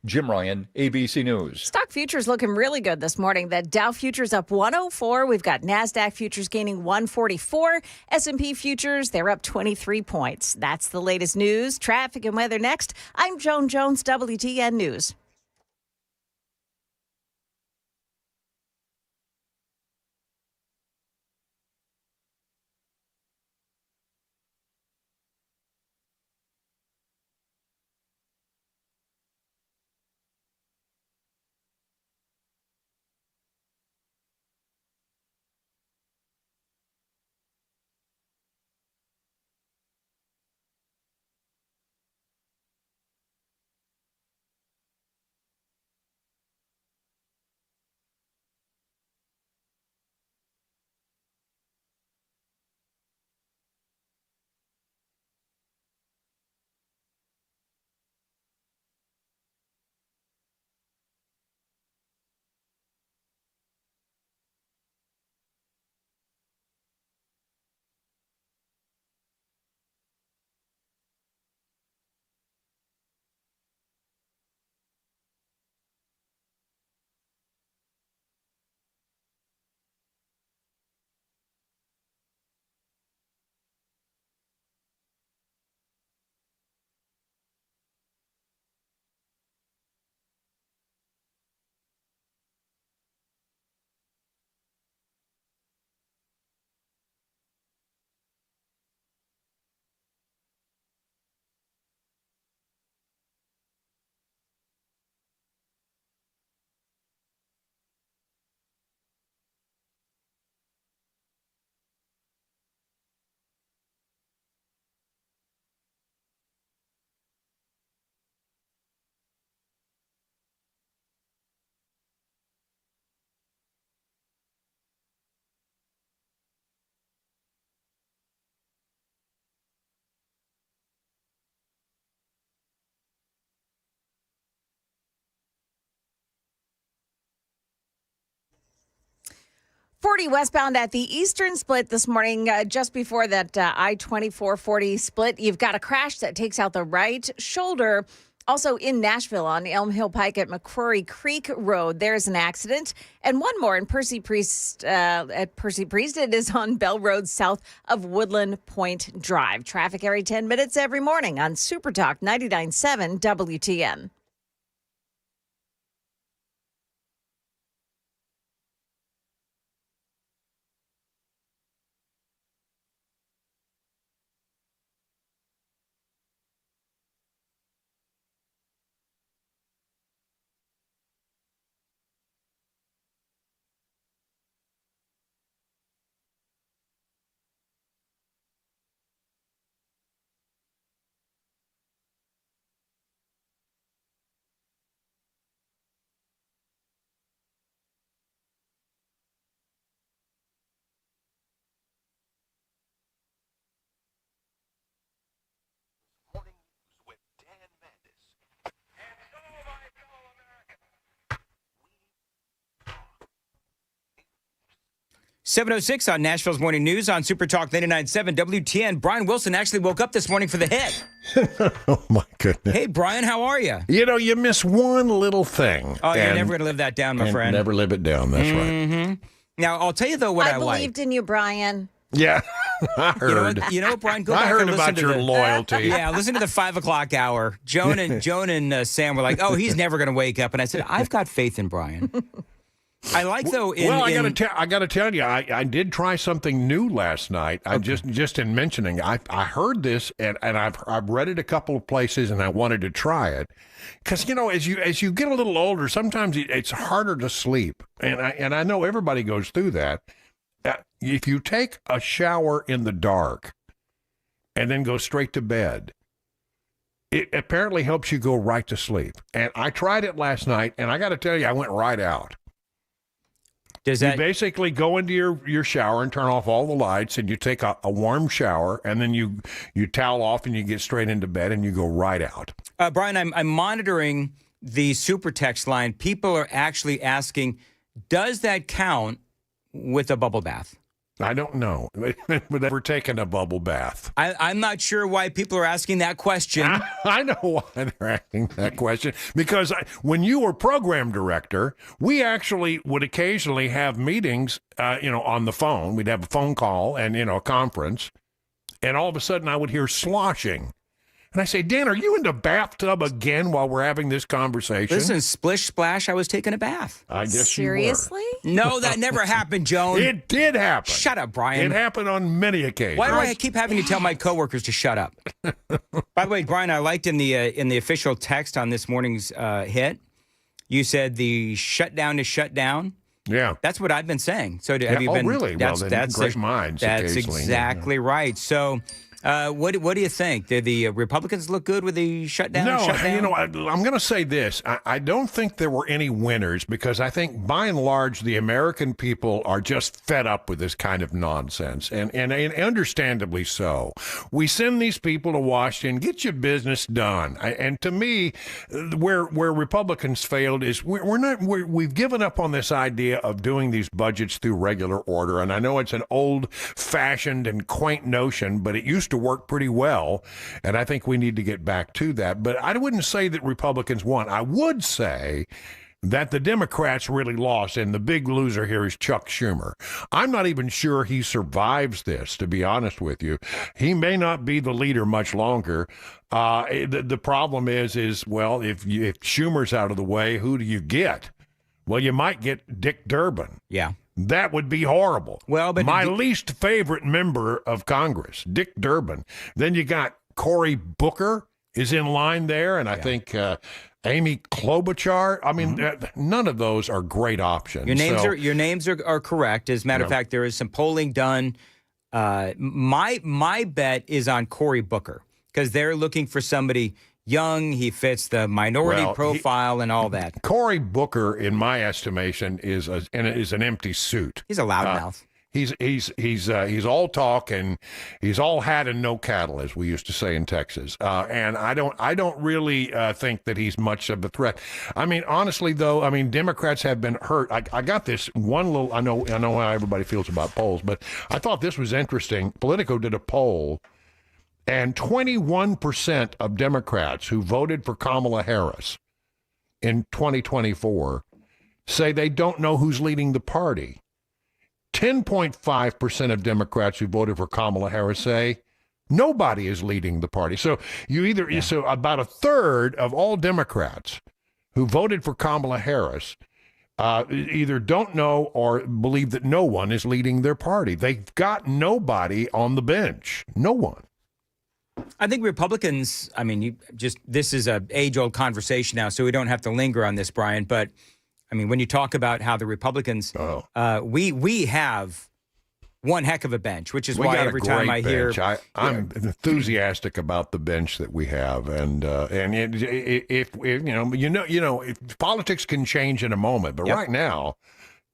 Jim Ryan, ABC News. Stock futures looking really good this morning. The Dow futures up 104. We've got NASDAQ futures gaining 144. S&P futures, they're up 23 points. That's the latest news, traffic, and weather next. I'm Joan Jones, WTN News. 40 westbound at the eastern split this morning, just before that I-2440 split. You've got a crash that takes out the right shoulder. Also in Nashville on Elm Hill Pike at McCrory Creek Road, there's an accident. And one more in Percy Priest, at Percy Priest. It is on Bell Road south of Woodland Point Drive. Traffic every 10 minutes every morning on Super Talk 99.7 WTN. with Dan Mandis. 7:06 on Nashville's Morning News on Super Talk 99.7 WTN. Brian Wilson actually woke up this morning for the hit. Oh, my goodness. Hey, Brian, how are you? You know, you miss one little thing. Oh, you're never going to live that down, my friend. Never live it down. That's right. Now, I'll tell you, though, what I like. I believed in you, Brian. Yeah, I heard. You know what, Brian? Go back I heard and listen about to your the, loyalty. Yeah, listen to the 5 o'clock hour. Joan and Sam were like, "Oh, he's never going to wake up," and I said, "I've got faith in Brian." I like though. I got to tell you, I did try something new last night. I just in mentioning, I heard this and I've read it a couple of places and I wanted to try it because as you get a little older, sometimes it's harder to sleep, and I know everybody goes through that. If you take a shower in the dark and then go straight to bed, it apparently helps you go right to sleep. And I tried it last night, and I got to tell you, I went right out. You basically go into your shower and turn off all the lights, and you take a warm shower, and then you towel off, and you get straight into bed, and you go right out. Brian, I'm monitoring the super text line. People are actually asking, does that count with a bubble bath? I don't know. We've never taken a bubble bath. I'm not sure why people are asking that question. I know why they're asking that question. Because when you were program director, we actually would occasionally have meetings, on the phone. We'd have a phone call and, a conference. And all of a sudden I would hear sloshing. And I say, Dan, are you in the bathtub again while we're having this conversation? Listen, splish splash, I was taking a bath. I guess Seriously? you were. No, that never happened, Joan. It did happen. Shut up, Brian. It happened on many occasions. Why do I keep having to tell my coworkers to shut up? By the way, Brian, I liked in the official text on this morning's hit, you said the shutdown is shut down. Yeah. That's what I've been saying. So have you been? Really? That's great minds. That's exactly right. So what do you think? Did the Republicans look good with the shutdown? No, I'm going to say this. I don't think there were any winners because I think by and large the American people are just fed up with this kind of nonsense, and understandably so. We send these people to Washington, get your business done. And to me, where Republicans failed is we've given up on this idea of doing these budgets through regular order. And I know it's an old-fashioned and quaint notion, but it used to work pretty well, and I think we need to get back to that. But I wouldn't say that Republicans won. I would say that the Democrats really lost, and the big loser here is Chuck Schumer. I'm not even sure he survives this, to be honest with you. He may not be the leader much longer. The problem is well, if Schumer's out of the way, who do you get? Well, you might get Dick Durbin. Yeah. That would be horrible. Well, but my least favorite member of Congress, Dick Durbin. Then you got Cory Booker is in line there, and I think Amy Klobuchar. I mean, none of those are great options. Your names are correct. As a matter of fact, there is some polling done. My bet is on Cory Booker because they're looking for somebody young, he fits the minority profile and all that. Cory Booker, in my estimation, is an empty suit. He's a loudmouth. He's all talk and he's all hat and no cattle, as we used to say in Texas. And I don't really think that he's much of a threat. I mean, honestly, though, I mean, Democrats have been hurt. I got this one little. I know how everybody feels about polls, but I thought this was interesting. Politico did a poll, and 21% of Democrats who voted for Kamala Harris in 2024 say they don't know who's leading the party. 10.5% of Democrats who voted for Kamala Harris say nobody is leading the party. So so about a third of all Democrats who voted for Kamala Harris either don't know or believe that no one is leading their party. They've got nobody on the bench. No one. I think Republicans, I mean, this is a age-old conversation now, so we don't have to linger on this, Brian. But, I mean, when you talk about how the Republicans, we have one heck of a bench, which is why every time I hear... I'm enthusiastic about the bench that we have. And if politics can change in a moment, but right now,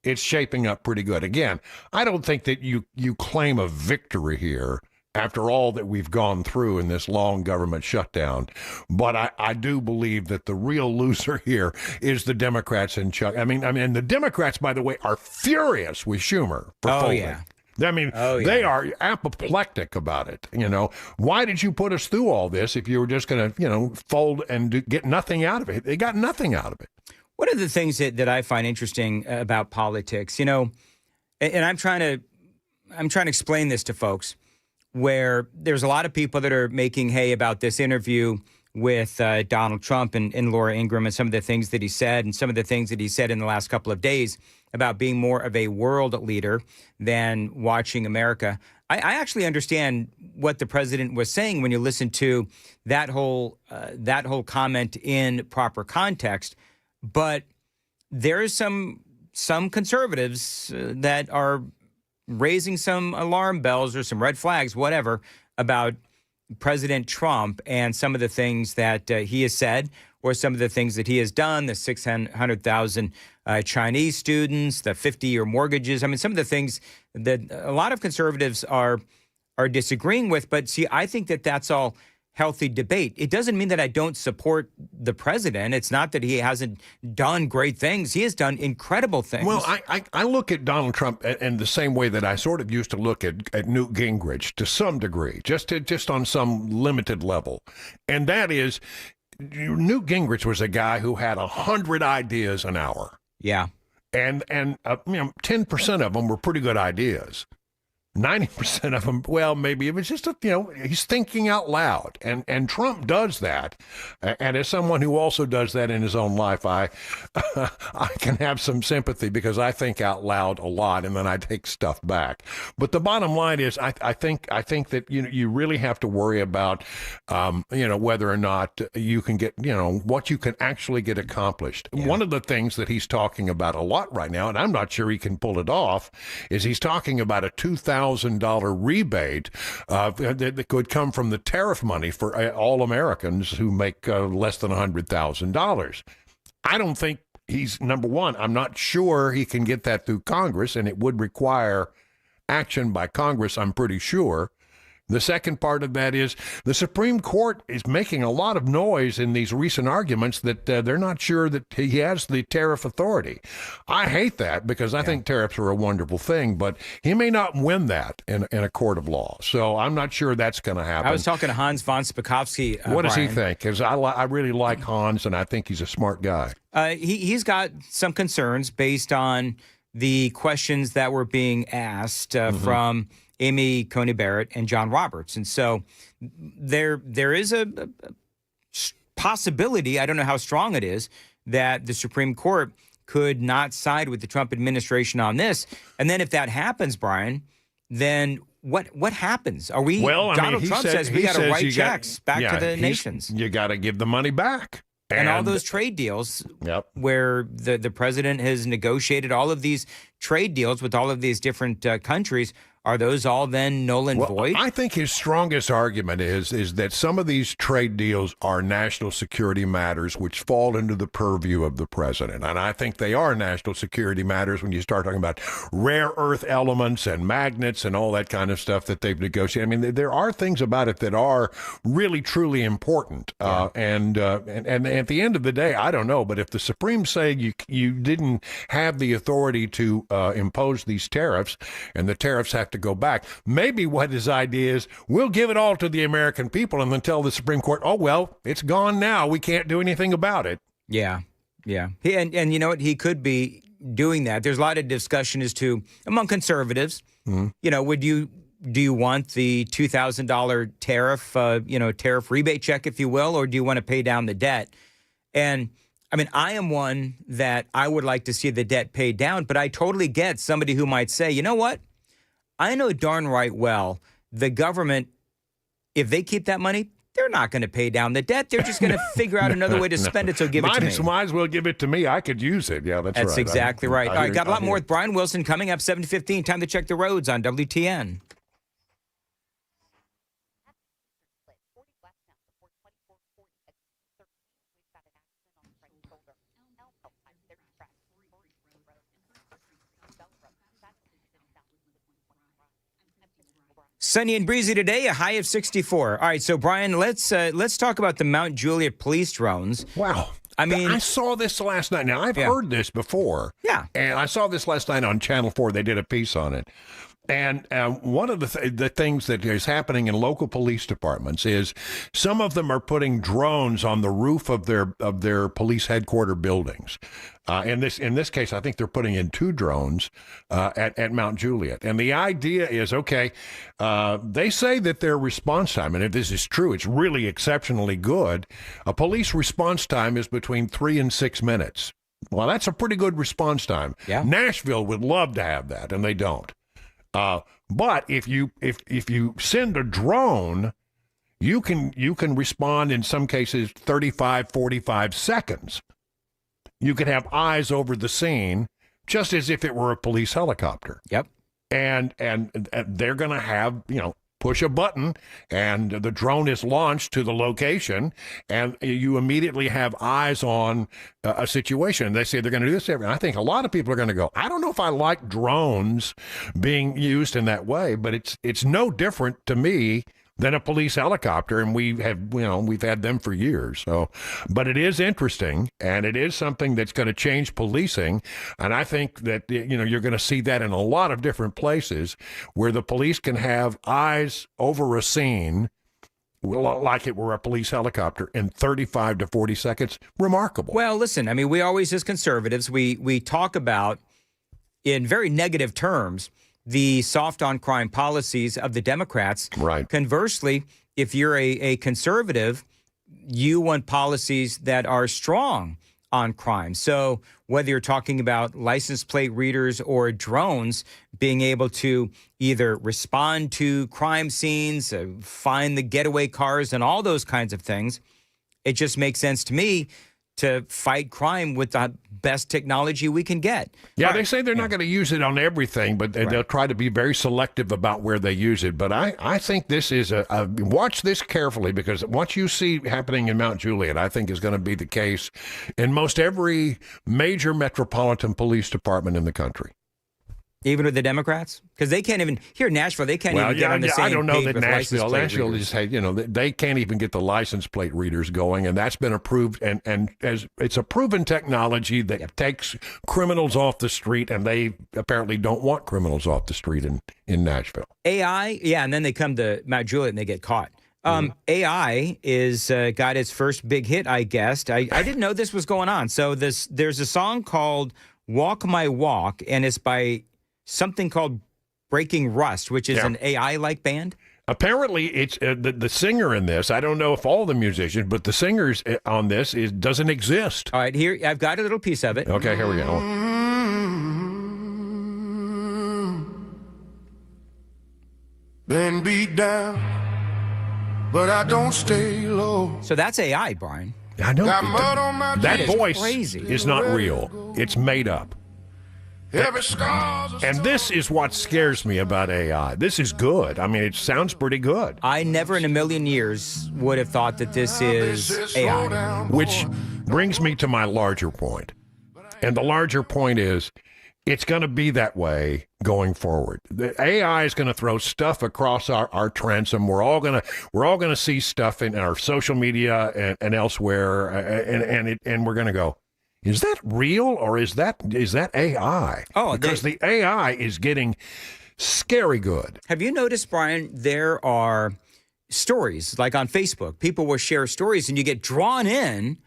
it's shaping up pretty good. Again, I don't think that you claim a victory here after all that we've gone through in this long government shutdown. But I do believe that the real loser here is the Democrats and Chuck. I mean, the Democrats, by the way, are furious with Schumer for folding. I mean, they are apoplectic about it. Why did you put us through all this if you were just going to, fold and get nothing out of it? They got nothing out of it. One of the things that I find interesting about politics, and I'm trying to explain this to folks, where there's a lot of people that are making hay about this interview with Donald Trump and Laura Ingraham and some of the things that he said and some of the things that he said in the last couple of days about being more of a world leader than watching America. I actually understand what the president was saying when you listen to that whole comment in proper context. But there is some conservatives that are raising some alarm bells or some red flags, whatever, about President Trump and some of the things that he has said or some of the things that he has done, the 600,000 Chinese students, the 50-year mortgages. I mean, some of the things that a lot of conservatives are disagreeing with. But see, I think that that's all healthy debate. It doesn't mean that I don't support the president. It's not that he hasn't done great things. He has done incredible things. Well, I look at Donald Trump in the same way that I sort of used to look at Newt Gingrich to some degree, just on some limited level. And that is, Newt Gingrich was a guy who had 100 ideas an hour. Yeah. And 10% of them were pretty good ideas. 90% of them, well, maybe it was just he's thinking out loud, and Trump does that. And as someone who also does that in his own life, I can have some sympathy because I think out loud a lot, and then I take stuff back. But the bottom line is, I think that you really have to worry about whether or not you can get what you can actually get accomplished. Yeah. One of the things that he's talking about a lot right now, and I'm not sure he can pull it off, is he's talking about a $2,000 rebate that could come from the tariff money for all Americans who make less than $100,000. I don't think he's, number one, I'm not sure he can get that through Congress, and it would require action by Congress, I'm pretty sure. The second part of that is the Supreme Court is making a lot of noise in these recent arguments that they're not sure that he has the tariff authority. I hate that because I think tariffs are a wonderful thing, but he may not win that in a court of law. So I'm not sure that's going to happen. I was talking to Hans von Spakovsky. What does he think? Because I really like Hans, and I think he's a smart guy. He's got some concerns based on the questions that were being asked from Amy Coney Barrett and John Roberts. And so there is a possibility, I don't know how strong it is, that the Supreme Court could not side with the Trump administration on this. And then if that happens, Brian, then what happens? Are we, Donald Trump says we got to write checks back to the nations. You got to give the money back. And all those trade deals where the president has negotiated all of these trade deals with all of these different countries, Are those all then null and void? I think his strongest argument is that some of these trade deals are national security matters which fall into the purview of the president. And I think they are national security matters when you start talking about rare earth elements and magnets and all that kind of stuff that they've negotiated. I mean, there are things about it that are really, truly important. And at the end of the day, I don't know, but if the Supreme say you didn't have the authority to impose these tariffs and the tariffs have to go back, maybe what his idea is, we'll give it all to the American people and then tell the Supreme Court, oh, well, it's gone now. We can't do anything about it. Yeah. And you know what? He could be doing that. There's a lot of discussion as to, among conservatives, you know, do you want the $2,000 tariff, tariff rebate check, if you will, or do you want to pay down the debt? And I mean, I am one that I would like to see the debt paid down, but I totally get somebody who might say, you know what? I know darn right well the government, if they keep that money, they're not going to pay down the debt. They're just going to figure out another way to spend it, so give it to me. Might as well give it to me. I could use it. Yeah, that's right. That's exactly right. All right, got a lot more with Brian Wilson coming up 7:15. Time to check the roads on WTN. Sunny and breezy today, a high of 64. All right, so Brian, let's talk about the Mount Juliet police drones. Wow. I mean, I saw this last night. Now, I've heard this before. Yeah. And I saw this last night on Channel 4. They did a piece on it. And one of the things that is happening in local police departments is some of them are putting drones on the roof of their police headquarters buildings. In this case, I think they're putting in 2 drones at Mount Juliet. And the idea is, okay, they say that their response time, and if this is true, it's really exceptionally good. A police response time is between 3 and 6 minutes. Well, that's a pretty good response time. Yeah. Nashville would love to have that, and they don't. But if you send a drone, you can respond in some cases 35, 45 seconds. You can have eyes over the scene just as if it were a police helicopter. Yep. And they're going to have, push a button and the drone is launched to the location and you immediately have eyes on a situation. They say they're going to do this every. And I think a lot of people are going to go, I don't know if I like drones being used in that way, but it's no different to me than a police helicopter, and we've had them for years. So, but it is interesting, and it is something that's going to change policing. And I think that you're going to see that in a lot of different places where the police can have eyes over a scene like it were a police helicopter in 35 to 40 seconds. Remarkable. Well, listen, I mean, we always, as conservatives, we talk about in very negative terms the soft on crime policies of the Democrats. Right. Conversely, if you're a conservative, you want policies that are strong on crime. So whether you're talking about license plate readers or drones being able to either respond to crime scenes, find the getaway cars and all those kinds of things, it just makes sense to me to fight crime with the best technology we can get. Yeah, they say they're not going to use it on everything, but they'll try to be very selective about where they use it. But I think this is watch this carefully, because what you see happening in Mount Juliet, I think is going to be the case in most every major metropolitan police department in the country. Even with the Democrats? Because they can't even, here in Nashville, they can't even get on the same I don't know page that with license plate Nashville readers. just had, they can't even get the license plate readers going, and that's been approved. And as it's a proven technology that takes criminals off the street, and they apparently don't want criminals off the street in Nashville. AI, yeah, and then they come to Mount Juliet and they get caught. AI is got its first big hit, I guessed. I didn't know this was going on. So there's a song called Walk My Walk, and it's by something called Breaking Rust, which is an AI-like band. Apparently, it's the singer in this. I don't know if all the musicians, but the singers on this doesn't exist. All right, here I've got a little piece of it. Okay, here we go. Been beat down, but I don't stay low. So that's AI, Brian. I know. Got mud on my That face. voice crazy. is not real. It's made up. Every scar's a And this is what scares me about AI. This is good. I mean, it sounds pretty good. I never in a million years would have thought that this is AI. Which brings me to my larger point. And the larger point is, it's going to be that way going forward. The AI is going to throw stuff across our transom. We're all going to see stuff in our social media and elsewhere, and we're going to go, is that real or is that AI? Oh, because the AI is getting scary good. Have you noticed, Brian, there are stories, like on Facebook, people will share stories and you get drawn in,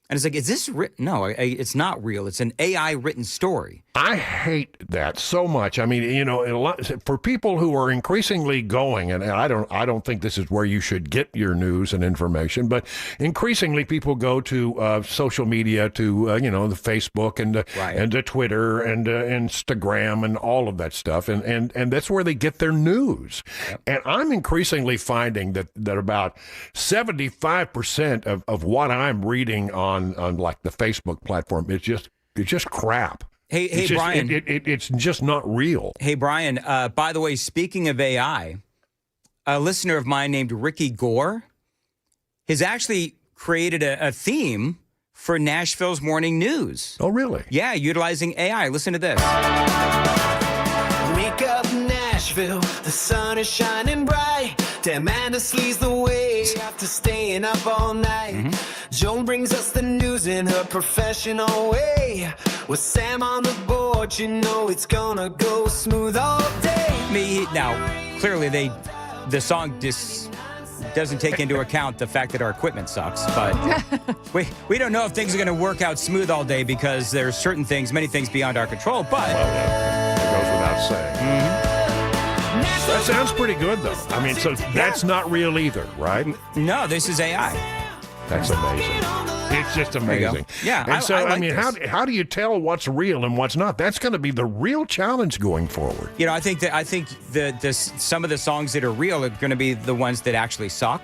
and it's like, is this real? No, it's not real. It's an AI written story. I hate that so much. I mean, you know, for people who are increasingly going, and I don't think this is where you should get your news and information, but increasingly people go to social media, to you know, the Facebook and to Twitter and Instagram and all of that stuff, and that's where they get their news. Yep. And I'm increasingly finding that about 75% of what I'm reading on like the Facebook platform is just crap. Hey, Brian. It's just not real. Hey, Brian, by the way, speaking of AI, a listener of mine named Ricky Gore has actually created a theme for Nashville's morning news. Oh, really? Yeah, utilizing AI. Listen to this. Wake up, Nashville. The sun is shining bright. Amanda sleeps the way after staying up all night. Joan brings us the news in her professional way. With Sam on the board, you know it's gonna go smooth all day. Now, clearly the song doesn't take into account the fact that our equipment sucks, but we don't know if things are going to work out smooth all day because there's certain things, many things beyond our control, but... Well, yeah, that goes without saying. That sounds pretty good, though. I mean, so that's not real either, right? No, this is AI. That's amazing. It's just amazing. Yeah, and so I mean, this. how do you tell what's real and what's not? That's going to be the real challenge going forward. You know, I think that some of the songs that are real are going to be the ones that actually suck.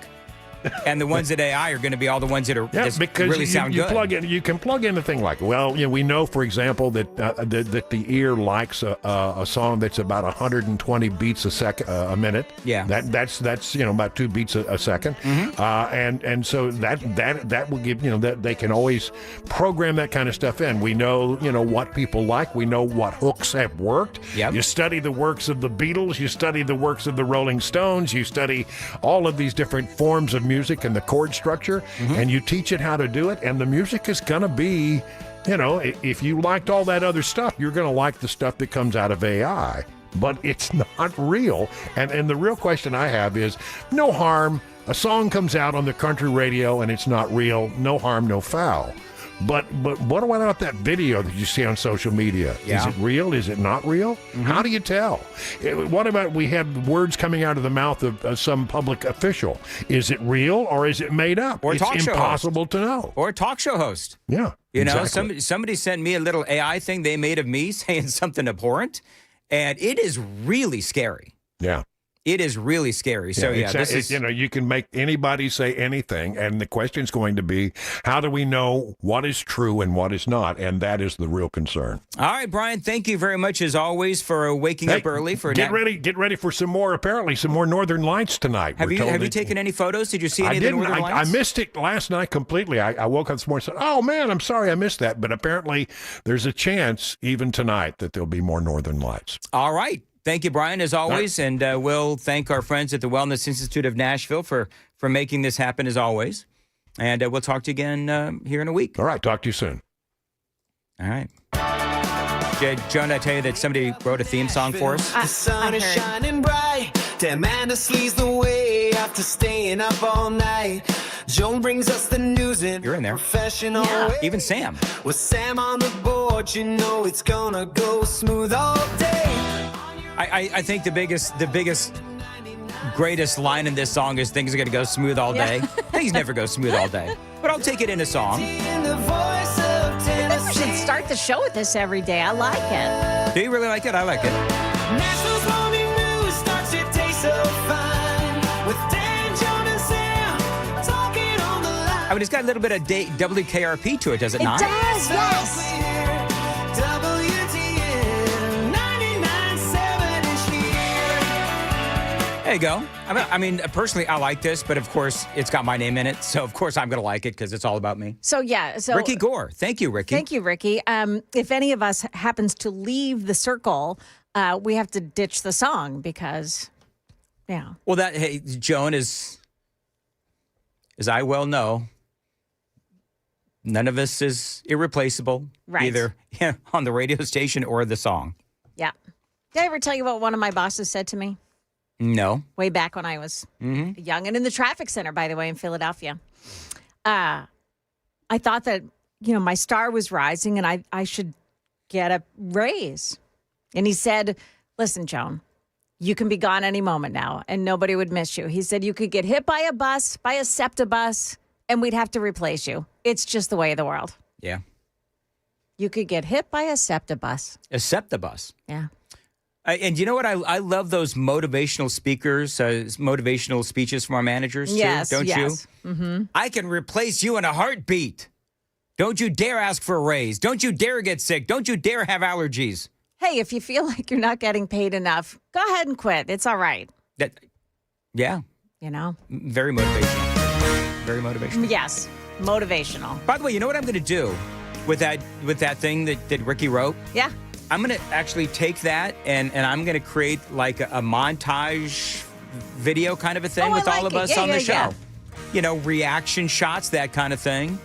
And the ones that AI are going to be all the ones that are really sound good. You can plug in a thing like, well, you know, we know, for example, that the ear likes a song that's about 120 beats a minute. Yeah, that's you know, about 2 beats a second. And so that will give, you know, that they can always program that kind of stuff in. We know, you know, what people like. We know what hooks have worked. Yep. You study the works of the Beatles. You study the works of the Rolling Stones. You study all of these different forms of music and the chord structure, and you teach it how to do it, and the music is going to be, you know, if you liked all that other stuff, you're going to like the stuff that comes out of AI, but it's not real. And the real question I have is, no harm, a song comes out on the country radio and it's not real, no harm, no foul. But what about that video that you see on social media? Yeah. Is it real? Is it not real? How do you tell? What about we have words coming out of the mouth of some public official? Is it real or is it made up? Or it's impossible to know. Or a talk show host. Yeah, you exactly. know, somebody sent me a little AI thing they made of me saying something abhorrent, and it is really scary. Yeah. It is really scary. So, this is... You know, you can make anybody say anything, and the question is going to be, how do we know what is true and what is not? And that is the real concern. All right, Brian, thank you very much, as always, for waking up early. Get ready for some more Northern Lights tonight. Have you taken any photos? Did you see any of the Northern Lights? I missed it last night completely. I woke up this morning and said, oh, man, I'm sorry I missed that. But apparently there's a chance even tonight that there'll be more Northern Lights. All right. Thank you, Brian, as always, and we'll thank our friends at the Wellness Institute of Nashville for making this happen, as always. And we'll talk to you again here in a week. All right, talk to you soon. All right. Joan, I tell you that somebody wrote a theme song for us? The sun is shining bright. Amanda sleeps the way after staying up all night. Joan brings us the news in You're in there. Professional way. Even Sam. With Sam on the board, you know it's gonna go smooth all day. I think the biggest, greatest line in this song is things are going to go smooth all day. Things never go smooth all day. But I'll take it in a song. I think we should start the show with this every day. I like it. Do you really like it? I like it. Nashville's morning news starts your day so fine. With Dan, Joan, and Sam talking on the line. I mean, it's got a little bit of WKRP to it, does it not? It does, yes. There you go. I mean, personally, I like this, but of course, it's got my name in it. So, of course, I'm going to like it because it's all about me. So, yeah. So Ricky Gore. Thank you, Ricky. Thank you, Ricky. If any of us happens to leave the circle, we have to ditch the song because, yeah. Well, hey, Joan, as I well know, none of us is irreplaceable. Right. Either on the radio station or the song. Yeah. Did I ever tell you what one of my bosses said to me? No. Way back when I was young and in the traffic center, by the way, in Philadelphia. I thought that, my star was rising and I should get a raise. And he said, listen, Joan, you can be gone any moment now and nobody would miss you. He said you could get hit by a bus, by a SEPTA bus, and we'd have to replace you. It's just the way of the world. Yeah. You could get hit by a SEPTA bus. A SEPTA bus. Yeah. And you know what? I love those motivational speakers, motivational speeches from our managers, too, don't you? Mm-hmm. I can replace you in a heartbeat. Don't you dare ask for a raise. Don't you dare get sick. Don't you dare have allergies. Hey, if you feel like you're not getting paid enough, go ahead and quit. It's all right. Yeah. Very motivational. Very motivational. Yes, motivational. By the way, you know what I'm going to do with that thing that Ricky wrote? Yeah. I'm going to actually take that and I'm going to create like a montage video kind of a thing with all of us on the show. Reaction shots, that kind of thing.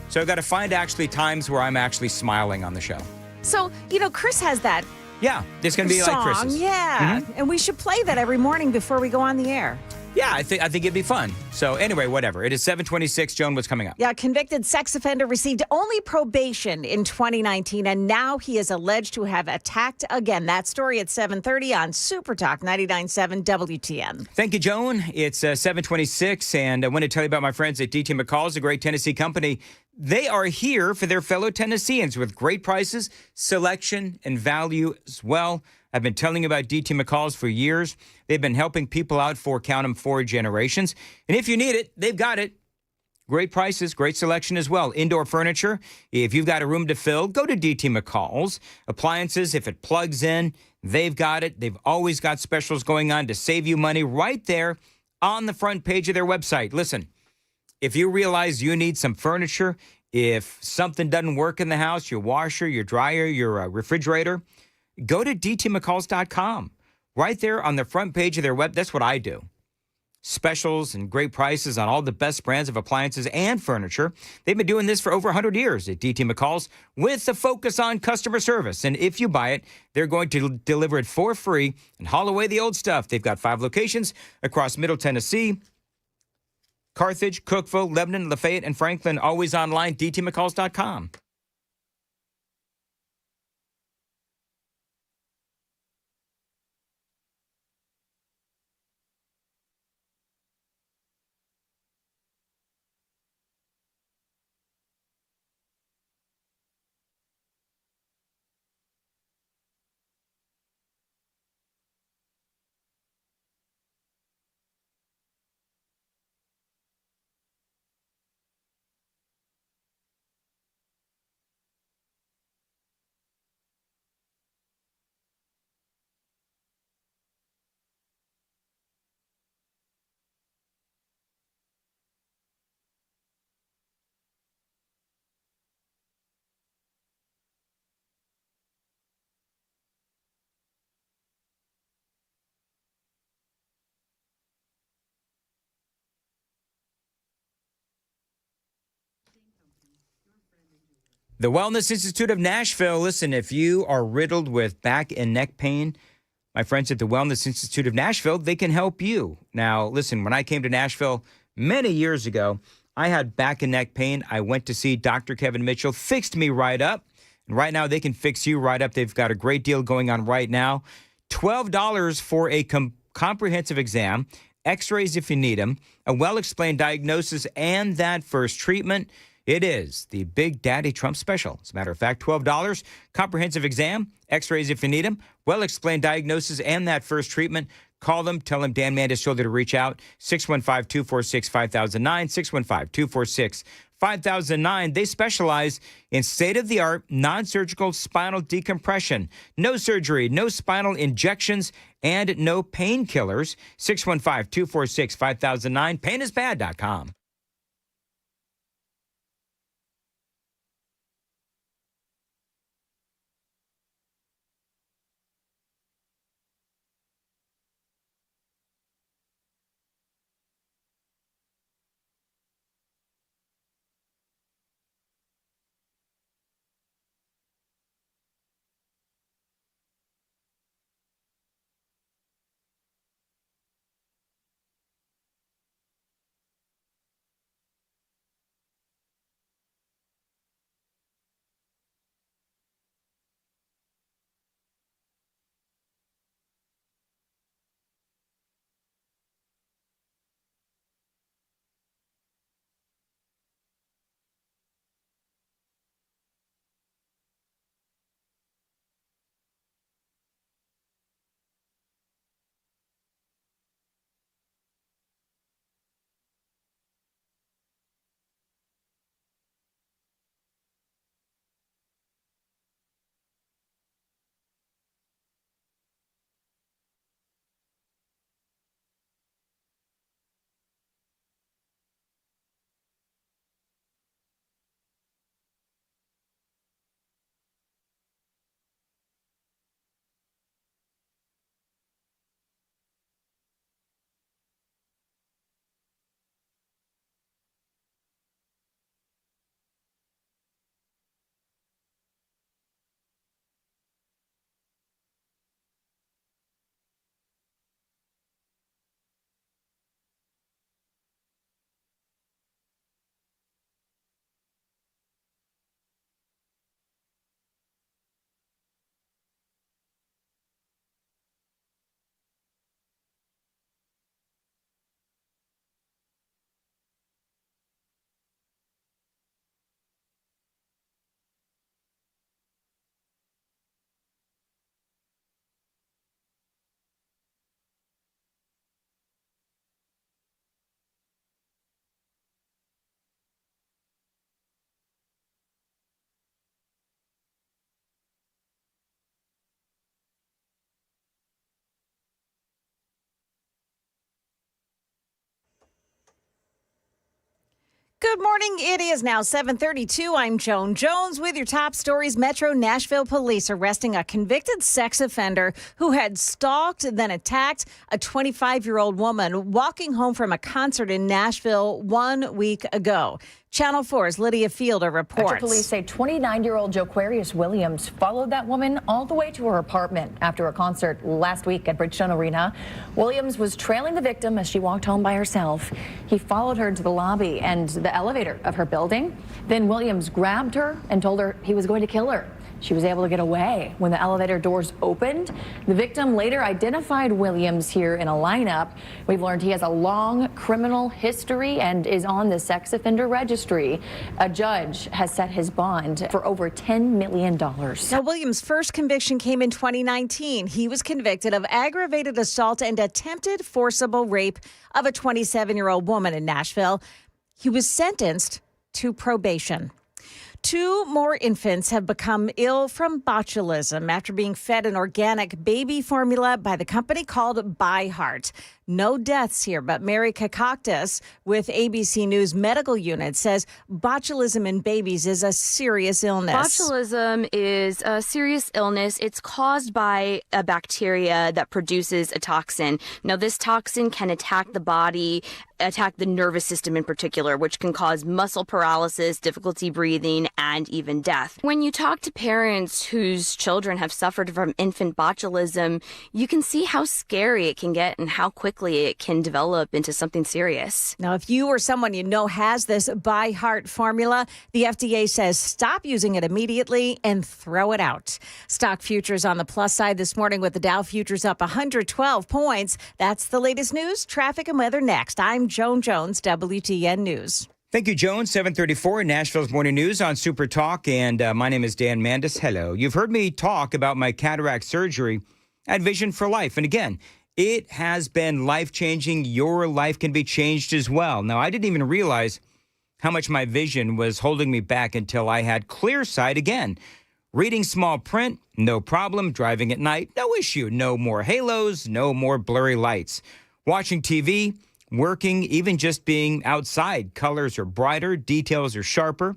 So I've got to find actually times where I'm actually smiling on the show. So, Chris has that. Yeah, it's going to be song, like Chris's. Yeah, and we should play that every morning before we go on the air. Yeah, I think it'd be fun. So anyway, whatever. It is 7:26. Joan, what's coming up? Yeah, convicted sex offender received only probation in 2019, and now he is alleged to have attacked again. That story at 7:30 on Super Talk 99.7 WTN. Thank you, Joan. It's 7:26, and I want to tell you about my friends at DT McCall's, a great Tennessee company. They are here for their fellow Tennesseans with great prices, selection, and value as well. I've been telling you about DT McCall's for years. They've been helping people out for, count them, 4 generations. And if you need it, they've got it. Great prices, great selection as well. Indoor furniture, if you've got a room to fill, go to DT McCall's. Appliances, if it plugs in, they've got it. They've always got specials going on to save you money right there on the front page of their website. Listen, if you realize you need some furniture, if something doesn't work in the house, your washer, your dryer, your refrigerator, go to dtmccalls.com. Right there on the front page of their web, that's what I do. Specials and great prices on all the best brands of appliances and furniture. They've been doing this for over 100 years at DT McCall's with a focus on customer service. And if you buy it, they're going to deliver it for free and haul away the old stuff. They've got 5 locations across Middle Tennessee, Carthage, Cookeville, Lebanon, Lafayette, and Franklin. Always online, dtmccalls.com. The Wellness Institute of Nashville. Listen, if you are riddled with back and neck pain, my friends at the Wellness Institute of Nashville, they can help you. Now, listen, when I came to Nashville many years ago, I had back and neck pain. I went to see Dr. Kevin Mitchell, fixed me right up. And right now, they can fix you right up. They've got a great deal going on right now. $12 for a comprehensive exam, x-rays if you need them, a well-explained diagnosis, and that first treatment. It is the Big Daddy Trump special. As a matter of fact, $12, comprehensive exam, x-rays if you need them, well-explained diagnosis, and that first treatment. Call them. Tell them Dan Mandis told you to reach out. 615-246-5009, 5009. They specialize in state-of-the-art non-surgical spinal decompression. No surgery, no spinal injections, and no painkillers. 615-246-5009. Painisbad.com. Good morning. It is now 7:32. I'm Joan Jones with your top stories. Metro Nashville police arresting a convicted sex offender who had stalked and then attacked a 25-year-old woman walking home from a concert in Nashville 1 week ago. Channel 4's Lydia Fielder reports. Metro police say 29-year-old Joquarius Williams followed that woman all the way to her apartment after a concert last week at Bridgestone Arena. Williams was trailing the victim as she walked home by herself. He followed her to the lobby and the elevator of her building. Then Williams grabbed her and told her he was going to kill her. She was able to get away when the elevator doors opened. The victim later identified Williams here in a lineup. We've learned he has a long criminal history and is on the sex offender registry. A judge has set his bond for over $10 million. Now, Williams' first conviction came in 2019. He was convicted of aggravated assault and attempted forcible rape of a 27-year-old woman in Nashville. He was sentenced to probation. 2 more infants have become ill from botulism after being fed an organic baby formula by the company called ByHeart. No deaths here, but Mary Kakakis with ABC News Medical Unit says botulism in babies is a serious illness. Botulism is a serious illness. It's caused by a bacteria that produces a toxin. Now, this toxin can attack the body, attack the nervous system in particular, which can cause muscle paralysis, difficulty breathing, and even death. When you talk to parents whose children have suffered from infant botulism, you can see how scary it can get and how quickly it can develop into something serious. Now, if you or someone you know has this ByHeart formula, the FDA says stop using it immediately and throw it out. Stock futures on the plus side this morning with the Dow futures up 112 points. That's the latest news, traffic and weather next. I'm Joan Jones, WTN News. Thank you, Joan. 734 Nashville's Morning News on Super Talk. And my name is Dan Mandis. Hello. You've heard me talk about my cataract surgery at Vision for Life. And again, it has been life-changing. Your life can be changed as well. Now, I didn't even realize how much my vision was holding me back until I had clear sight again. Reading small print, no problem. Driving at night, no issue. No more halos, no more blurry lights. Watching TV, working, even just being outside. Colors are brighter, details are sharper,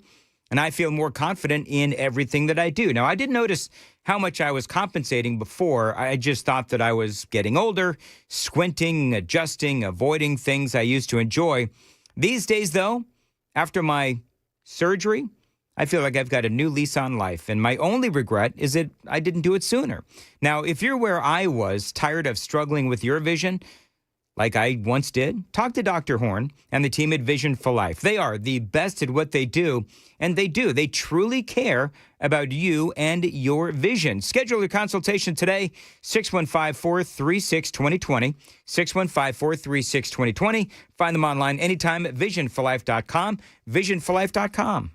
and I feel more confident in everything that I do. Now, I didn't notice how much I was compensating before. I just thought that I was getting older, squinting, adjusting, avoiding things I used to enjoy. These days, though, after my surgery, I feel like I've got a new lease on life, and my only regret is that I didn't do it sooner. Now, if you're where I was, tired of struggling with your vision, like I once did, talk to Dr. Horn and the team at Vision for Life. They are the best at what they do, and they do. They truly care about you and your vision. Schedule your consultation today, 615-436-2020, 615-436-2020. Find them online anytime at visionforlife.com, visionforlife.com.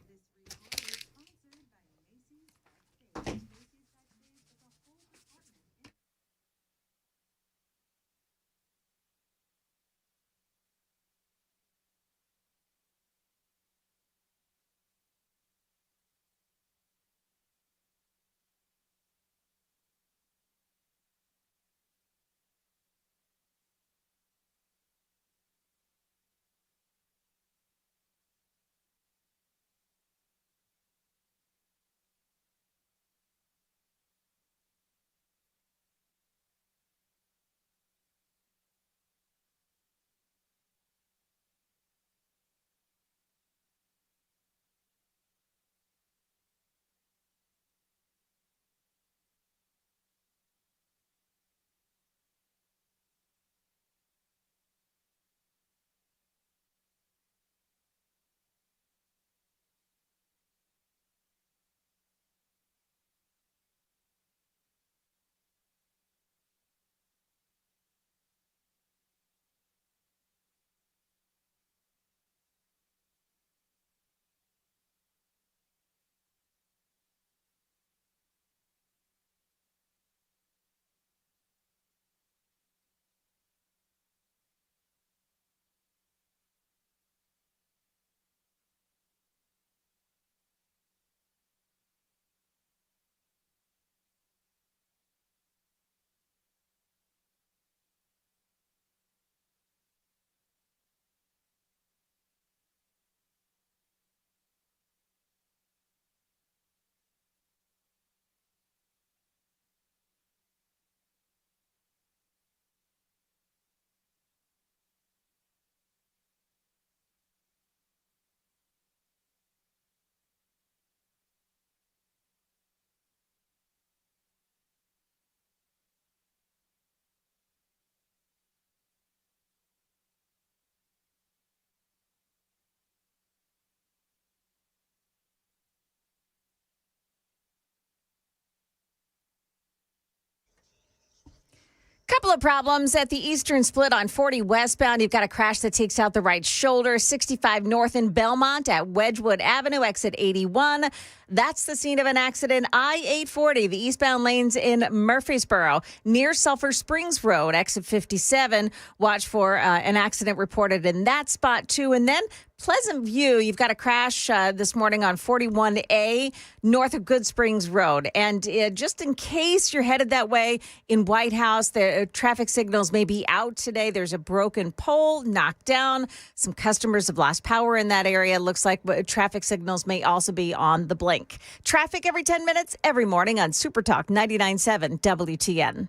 Couple of problems at the eastern split on 40 westbound. You've got a crash that takes out the right shoulder. 65 north in Belmont at Wedgwood Avenue, exit 81. That's the scene of an accident. I-840, the eastbound lanes in Murfreesboro, near Sulphur Springs Road, exit 57. Watch for an accident reported in that spot, too. And then Pleasant View, you've got a crash this morning on 41A north of Good Springs Road. And just in case you're headed that way in White House, the traffic signals may be out today. There's a broken pole knocked down. Some customers have lost power in that area. Looks like traffic signals may also be on the blink. Traffic every 10 minutes, every morning on Super Talk 99.7 WTN.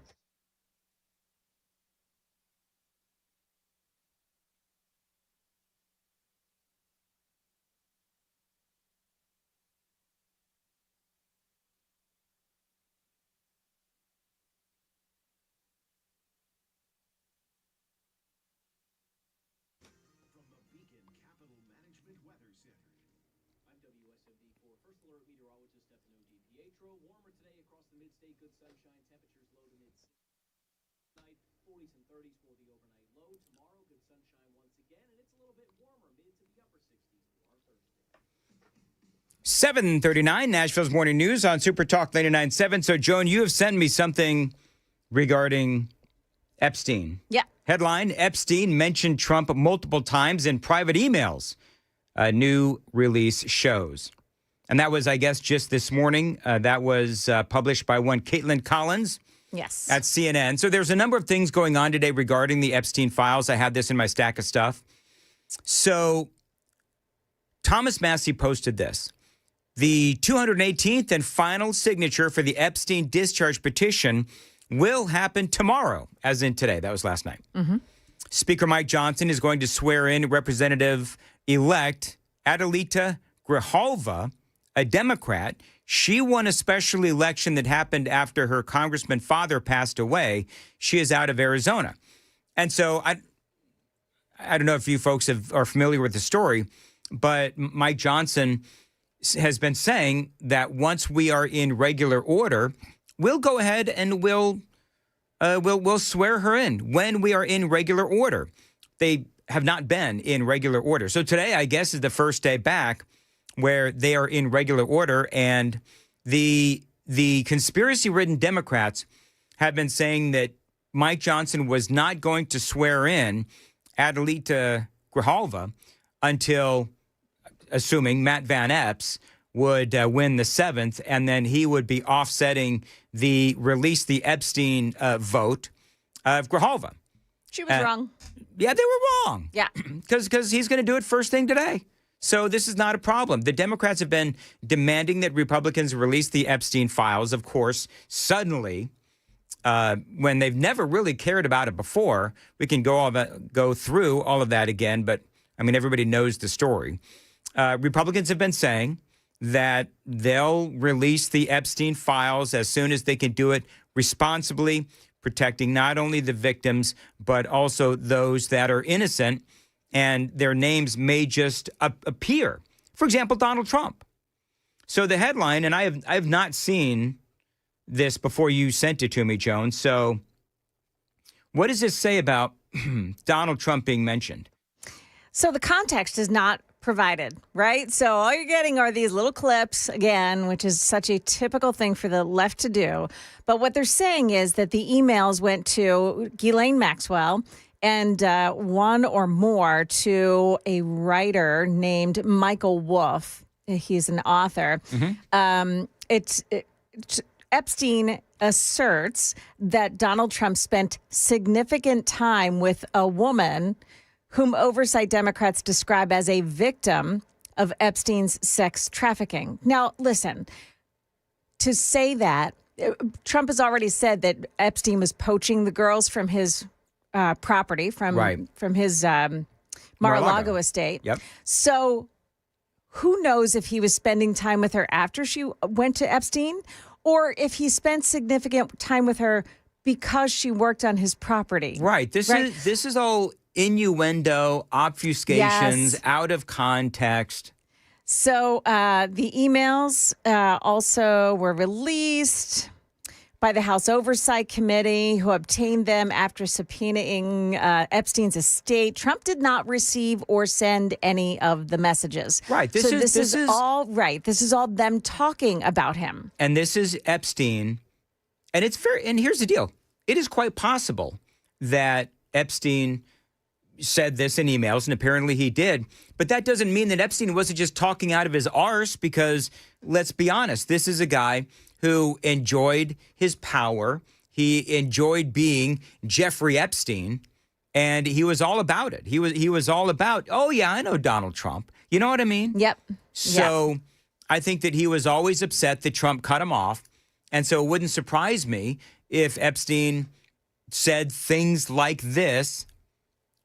Warmer today across the mid-state. Good sunshine. Temperatures low to mid-night. 40s and 30s for the overnight low. Tomorrow, good sunshine once again, and it's a little bit warmer, mid to the upper 60s for our Thursday. 7:39, Nashville's Morning News on Super Talk 99.7. So, Joan, you have sent me something regarding Epstein. Yeah. Headline, Epstein mentioned Trump multiple times in private emails. new release shows. And that was, I guess, just this morning. That was published by one Caitlin Collins. Yes. At CNN. So there's a number of things going on today regarding the Epstein files. I have this in my stack of stuff. So Thomas Massey posted this. The 218th and final signature for the Epstein discharge petition will happen tomorrow, as in today. That was last night. Mm-hmm. Speaker Mike Johnson is going to swear in Representative-elect Adelita Grijalva, a Democrat. She won a special election that happened after her congressman father passed away. She is out of Arizona. And so I don't know if you folks are familiar with the story, but Mike Johnson has been saying that once we are in regular order, we'll go ahead and we'll swear her in when we are in regular order. They have not been in regular order. So today, I guess, is the first day back where they are in regular order, and the conspiracy-ridden Democrats have been saying that Mike Johnson was not going to swear in Adelita Grijalva until, assuming Matt Van Epps would win the 7th, and then he would be offsetting the Epstein vote of Grijalva. She was wrong. Yeah, they were wrong. Yeah. Because he's going to do it first thing today. So this is not a problem. The Democrats have been demanding that Republicans release the Epstein files. Of course, suddenly, when they've never really cared about it before, we can go through all of that again. But, I mean, everybody knows the story. Republicans have been saying that they'll release the Epstein files as soon as they can do it responsibly, protecting not only the victims, but also those that are innocent and their names may just appear. For example, Donald Trump. So the headline, and I have not seen this before you sent it to me, Joan. So what does this say about Donald Trump being mentioned? So the context is not provided, right? So all you're getting are these little clips, again, which is such a typical thing for the left to do. But what they're saying is that the emails went to Ghislaine Maxwell and one or more to a writer named Michael Wolff. He's an author. Mm-hmm. Epstein asserts that Donald Trump spent significant time with a woman whom oversight Democrats describe as a victim of Epstein's sex trafficking. Now, listen, to say that, Trump has already said that Epstein was poaching the girls from his property, from his Mar-a-Lago estate. Yep. So who knows if he was spending time with her after she went to Epstein, or if he spent significant time with her because she worked on his property. Right. This is all innuendo, obfuscations, out of context. So the emails also were released by the House Oversight Committee, who obtained them after subpoenaing Epstein's estate. Trump did not receive or send any of the messages. Right. This is all right. This is all them talking about him. And this is Epstein. And and here's the deal. It is quite possible that Epstein said this in emails, and apparently he did. But that doesn't mean that Epstein wasn't just talking out of his arse, because let's be honest, this is a guy who enjoyed his power. He enjoyed being Jeffrey Epstein, and he was all about it. He was all about, oh yeah, I know Donald Trump. You know what I mean? Yep. So I think that he was always upset that Trump cut him off. And so it wouldn't surprise me if Epstein said things like this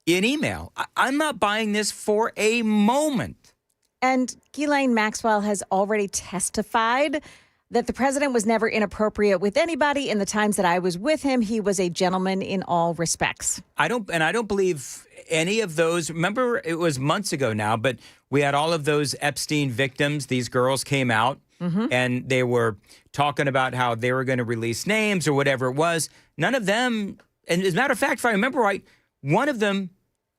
in email. I'm not buying this for a moment. And Ghislaine Maxwell has already testified that the president was never inappropriate with anybody. In the times that I was with him, he was a gentleman in all respects. I don't believe any of those. Remember, it was months ago now, but we had all of those Epstein victims. These girls came out and they were talking about how they were going to release names or whatever it was. None of them, and as a matter of fact, if I remember right, one of them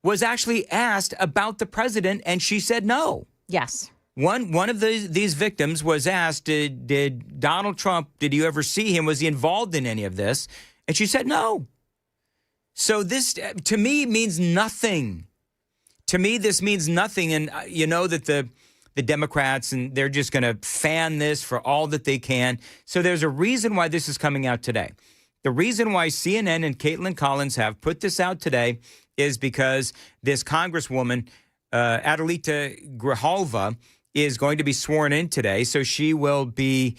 was actually asked about the president, and she said no. Yes. One of these victims was asked, did Donald Trump, did you ever see him? Was he involved in any of this? And she said no. So this, to me, means nothing. to me, this means nothing. And you know that the Democrats, and they're just going to fan this for all that they can. So there's a reason why this is coming out today. The reason why CNN and Caitlin Collins have put this out today is because this Congresswoman, Adelita Grijalva, is going to be sworn in today. So she will be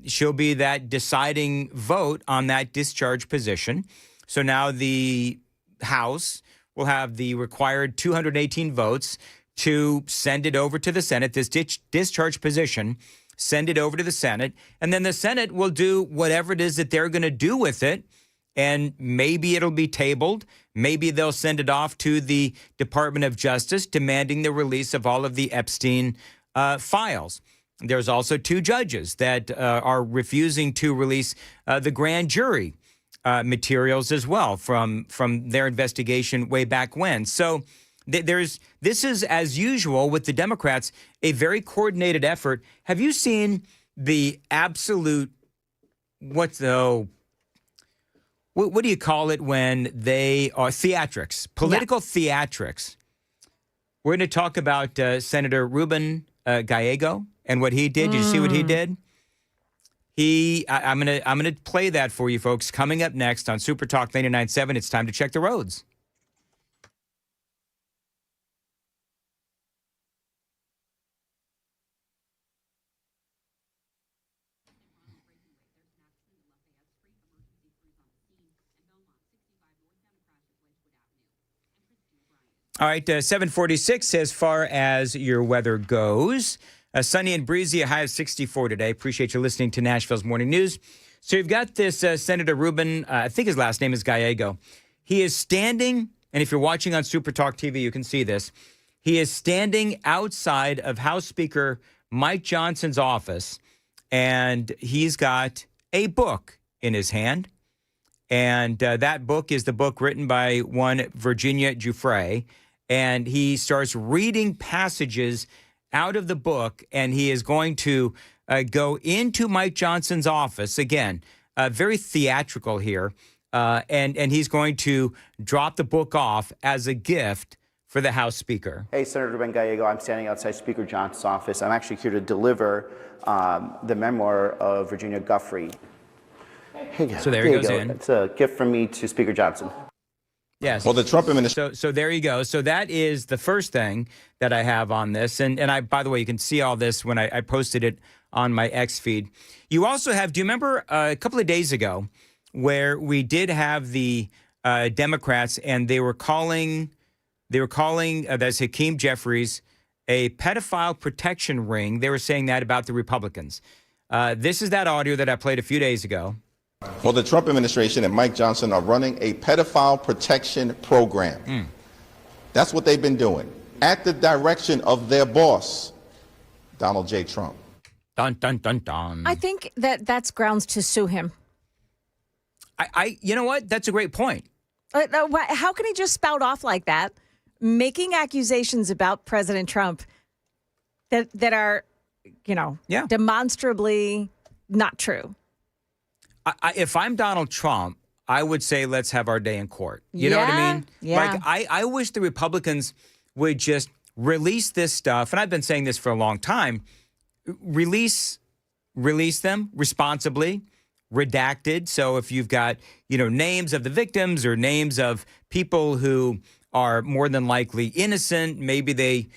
she'll be that deciding vote on that discharge position. So now the House will have the required 218 votes to send it over to the Senate, this discharge position, send it over to the Senate, and then the Senate will do whatever it is that they're going to do with it. And maybe it'll be tabled. Maybe they'll send it off to the Department of Justice, demanding the release of all of the Epstein files. There's also 2 judges that are refusing to release the grand jury materials as well from their investigation way back when. So this is, as usual with the Democrats, a very coordinated effort. Have you seen the absolute, what do you call it when they are theatrics, political theatrics? We're going to talk about Senator Ruben Gallego and what he did. Did you see what he did? I'm gonna play that for you folks coming up next on Super Talk 99.7. It's time to check the roads. All right, 746 as far as your weather goes. Sunny and breezy, a high of 64 today. Appreciate you listening to Nashville's Morning News. So you've got this Senator Ruben, I think his last name is Gallego. He is standing, and if you're watching on Super Talk TV, you can see this. He is standing outside of House Speaker Mike Johnson's office, and he's got a book in his hand. And that book is the book written by one Virginia Giuffre. And he starts reading passages out of the book, and he is going to go into Mike Johnson's office. Again, very theatrical here. And he's going to drop the book off as a gift for the House Speaker. Hey, Senator Ruben Gallego. I'm standing outside Speaker Johnson's office. I'm actually here to deliver the memoir of Virginia Giuffre. So there he goes in. It's a gift from me to Speaker Johnson. Yes. Well, the Trump administration. So there you go. So that is the first thing that I have on this. And I, by the way, you can see all this when I posted it on my X feed. You also have, do you remember a couple of days ago where we did have the Democrats and they were calling that's Hakeem Jeffries a pedophile protection ring. They were saying that about the Republicans. This is that audio that I played a few days ago. Well, the Trump administration and Mike Johnson are running a pedophile protection program. That's what they've been doing at the direction of their boss, Donald J. Trump. Dun, dun, dun, dun. I think that's grounds to sue him. You know what? That's a great point. How can he just spout off like that, making accusations about President Trump that are, demonstrably not true? If I'm Donald Trump, I would say let's have our day in court. You know what I mean? Yeah. Like, I wish the Republicans would just release this stuff, and I've been saying this for a long time, release them responsibly, redacted. So if you've got, names of the victims or names of people who are more than likely innocent, maybe they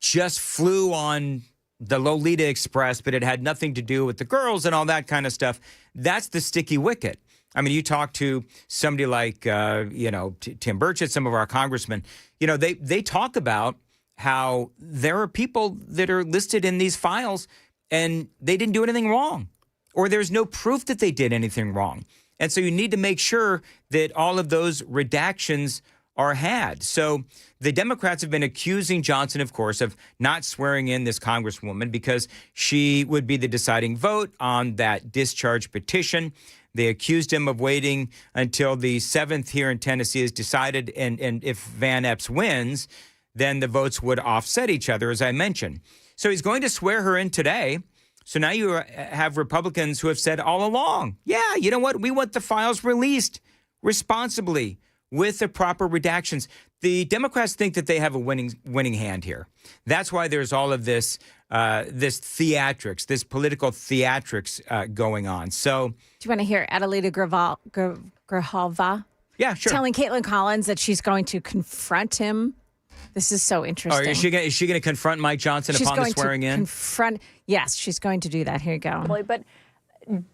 just flew on the Lolita Express, but it had nothing to do with the girls and all that kind of stuff. That's the sticky wicket. I mean, you talk to somebody like, Tim Burchett, some of our congressmen, they talk about how there are people that are listed in these files and they didn't do anything wrong, or there's no proof that they did anything wrong. And so you need to make sure that all of those redactions are had. So the Democrats have been accusing Johnson, of course, of not swearing in this congresswoman because she would be the deciding vote on that discharge petition. They accused him of waiting until the 7th here in Tennessee is decided. And if Van Epps wins, then the votes would offset each other, as I mentioned. So he's going to swear her in today. So now you have Republicans who have said all along, yeah, you know what? We want the files released responsibly. with the proper redactions. The Democrats think that they have a winning hand here. That's why there's all of this this theatrics, this political theatrics going on. So, do you want to hear Adelita Grajova? Yeah, sure. Telling Caitlin Collins that she's going to confront him. This is so interesting. Oh, is she going to confront Mike Johnson upon the swearing in? Yes, she's going to do that. Here you go. But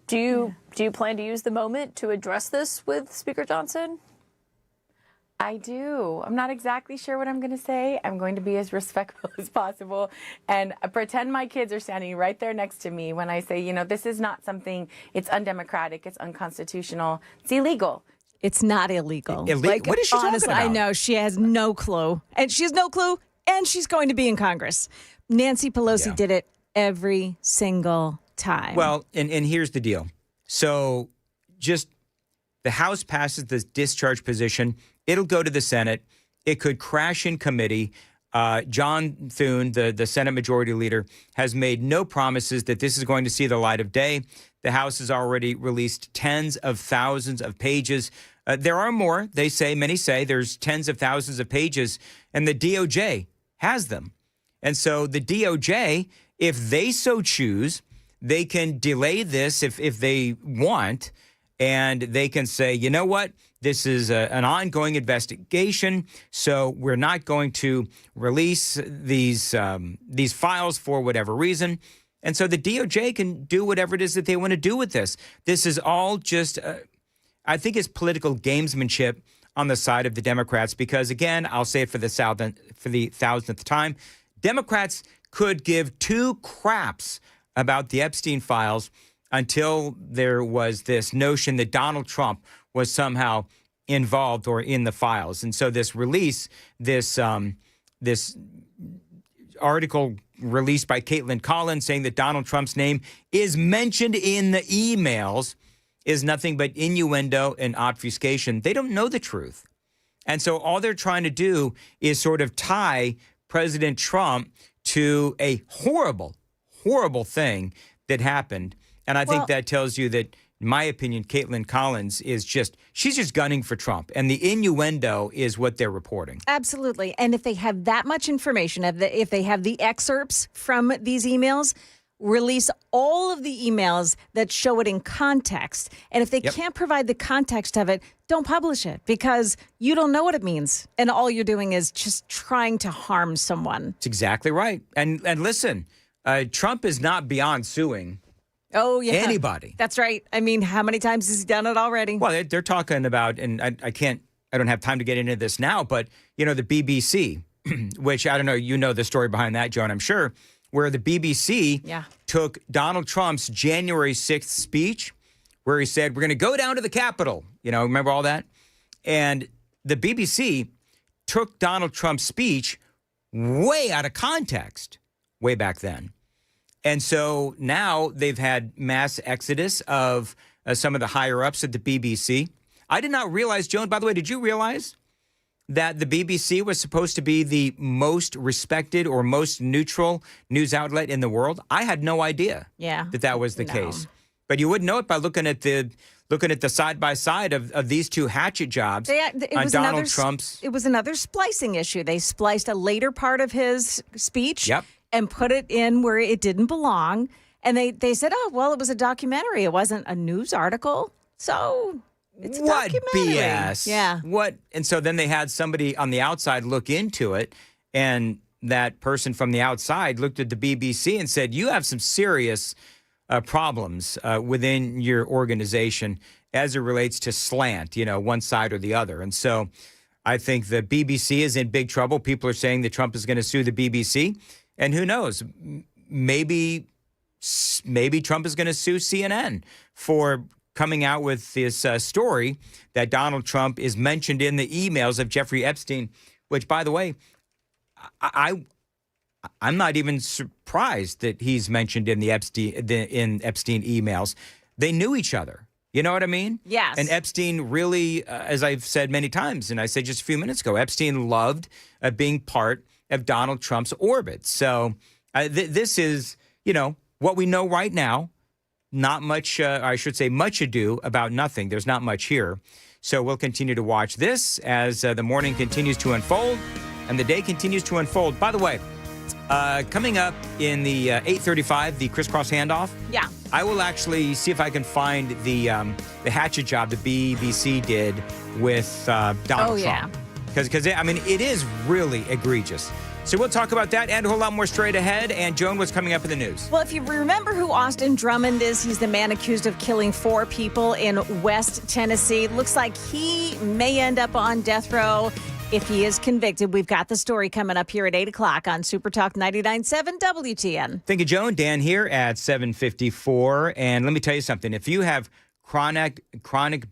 do you plan to use the moment to address this with Speaker Johnson? I do. I'm not exactly sure what I'm going to say. I'm going to be as respectful as possible and pretend my kids are standing right there next to me when I say, you know, this is not something, it's undemocratic, it's unconstitutional, it's illegal. It's not illegal. What is she honestly, talking about? I know. She has no clue. And she has no clue, and she's going to be in Congress. Nancy Pelosi did it every single time. Well, and here's the deal. So just the House passes this discharge position. It'll go to the Senate. It could crash in committee. John Thune, the Senate Majority Leader, has made no promises that this is going to see the light of day. The House has already released tens of thousands of pages. There are more. Many say there's tens of thousands of pages, and the DOJ has them. And so the DOJ, if they so choose, they can delay this if they want, and they can say, you know what? This is an ongoing investigation, so we're not going to release these files for whatever reason. And so the DOJ can do whatever it is that they want to do with this. This is all just, I think it's political gamesmanship on the side of the Democrats because, again, I'll say it for the thousandth time, Democrats could give two craps about the Epstein files until there was this notion that Donald Trump was somehow involved or in the files. And so this release, this article released by Caitlin Collins saying that Donald Trump's name is mentioned in the emails is nothing but innuendo and obfuscation. They don't know the truth. And so all they're trying to do is sort of tie President Trump to a horrible, horrible thing that happened. And I think that tells you that, in my opinion, Caitlin Collins she's just gunning for Trump. And the innuendo is what they're reporting. Absolutely. And if they have that much information, if they have the excerpts from these emails, release all of the emails that show it in context. And if they can't provide the context of it, don't publish it because you don't know what it means. And all you're doing is just trying to harm someone. That's exactly right. And listen, Trump is not beyond suing. Oh, yeah. Anybody. That's right. I mean, how many times has he done it already? Well, they're talking about, and I don't have time to get into this now, but, you know, the BBC, which I don't know, you know the story behind that, Joan, I'm sure, where the BBC took Donald Trump's January 6th speech where he said, we're going to go down to the Capitol. You know, remember all that? And the BBC took Donald Trump's speech way out of context way back then. And so now they've had mass exodus of some of the higher ups at the BBC. I did not realize, Joan, by the way, did you realize that the BBC was supposed to be the most respected or most neutral news outlet in the world? I had no idea that was the case. But you wouldn't know it by looking at the side by side of these two hatchet jobs on Donald Trump's. It was another splicing issue. They spliced a later part of his speech and put it in where it didn't belong. And they said, oh, well, it was a documentary. It wasn't a news article. So it's a documentary. BS? Yeah. What? And so then they had somebody on the outside look into it. And that person from the outside looked at the BBC and said, you have some serious problems within your organization as it relates to slant, you know, one side or the other. And so I think the BBC is in big trouble. People are saying that Trump is going to sue the BBC. And who knows? Maybe Trump is going to sue CNN for coming out with this story that Donald Trump is mentioned in the emails of Jeffrey Epstein, which, by the way, I'm not even surprised that he's mentioned in the Epstein emails. They knew each other. You know what I mean? Yes. And Epstein really, as I've said many times, and I said just a few minutes ago, Epstein loved being part of Donald Trump's orbit. So this is, you know, what we know right now. not much, I should say much ado about nothing. There's not much here. So we'll continue to watch this as the morning continues to unfold and the day continues to unfold. By the way, coming up in the 8:35, the crisscross handoff. Yeah. I will actually see if I can find the hatchet job the BBC did with Donald Trump. Yeah. Because I mean, it is really egregious. So we'll talk about that and a whole lot more straight ahead. And Joan, what's coming up in the news? Well, if you remember who Austin Drummond is, he's the man accused of killing 4 people in West Tennessee. Looks like he may end up on death row if he is convicted. We've got the story coming up here at 8 o'clock on Super Talk 99.7 WTN. Thank you, Joan. Dan here at 7:54. And let me tell you something. If you have chronic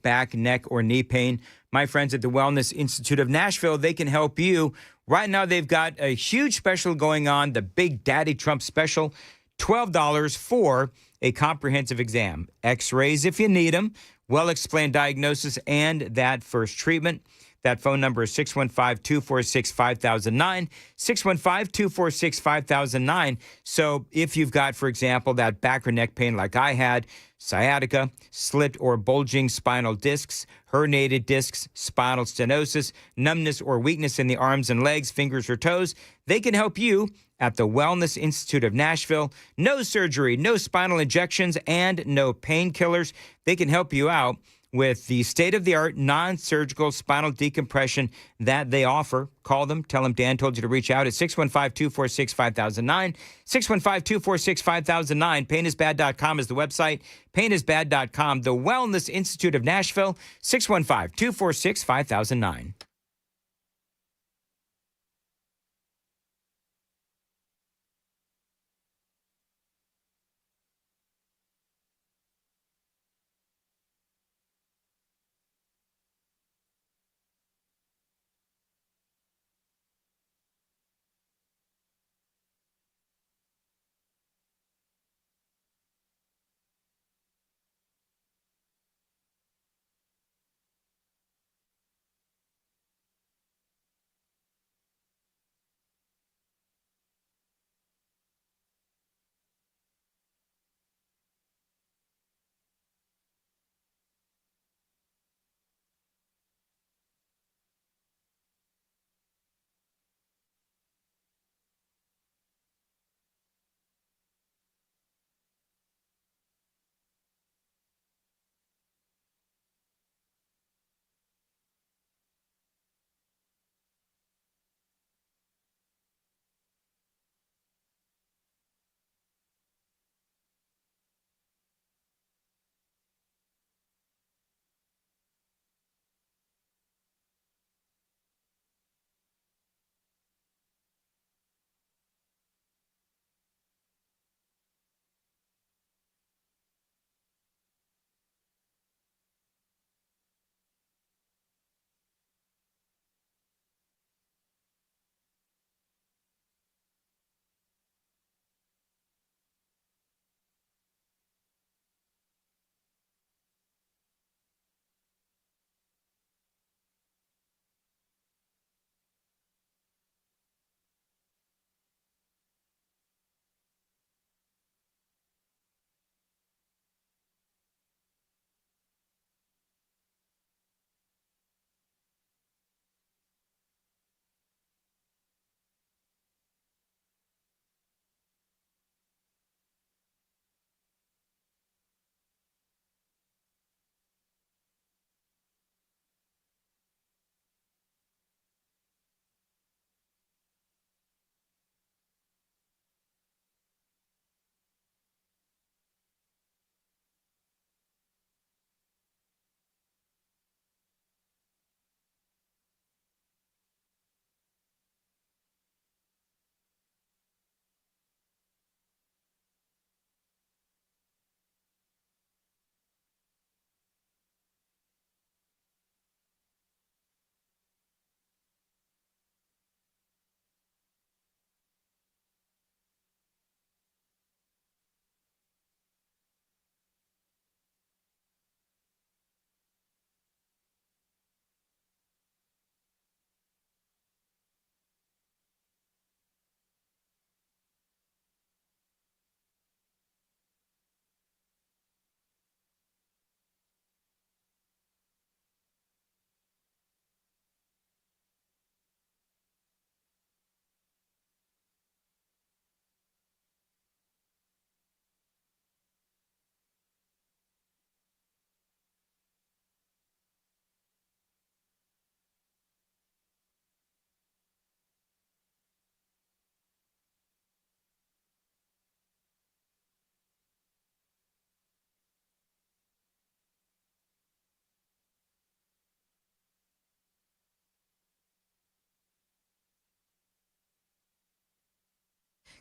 back, neck, or knee pain, my friends at the Wellness Institute of Nashville, they can help you. Right now, they've got a huge special going on, the Big Daddy Trump special, $12 for a comprehensive exam. X-rays if you need them, well-explained diagnosis, and that first treatment. That phone number is 615-246-5009, 615-246-5009. So if you've got, for example, that back or neck pain like I had, sciatica, slit or bulging spinal discs, herniated discs, spinal stenosis, numbness or weakness in the arms and legs, fingers or toes, they can help you at the Wellness Institute of Nashville. No surgery, no spinal injections, and no painkillers. They can help you out with the state-of-the-art non-surgical spinal decompression that they offer. Call them. Tell them Dan told you to reach out at 615-246-5009, 615-246-5009. Painisbad.com is the website. Painisbad.com. The Wellness Institute of Nashville, 615-246-5009.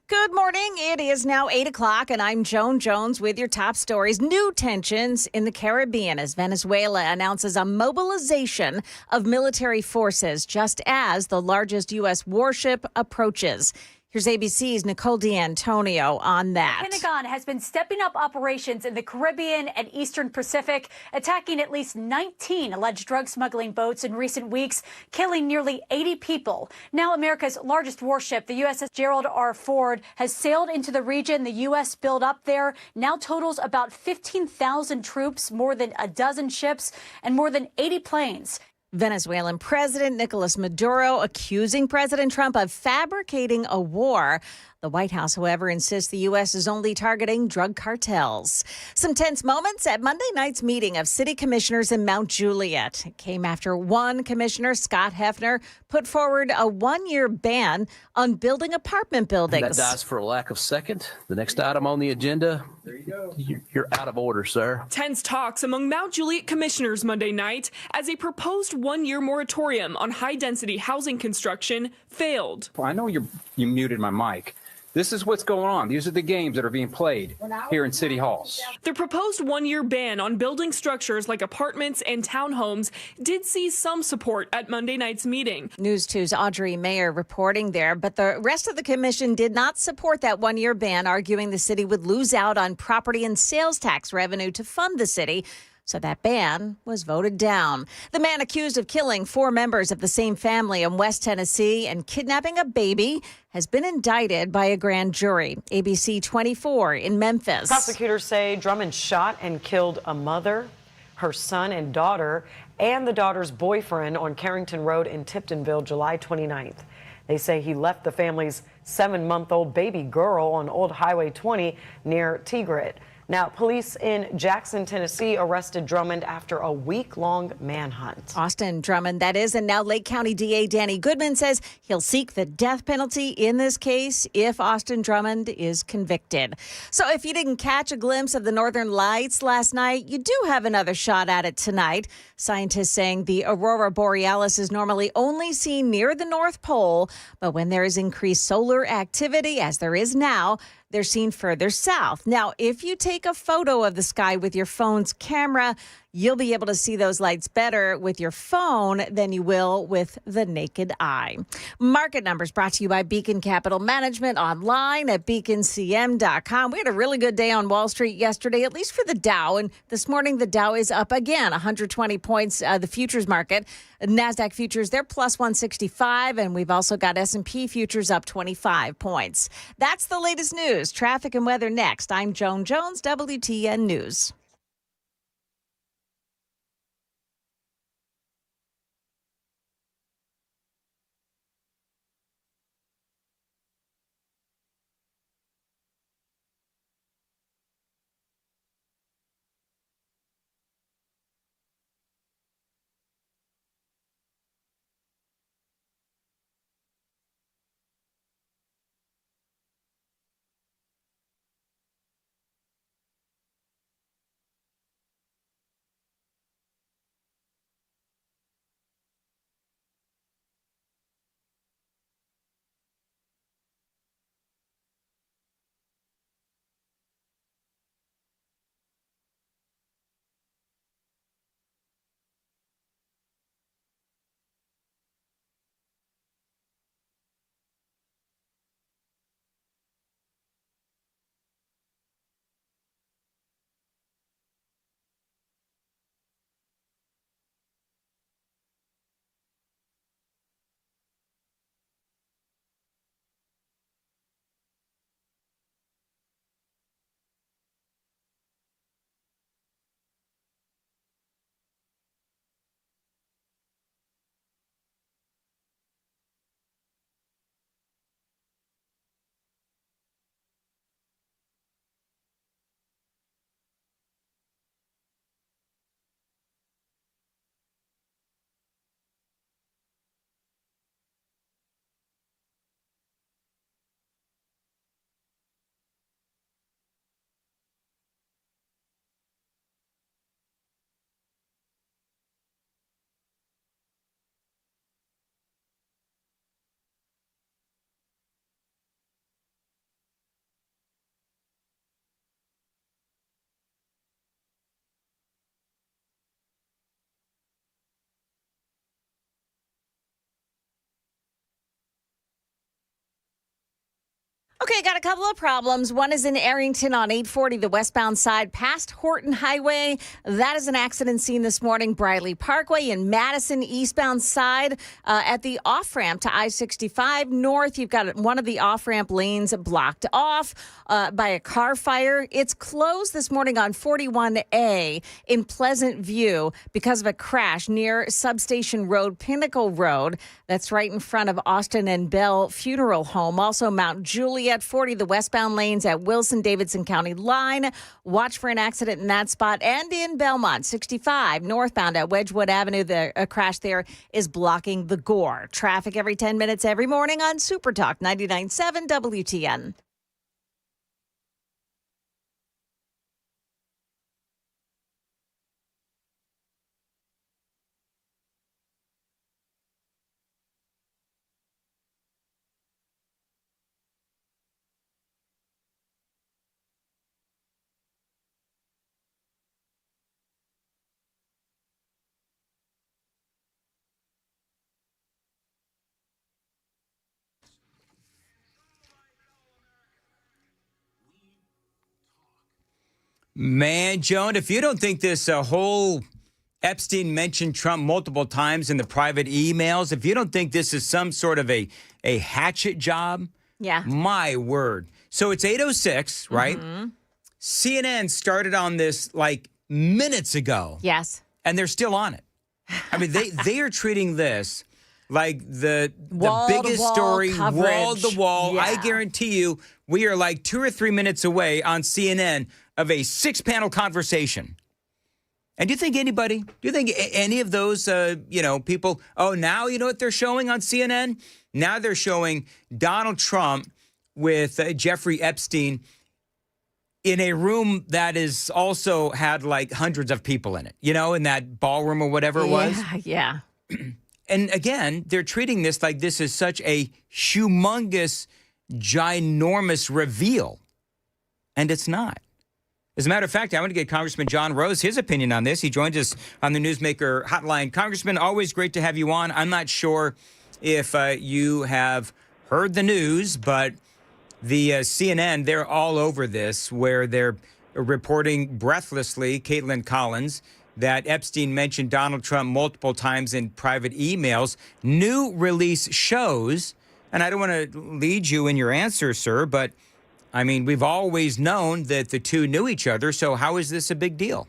Good morning. It is now 8 o'clock, and I'm Joan Jones with your top stories. New tensions in the Caribbean as Venezuela announces a mobilization of military forces just as the largest U.S. warship approaches. Here's ABC's Nicole D'Antonio on that. The Pentagon has been stepping up operations in the Caribbean and Eastern Pacific, attacking at least 19 alleged drug smuggling boats in recent weeks, killing nearly 80 people. Now America's largest warship, the USS Gerald R. Ford, has sailed into the region. The U.S. buildup there now totals about 15,000 troops, more than a dozen ships, and more than 80 planes. Venezuelan President Nicolas Maduro accusing President Trump of fabricating a war. The White House, however, insists the U.S. is only targeting drug cartels. Some tense moments at Monday night's meeting of city commissioners in Mount Juliet. It came after one commissioner, Scott Hefner, put forward a one-year ban on building apartment buildings. That dies for a lack of second. The next item on the agenda, there you go. You're out of order, sir. Tense talks among Mount Juliet commissioners Monday night as a proposed one-year moratorium on high-density housing construction failed. Well, I know you muted my mic. This is what's going on. These are the games that are being played here in City Halls. The proposed one-year ban on building structures like apartments and townhomes did see some support at Monday night's meeting. News 2's Audrey Mayer reporting there, but the rest of the commission did not support that one-year ban, arguing the city would lose out on property and sales tax revenue to fund the city. So that ban was voted down. The man accused of killing 4 members of the same family in West Tennessee and kidnapping a baby has been indicted by a grand jury. ABC 24 in Memphis. Prosecutors say Drummond shot and killed a mother, her son and daughter, and the daughter's boyfriend on Carrington Road in Tiptonville, July 29th. They say he left the family's 7-month-old baby girl on Old Highway 20 near Tigrit. Now, police in Jackson, Tennessee arrested Drummond after a week-long manhunt. Austin Drummond, that is. And now Lake County DA Danny Goodman says he'll seek the death penalty in this case if Austin Drummond is convicted. So if you didn't catch a glimpse of the Northern Lights last night, you do have another shot at it tonight. Scientists saying the aurora borealis is normally only seen near the North Pole, but when there is increased solar activity, as there is now, they're seen further south. Now, if you take a photo of the sky with your phone's camera, you'll be able to see those lights better with your phone than you will with the naked eye. Market numbers brought to you by Beacon Capital Management online at beaconcm.com. We had a really good day on Wall Street yesterday, at least for the Dow. And this morning, the Dow is up again, 120 points, the futures market. NASDAQ futures, they're plus 165. And we've also got S&P futures up 25 points. That's the latest news. Traffic and weather next. I'm Joan Jones, WTN News. Okay, got a couple of problems. One is in Arrington on 840, the westbound side, past Horton Highway. That is an accident scene this morning. Briley Parkway in Madison, eastbound side, at the off-ramp to I-65 north. You've got one of the off-ramp lanes blocked off by a car fire. It's closed this morning on 41A in Pleasant View because of a crash near Substation Road, Pinnacle Road. That's right in front of Austin and Bell Funeral Home. Also, Mount Juliet 40, the westbound lanes at Wilson-Davidson County line. Watch for an accident in that spot. And in Belmont, 65 northbound at Wedgwood Avenue, a crash there is blocking the Gore. Traffic every 10 minutes every morning on Super Talk 99.7 WTN. Man, Joan, if you don't think this whole Epstein mentioned Trump multiple times in the private emails, if you don't think this is some sort of a hatchet job, yeah, my word. So it's 8:06, right? Mm-hmm. CNN started on this like minutes ago. Yes. And they're still on it. I mean, they are treating this like the biggest story, coverage. wall to wall. Yeah. I guarantee you, we are like 2 or 3 minutes away on CNN of a 6-panel conversation. And do you think any of those, people, now you know what they're showing on CNN? Now they're showing Donald Trump with Jeffrey Epstein in a room that is also had like hundreds of people in it, in that ballroom or whatever it was. Yeah. And again, they're treating this like this is such a humongous, ginormous reveal. And it's not. As a matter of fact, I want to get Congressman John Rose his opinion on this. He joins us on the Newsmaker Hotline. Congressman, always great to have you on. I'm not sure if you have heard the news, but the CNN, they're all over this, where they're reporting breathlessly, Caitlin Collins, that Epstein mentioned Donald Trump multiple times in private emails. New release shows, and I don't want to lead you in your answer, sir, but I mean, we've always known that the two knew each other, so how is this a big deal?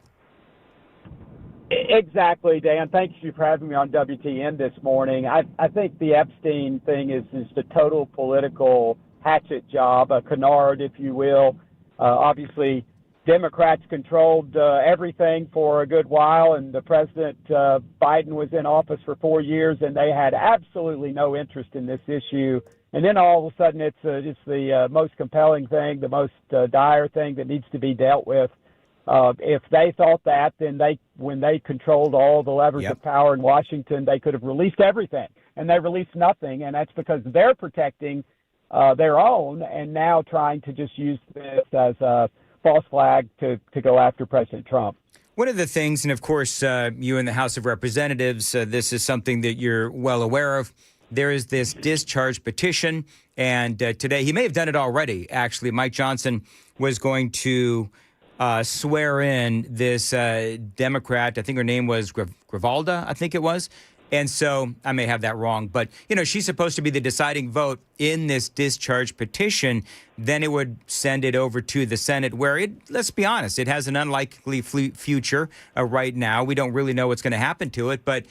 Exactly, Dan. Thank you for having me on WTN this morning. I think the Epstein thing is the total political hatchet job, a canard, if you will. Obviously, Democrats controlled everything for a good while, and the President Biden was in office for 4 years, and they had absolutely no interest in this issue. And then all of a sudden, it's the most compelling thing, the most dire thing that needs to be dealt with. If they thought that, then when they controlled all the levers of power in Washington, they could have released everything, and they released nothing, and that's because they're protecting their own, and now trying to just use this as a false flag to go after President Trump. One of the things, and of course, you in the House of Representatives, this is something that you're well aware of. There is this discharge petition, and today, he may have done it already, actually. Mike Johnson was going to swear in this Democrat, I think her name was Grivalda, I think it was. And so, I may have that wrong, but, she's supposed to be the deciding vote in this discharge petition. Then it would send it over to the Senate, where let's be honest, it has an unlikely future right now. We don't really know what's going to happen to it, but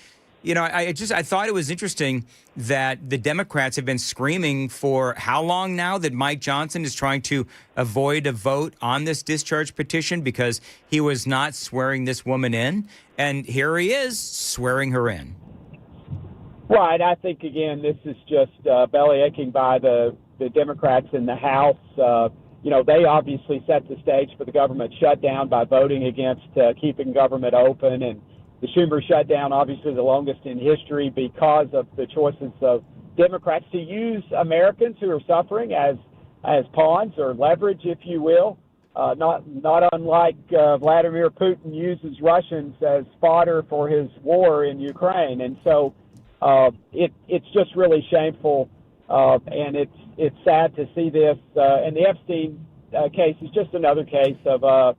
I thought it was interesting that the Democrats have been screaming for how long now that Mike Johnson is trying to avoid a vote on this discharge petition because he was not swearing this woman in. And here he is swearing her in. Right. I think, again, this is just belly aching by the Democrats in the House. They obviously set the stage for the government shutdown by voting against keeping government open, and the Schumer shutdown, obviously the longest in history because of the choices of Democrats to use Americans who are suffering as pawns or leverage, if you will. Not unlike Vladimir Putin uses Russians as fodder for his war in Ukraine. And so it's just really shameful And it's sad to see this. And the Epstein case is just another case of, a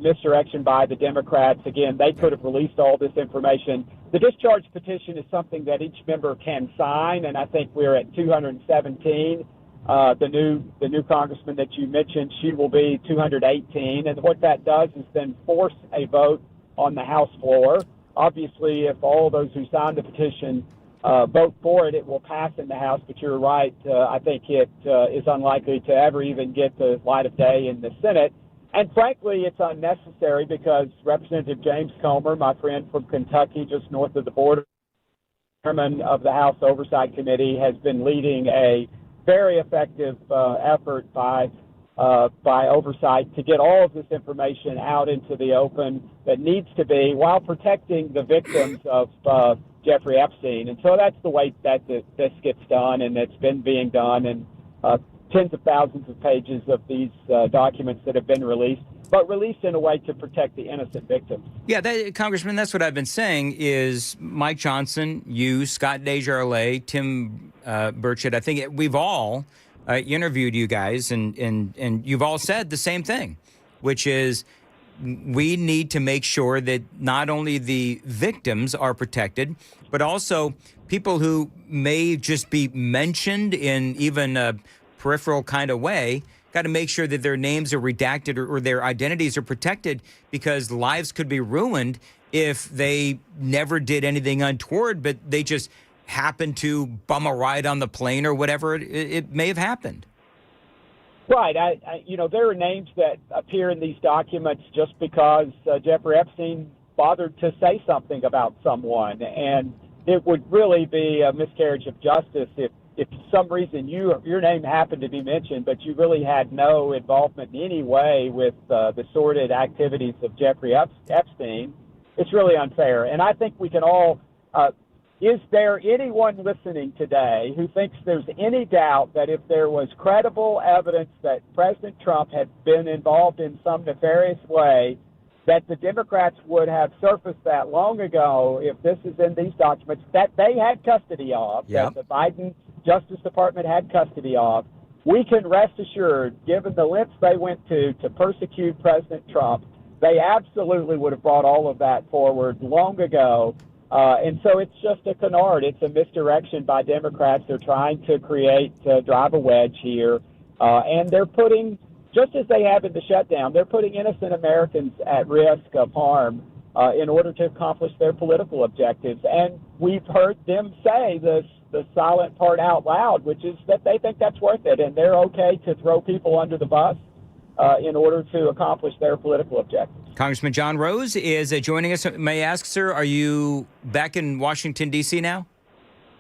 misdirection by the Democrats. Again, they could have released all this information. The discharge petition is something that each member can sign, and I think we're at 217. The new congressman that you mentioned, she will be 218. And what that does is then force a vote on the House floor. Obviously, if all those who signed the petition vote for it, it will pass in the House. But you're right. I think it is unlikely to ever even get the light of day in the Senate. And frankly, it's unnecessary because Representative James Comer, my friend from Kentucky, just north of the border, chairman of the House Oversight Committee, has been leading a very effective effort by oversight to get all of this information out into the open that needs to be, while protecting the victims of Jeffrey Epstein. And so that's the way that this gets done, and it's been being done. And tens of thousands of pages of these documents that have been released, but released in a way to protect the innocent victims. Yeah, Congressman, that's what I've been saying is Mike Johnson, you, Scott Desjardins, Tim Burchett, I think we've all interviewed you guys, and you've all said the same thing, which is we need to make sure that not only the victims are protected, but also people who may just be mentioned in even a peripheral kind of way, got to make sure that their names are redacted or their identities are protected, because lives could be ruined if they never did anything untoward, but they just happened to bum a ride on the plane or whatever it may have happened. Right. There are names that appear in these documents just because Jeffrey Epstein bothered to say something about someone. And it would really be a miscarriage of justice if for some reason your name happened to be mentioned, but you really had no involvement in any way with the sordid activities of Jeffrey Epstein. It's really unfair. And I think we can all, is there anyone listening today who thinks there's any doubt that if there was credible evidence that President Trump had been involved in some nefarious way, that the Democrats would have surfaced that long ago if this is in these documents that they had custody of, that the Biden Justice Department had custody of? We can rest assured, given the lengths they went to persecute President Trump, they absolutely would have brought all of that forward long ago. And so it's just a canard. It's a misdirection by Democrats. They're trying to drive a wedge here. And they're putting, just as they have in the shutdown, they're putting innocent Americans at risk of harm in order to accomplish their political objectives. And we've heard them say the silent part out loud, which is that they think that's worth it, and they're okay to throw people under the bus in order to accomplish their political objectives. Congressman John Rose is joining us. May I ask, sir, are you back in Washington, D.C. now?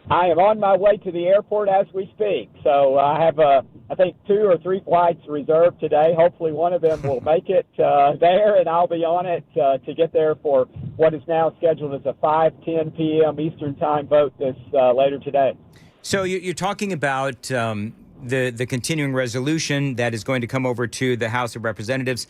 I am on my way to the airport as we speak. So I have, I think, 2 or 3 flights reserved today. Hopefully one of them will make it there, and I'll be on it to get there for what is now scheduled as a 5:10 p.m. Eastern Time vote this later today. So you're talking about the continuing resolution that is going to come over to the House of Representatives,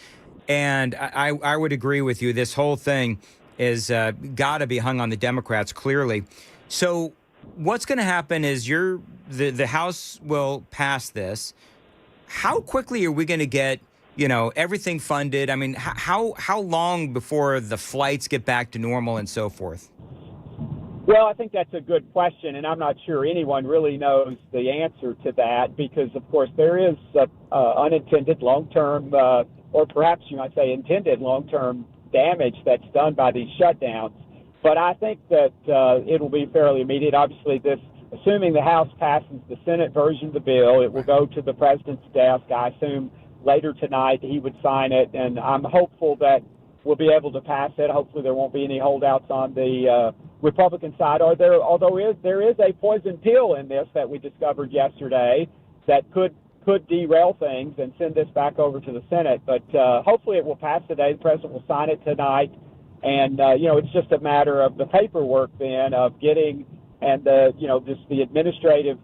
and I would agree with you. This whole thing is got to be hung on the Democrats, clearly. So what's going to happen is the House will pass this. How quickly are we going to get, everything funded? I mean, how long before the flights get back to normal and so forth? Well, I think that's a good question, and I'm not sure anyone really knows the answer to that because, of course, there is unintended long-term, or perhaps you might say intended long-term damage that's done by these shutdowns. But I think that it'll be fairly immediate. Obviously, assuming the House passes the Senate version of the bill, it will go to the president's desk. I assume later tonight he would sign it, and I'm hopeful that we'll be able to pass it. Hopefully there won't be any holdouts on the Republican side, although there is a poison pill in this that we discovered yesterday that could derail things and send this back over to the Senate. But hopefully it will pass today. The president will sign it tonight. And, it's just a matter of the paperwork then of getting and just the administrative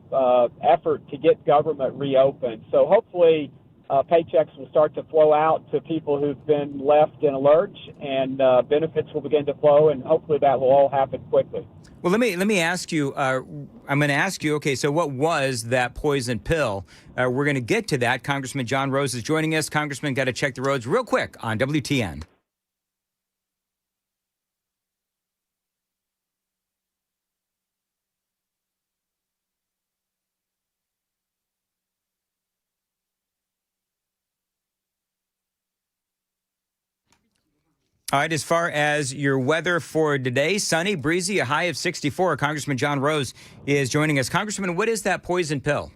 effort to get government reopened. So hopefully paychecks will start to flow out to people who've been left in a lurch, and benefits will begin to flow, and hopefully that will all happen quickly. Well, let me ask you. I'm going to ask you. Okay, so what was that poison pill? We're going to get to that. Congressman John Rose is joining us. Congressman, got to check the roads real quick on WTN. All right, as far as your weather for today, sunny, breezy, a high of 64. Congressman John Rose is joining us. Congressman, what is that poison pill?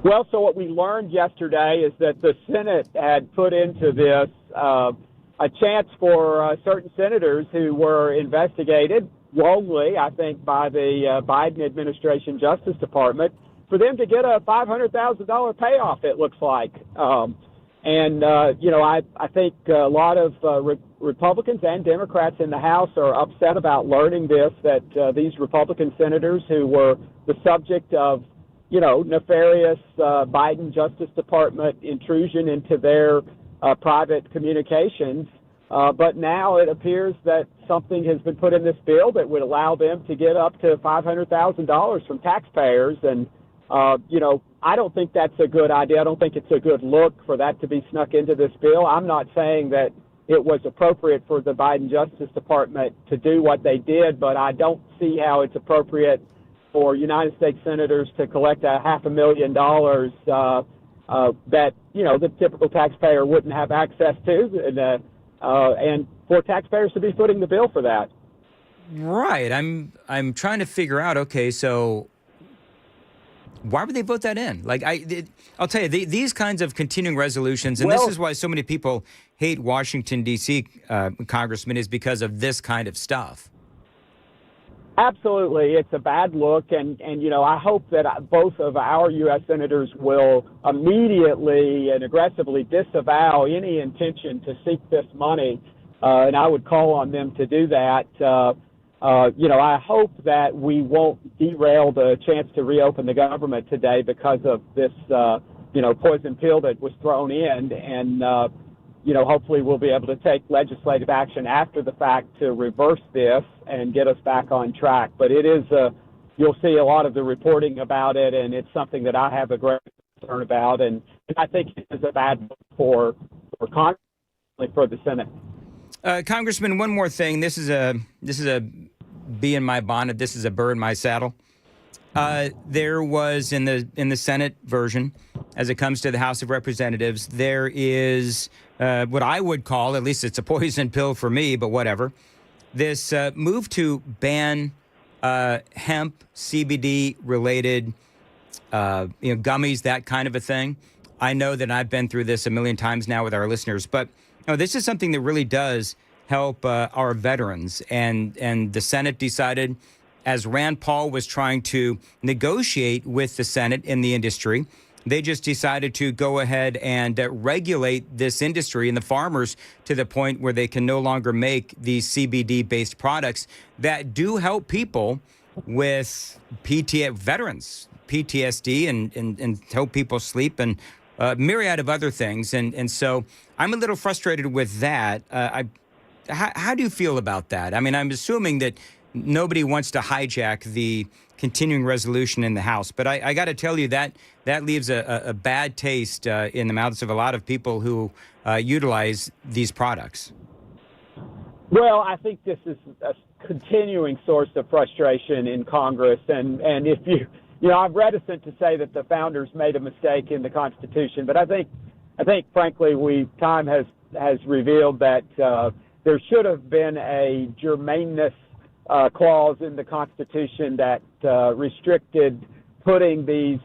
Well, so what we learned yesterday is that the Senate had put into this a chance for certain senators who were investigated wrongly, I think, by the Biden administration Justice Department, for them to get a $500,000 payoff, it looks like. I think a lot of Republicans and Democrats in the House are upset about learning this, that these Republican senators who were the subject of, nefarious Biden Justice Department intrusion into their private communications. But now it appears that something has been put in this bill that would allow them to get up to $500,000 from taxpayers. And I don't think that's a good idea. I don't think it's a good look for that to be snuck into this bill. I'm not saying that it was appropriate for the Biden Justice Department to do what they did, but I don't see how it's appropriate for United States senators to collect $500,000 that, the typical taxpayer wouldn't have access to, and for taxpayers to be footing the bill for that. Right. I'm trying to figure out, okay, so why would they vote that in? I'll tell you, these kinds of continuing resolutions, and this is why so many people hate Washington, D.C., Congressman, is because of this kind of stuff. Absolutely. It's a bad look, and I hope that both of our U.S. senators will immediately and aggressively disavow any intention to seek this money, and I would call on them to do that. I hope that we won't derail the chance to reopen the government today because of this, poison pill that was thrown in. And, hopefully we'll be able to take legislative action after the fact to reverse this and get us back on track. But it is, you'll see a lot of the reporting about it, and it's something that I have a great concern about. And I think it is a bad look for Congress, for the Senate. Congressman, one more thing. This is a bee in my bonnet. This is a bird in my saddle. There was in the Senate version, as it comes to the House of Representatives, there is what I would call, at least it's a poison pill for me, but whatever, this move to ban hemp, CBD-related gummies, that kind of a thing. I know that I've been through this a million times now with our listeners, but this is something that really does help our veterans. And the Senate decided, as Rand Paul was trying to negotiate with the Senate in the industry, they just decided to go ahead and regulate this industry and the farmers to the point where they can no longer make these CBD-based products that do help people with veterans, PTSD, and help people sleep and myriad of other things. And so I'm a little frustrated with that. How do you feel about that? I mean, I'm assuming that nobody wants to hijack the continuing resolution in the House, but I got to tell you that leaves a bad taste in the mouths of a lot of people who utilize these products. Well, I think this is a continuing source of frustration in Congress, and if I'm reticent to say that the founders made a mistake in the Constitution, but I think frankly, time has revealed that there should have been a germaneness clause in the Constitution that restricted putting these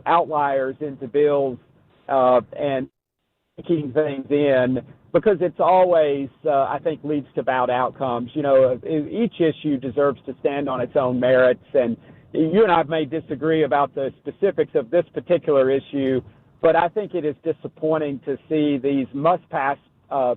outliers into bills and making things in, because it's always, I think, leads to bad outcomes. Each issue deserves to stand on its own merits, and you and I may disagree about the specifics of this particular issue, but I think it is disappointing to see these must-pass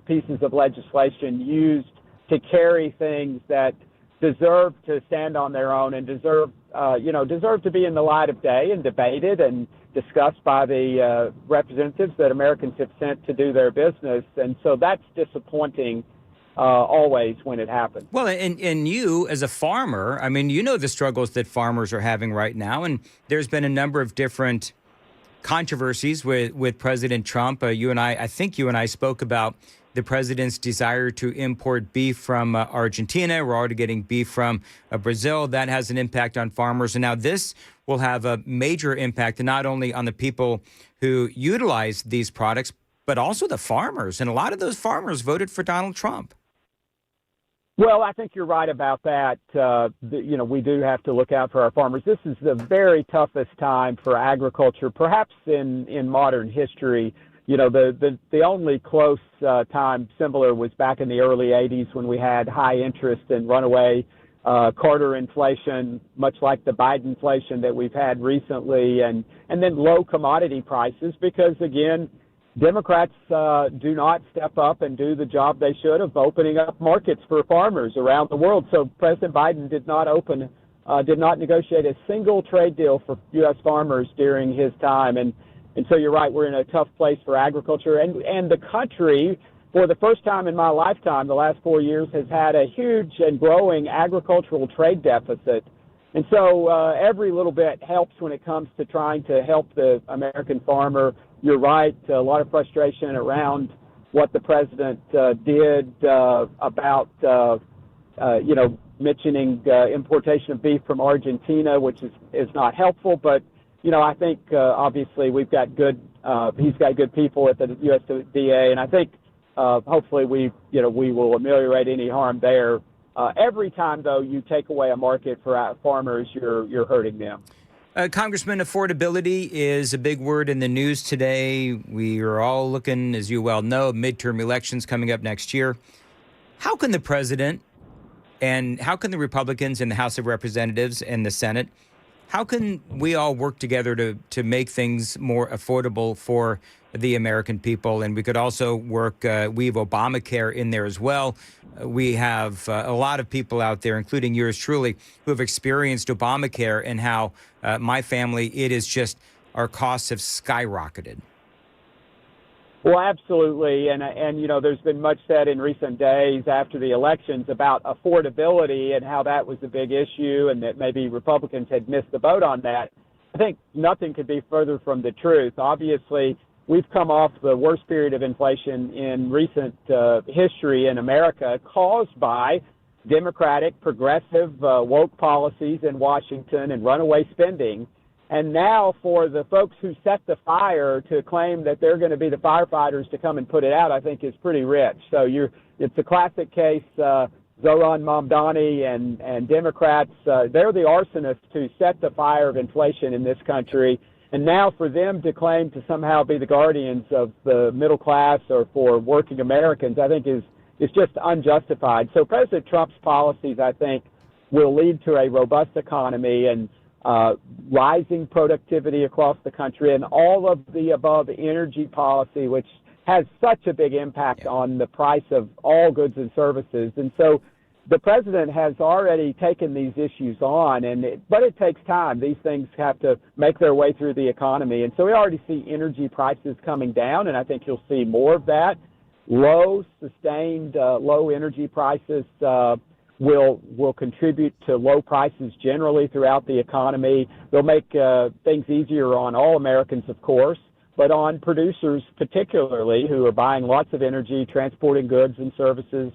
pieces of legislation used to carry things that deserve to stand on their own and deserve to be in the light of day and debated and discussed by the representatives that Americans have sent to do their business. And so that's disappointing always when it happens. Well, and you as a farmer, I mean, you know the struggles that farmers are having right now. And there's been a number of different controversies with President Trump. I think you and I spoke about the president's desire to import beef from Argentina. We're already getting beef from Brazil. That has an impact on farmers. And now this will have a major impact not only on the people who utilize these products, but also the farmers. And a lot of those farmers voted for Donald Trump. Well, I think you're right about that. We do have to look out for our farmers. This is the very toughest time for agriculture, perhaps in modern history. You know, the only close time similar was back in the early 80s when we had high interest and runaway Carter inflation, much like the Biden inflation that we've had recently, and then low commodity prices because, again, Democrats do not step up and do the job they should of opening up markets for farmers around the world. So President Biden did not negotiate a single trade deal for U.S. farmers during his time. And so you're right, we're in a tough place for agriculture. And the country, for the first time in my lifetime, the last 4 years, has had a huge and growing agricultural trade deficit. And so every little bit helps when it comes to trying to help the American farmer. You're right, a lot of frustration around what the president did about, mentioning importation of beef from Argentina, which is not helpful. But, I think obviously he's got good people at the USDA, and I think hopefully we will ameliorate any harm there. Every time, though, you take away a market for farmers, you're hurting them. Congressman, affordability is a big word in the news today. We are all looking, as you well know, midterm elections coming up next year. How can the president and how can the Republicans in the House of Representatives and the Senate, how can we all work together to make things more affordable for the American people? And we could also work, we have Obamacare in there as well. We have a lot of people out there, including yours truly, who have experienced Obamacare and how my family, it is just our costs have skyrocketed. Well, absolutely. And there's been much said in recent days after the elections about affordability and how that was a big issue and that maybe Republicans had missed the boat on that. I think nothing could be further from the truth. Obviously, we've come off the worst period of inflation in recent history in America caused by Democratic, progressive, woke policies in Washington and runaway spending. And now for the folks who set the fire to claim that they're going to be the firefighters to come and put it out, I think is pretty rich. So it's a classic case, Zoran Mamdani and Democrats, they're the arsonists who set the fire of inflation in this country. And now for them to claim to somehow be the guardians of the middle class or for working Americans, I think is just unjustified. So President Trump's policies, I think, will lead to a robust economy and rising productivity across the country and all of the above energy policy, which has such a big impact on the price of all goods and services. And so the president has already taken these issues on, but it takes time. These things have to make their way through the economy. And so we already see energy prices coming down, and I think you'll see more of that. Sustained low energy prices will contribute to low prices generally throughout the economy. They'll make things easier on all Americans, of course, but on producers particularly who are buying lots of energy, transporting goods and services,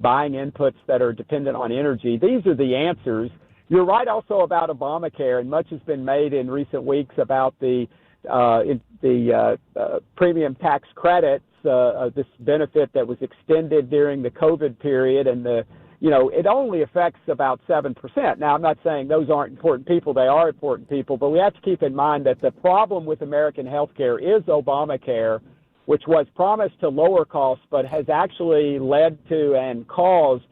buying inputs that are dependent on energy. These are the answers. You're right also about Obamacare, and much has been made in recent weeks about the premium tax credits, this benefit that was extended during the COVID period, and it only affects about 7%. Now, I'm not saying those aren't important people. They are important people. But we have to keep in mind that the problem with American health care is Obamacare, which was promised to lower costs, but has actually led to and caused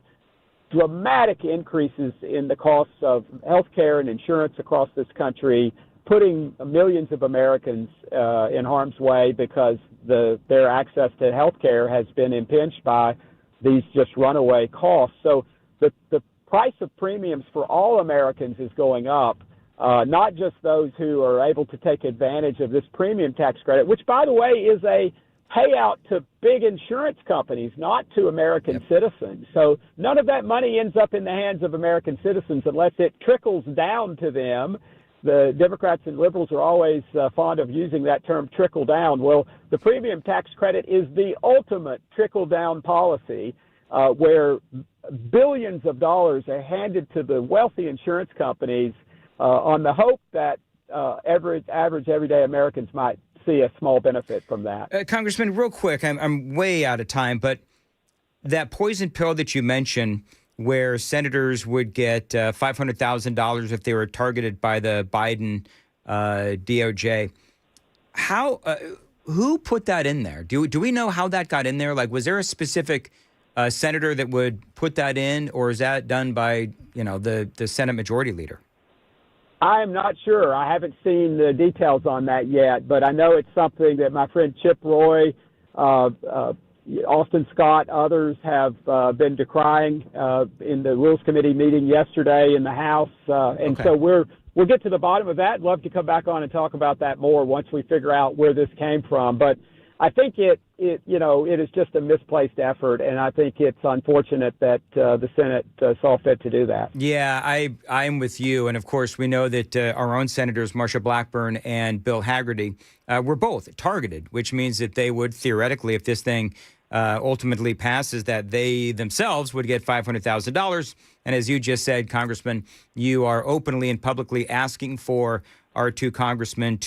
dramatic increases in the costs of health care and insurance across this country, putting millions of Americans in harm's way because their access to health care has been impinged by these just runaway costs. So the price of premiums for all Americans is going up. not just those who are able to take advantage of this premium tax credit, which, by the way, is a payout to big insurance companies, not to American citizens. So none of that money ends up in the hands of American citizens unless it trickles down to them. The Democrats and liberals are always fond of using that term trickle down. Well, the premium tax credit is the ultimate trickle down policy where billions of dollars are handed to the wealthy insurance companies on the hope that average everyday Americans might see a small benefit from that. Congressman, real quick, I'm way out of time, but that poison pill that you mentioned, where senators would get $500,000 if they were targeted by the Biden DOJ. Who put that in there? Do we know how that got in there? Like, was there a specific senator that would put that in, or is that done by the Senate Majority Leader? I'm not sure. I haven't seen the details on that yet, but I know it's something that my friend Chip Roy, Austin Scott, others have been decrying in the Rules Committee meeting yesterday in the House. So we'll get to the bottom of that. Love to come back on and talk about that more once we figure out where this came from. But I think it is just a misplaced effort, and I think it's unfortunate that the Senate saw fit to do that. Yeah, I'm with you. And, of course, we know that our own senators, Marsha Blackburn and Bill Hagerty, were both targeted, which means that they would theoretically, if this thing ultimately passes, that they themselves would get $500,000. And as you just said, Congressman, you are openly and publicly asking for our two congressmen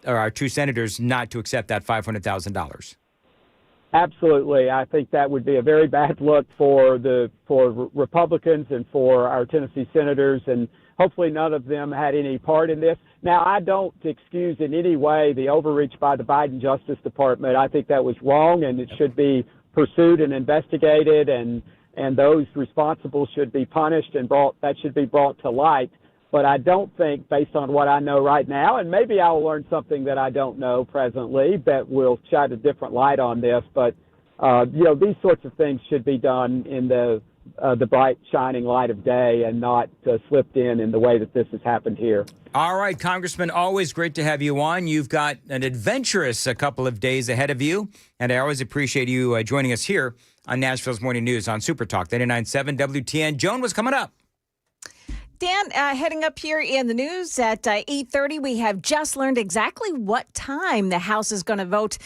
or our two senators not to accept that $500,000. Absolutely. I think that would be a very bad look for Republicans and for our Tennessee senators, and hopefully none of them had any part in this. Now, I don't excuse in any way the overreach by the Biden Justice Department. I think that was wrong, and it should be pursued and investigated, and those responsible should be punished, and that should be brought to light. But I don't think, based on what I know right now, and maybe I'll learn something that I don't know presently that will shed a different light on this, but these sorts of things should be done in the bright, shining light of day and not slipped in the way that this has happened here. All right, Congressman, always great to have you on. You've got an adventurous couple of days ahead of you, and I always appreciate you joining us here on Nashville's Morning News on Super Talk 99.7 WTN. Joan, what's coming up? Dan, heading up here in the news at 8:30, we have just learned exactly what time the House is going to vote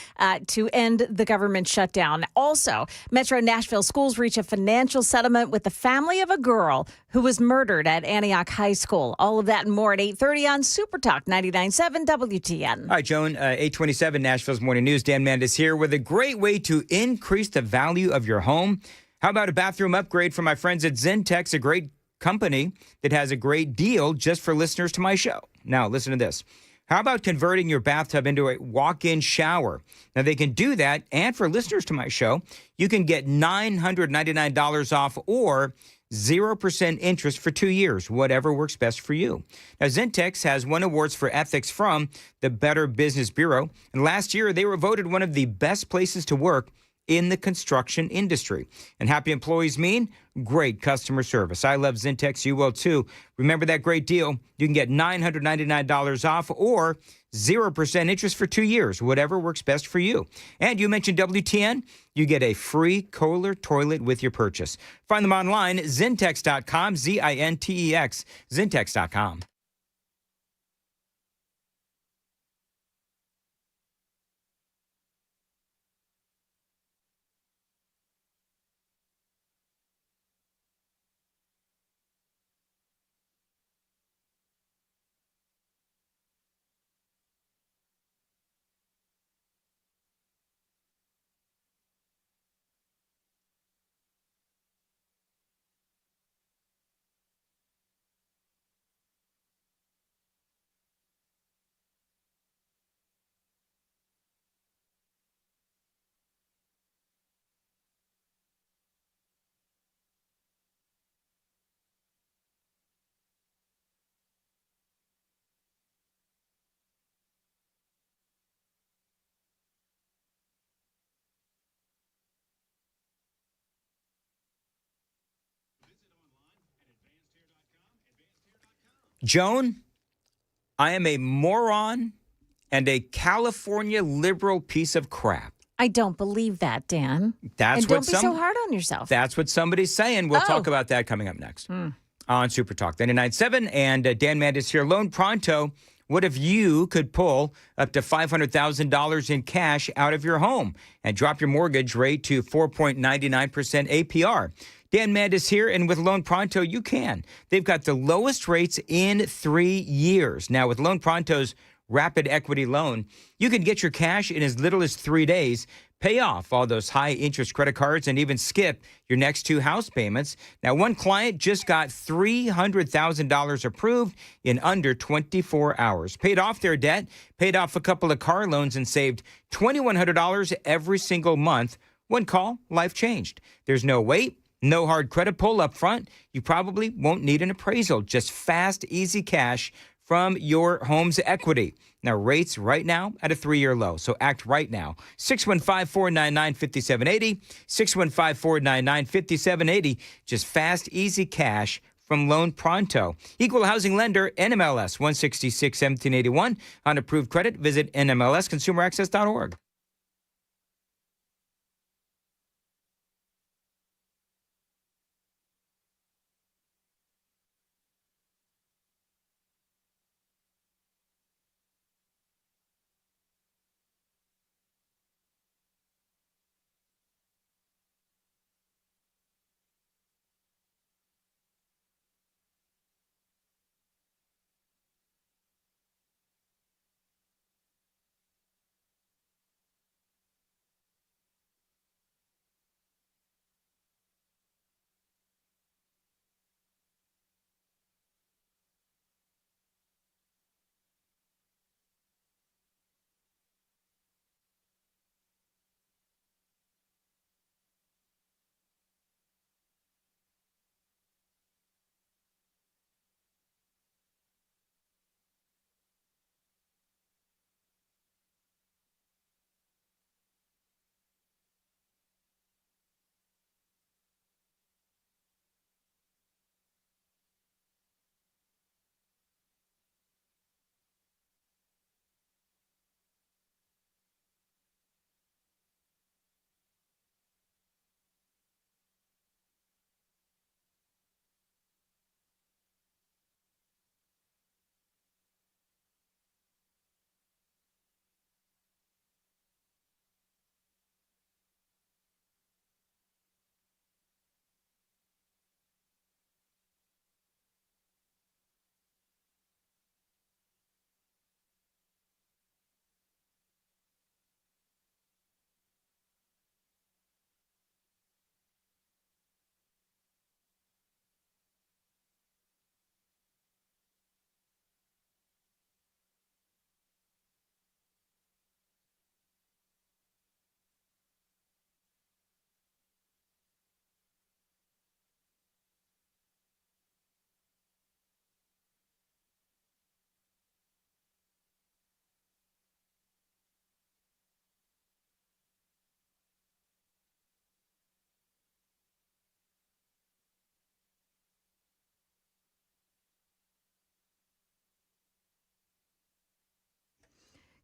to end the government shutdown. Also, Metro Nashville schools reach a financial settlement with the family of a girl who was murdered at Antioch High School. All of that and more at 8:30 on Super Talk 99.7 WTN. All right, Joan, 8:27 Nashville's Morning News. Dan Mandis here with a great way to increase the value of your home. How about a bathroom upgrade from my friends at Zentex, a great company that has a great deal just for listeners to my show. Now, listen to this. How about converting your bathtub into a walk-in shower? Now, they can do that, and for listeners to my show, you can get $999 off or 0% interest for 2 years, whatever works best for you. Now, Zentex has won awards for ethics from the Better Business Bureau, and last year they were voted one of the best places to work in the construction industry. And happy employees mean great customer service. I love Zentex. You will too. Remember that great deal. You can get $999 off or 0% interest for 2 years, whatever works best for you. And you mentioned WTN, you get a free Kohler toilet with your purchase. Find them online, Zentex.com, Zintex, Zentex.com. Joan, I am a moron and a California liberal piece of crap. I don't believe that, Dan. That's and what don't be so hard on yourself. That's what somebody's saying. We'll talk about that coming up next on Super Talk 99.7. And Dan Mandis here. Loan Pronto. What if you could pull up to $500,000 in cash out of your home and drop your mortgage rate to 4.99% APR? Dan Mandis here, and with Loan Pronto, you can. They've got the lowest rates in 3 years. Now, with Loan Pronto's rapid equity loan, you can get your cash in as little as 3 days, pay off all those high-interest credit cards, and even skip your next 2 house payments. Now, one client just got $300,000 approved in under 24 hours. Paid off their debt, paid off a couple of car loans, and saved $2,100 every single month. One call, life changed. There's no wait. No hard credit pull up front. You probably won't need an appraisal. Just fast, easy cash from your home's equity. Now, rates right now at a 3-year low. So act right now. 615-499-5780. 615-499-5780. Just fast, easy cash from Loan Pronto. Equal housing lender, NMLS 166-1781. On approved credit, visit nmlsconsumeraccess.org.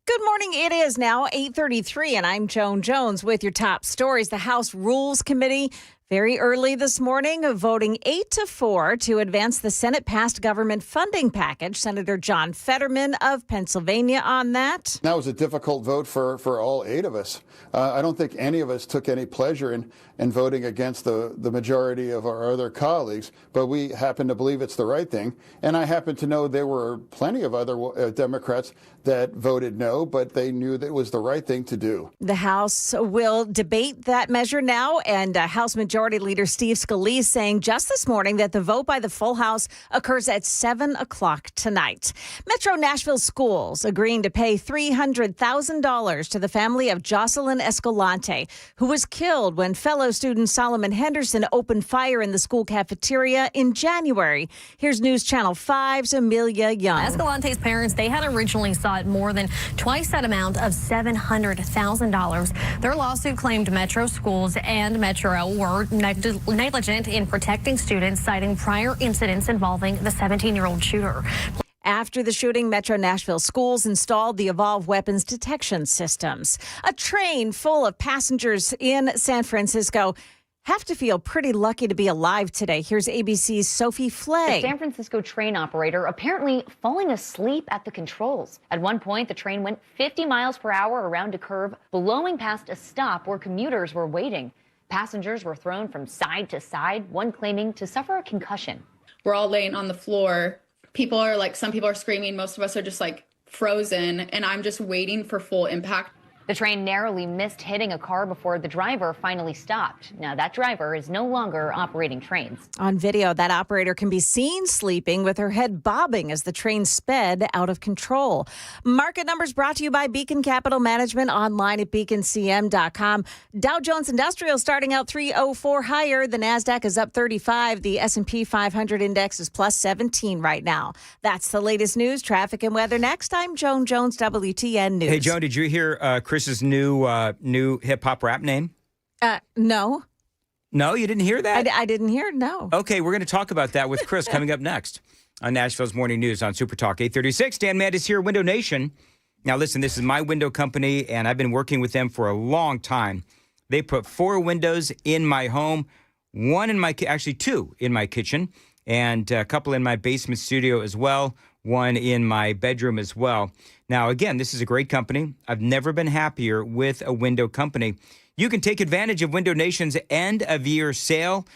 Good morning. It is now 8:33, and I'm Joan Jones with your top stories. The House Rules Committee very early this morning voting 8-4 to advance the Senate-passed government funding package. Senator John Fetterman of Pennsylvania on that. That was a difficult vote for all 8 of us. I don't think any of us took any pleasure in voting against the majority of our other colleagues, but we happen to believe it's the right thing. And I happen to know there were plenty of other Democrats that voted no, but they knew that it was the right thing to do. The House will debate that measure now, and House Majority Leader Steve Scalise saying just this morning that the vote by the full House occurs at 7 o'clock tonight. Metro Nashville schools agreeing to pay $300,000 to the family of Jocelyn Escalante, who was killed when fellow student Solomon Henderson opened fire in the school cafeteria in January. Here's News Channel 5's Amelia Young. Escalante's parents, they had originally sought more than twice that amount of $700,000. Their lawsuit claimed Metro schools and Metro were negligent in protecting students, citing prior incidents involving the 17-year-old shooter. After the shooting, Metro Nashville schools installed the Evolve weapons detection systems. A train full of passengers in San Francisco have to feel pretty lucky to be alive today. Here's ABC's Sophie Flay. A San Francisco train operator apparently falling asleep at the controls. At one point, the train went 50 miles per hour around a curve, blowing past a stop where commuters were waiting. Passengers were thrown from side to side, one claiming to suffer a concussion. We're all laying on the floor. People are like, some people are screaming. Most of us are just like frozen, and I'm just waiting for full impact. The train narrowly missed hitting a car before the driver finally stopped. Now, that driver is no longer operating trains. On video, that operator can be seen sleeping with her head bobbing as the train sped out of control. Market numbers brought to you by Beacon Capital Management, online at beaconcm.com. Dow Jones Industrial starting out 304 higher. The NASDAQ is up 35. The S&P 500 index is plus 17 right now. That's the latest news, traffic, and weather. Next, I'm Joan Jones, WTN News. Hey, Joan, did you hear Chris's new hip hop rap name? No. No, you didn't hear that? I didn't hear it, no. Okay, we're going to talk about that with Chris coming up next on Nashville's Morning News on Super Talk 836. Dan Mandis here, Window Nation. Now, listen, this is my window company, and I've been working with them for a long time. They put 4 windows in my home, actually 2 in my kitchen, and a couple in my basement studio as well, 1 in my bedroom as well. Now, again, this is a great company. I've never been happier with a window company. You can take advantage of Window Nation's end-of-year sale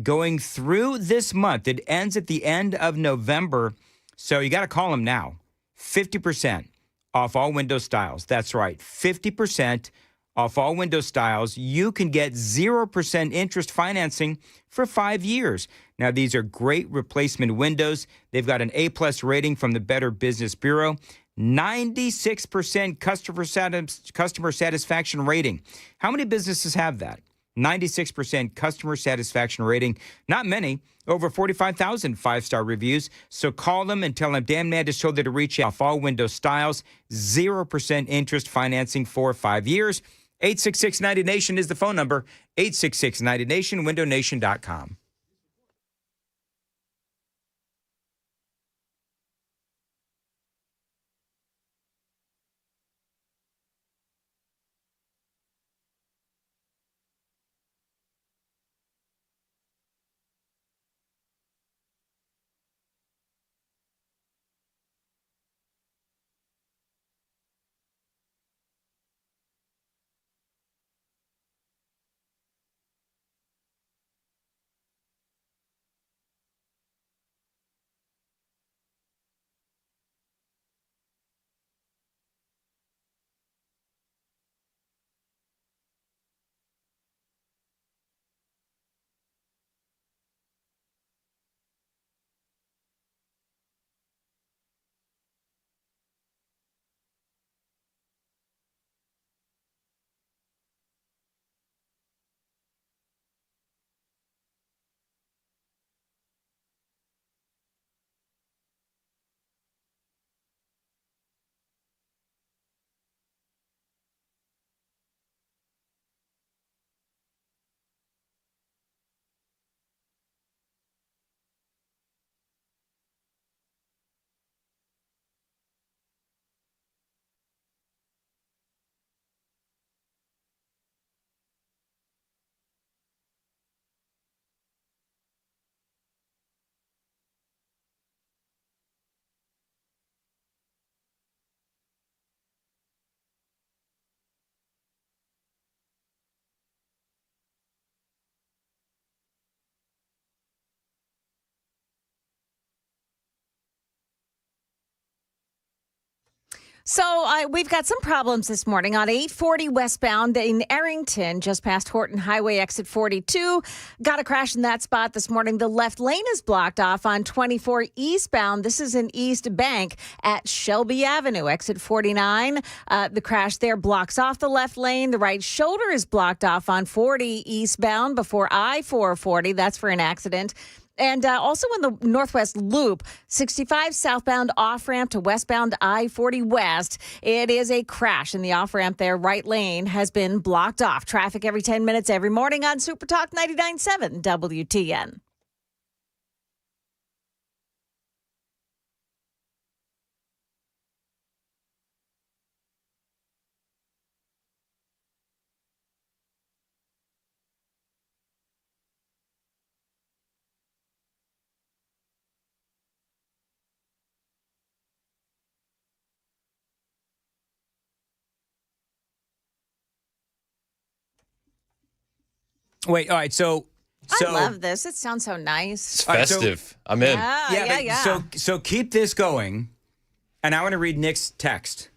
going through this month. It ends at the end of November, so you got to call them now. 50% off all window styles. That's right, 50% off all window styles. You can get 0% interest financing for 5 years. Now, these are great replacement windows. They've got an A-plus rating from the Better Business Bureau. 96% customer satisfaction rating. How many businesses have that? 96% customer satisfaction rating. Not many. Over 45,000 5-star reviews. So call them and tell them Dan Mandis told you to reach out. All window styles, 0% interest financing for 5 years. 866-90-NATION is the phone number. 866-90-NATION, windownation.com. So we've got some problems this morning on 840 westbound in Arrington, just past Horton Highway, exit 42. Got a crash in that spot this morning. The left lane is blocked off on 24 eastbound. This is in East Bank at Shelby Avenue, exit 49. The crash there blocks off the left lane. The right shoulder is blocked off on 40 eastbound before I-440. That's for an accident. And also in the Northwest Loop, 65 southbound off-ramp to westbound I-40 West. It is a crash in the off-ramp there. Right lane has been blocked off. Traffic every 10 minutes every morning on Super Talk 99.7 WTN. Wait, all right. So I love this. It sounds so nice. It's festive. I'm in. Yeah. So keep this going, and I want to read Nick's text.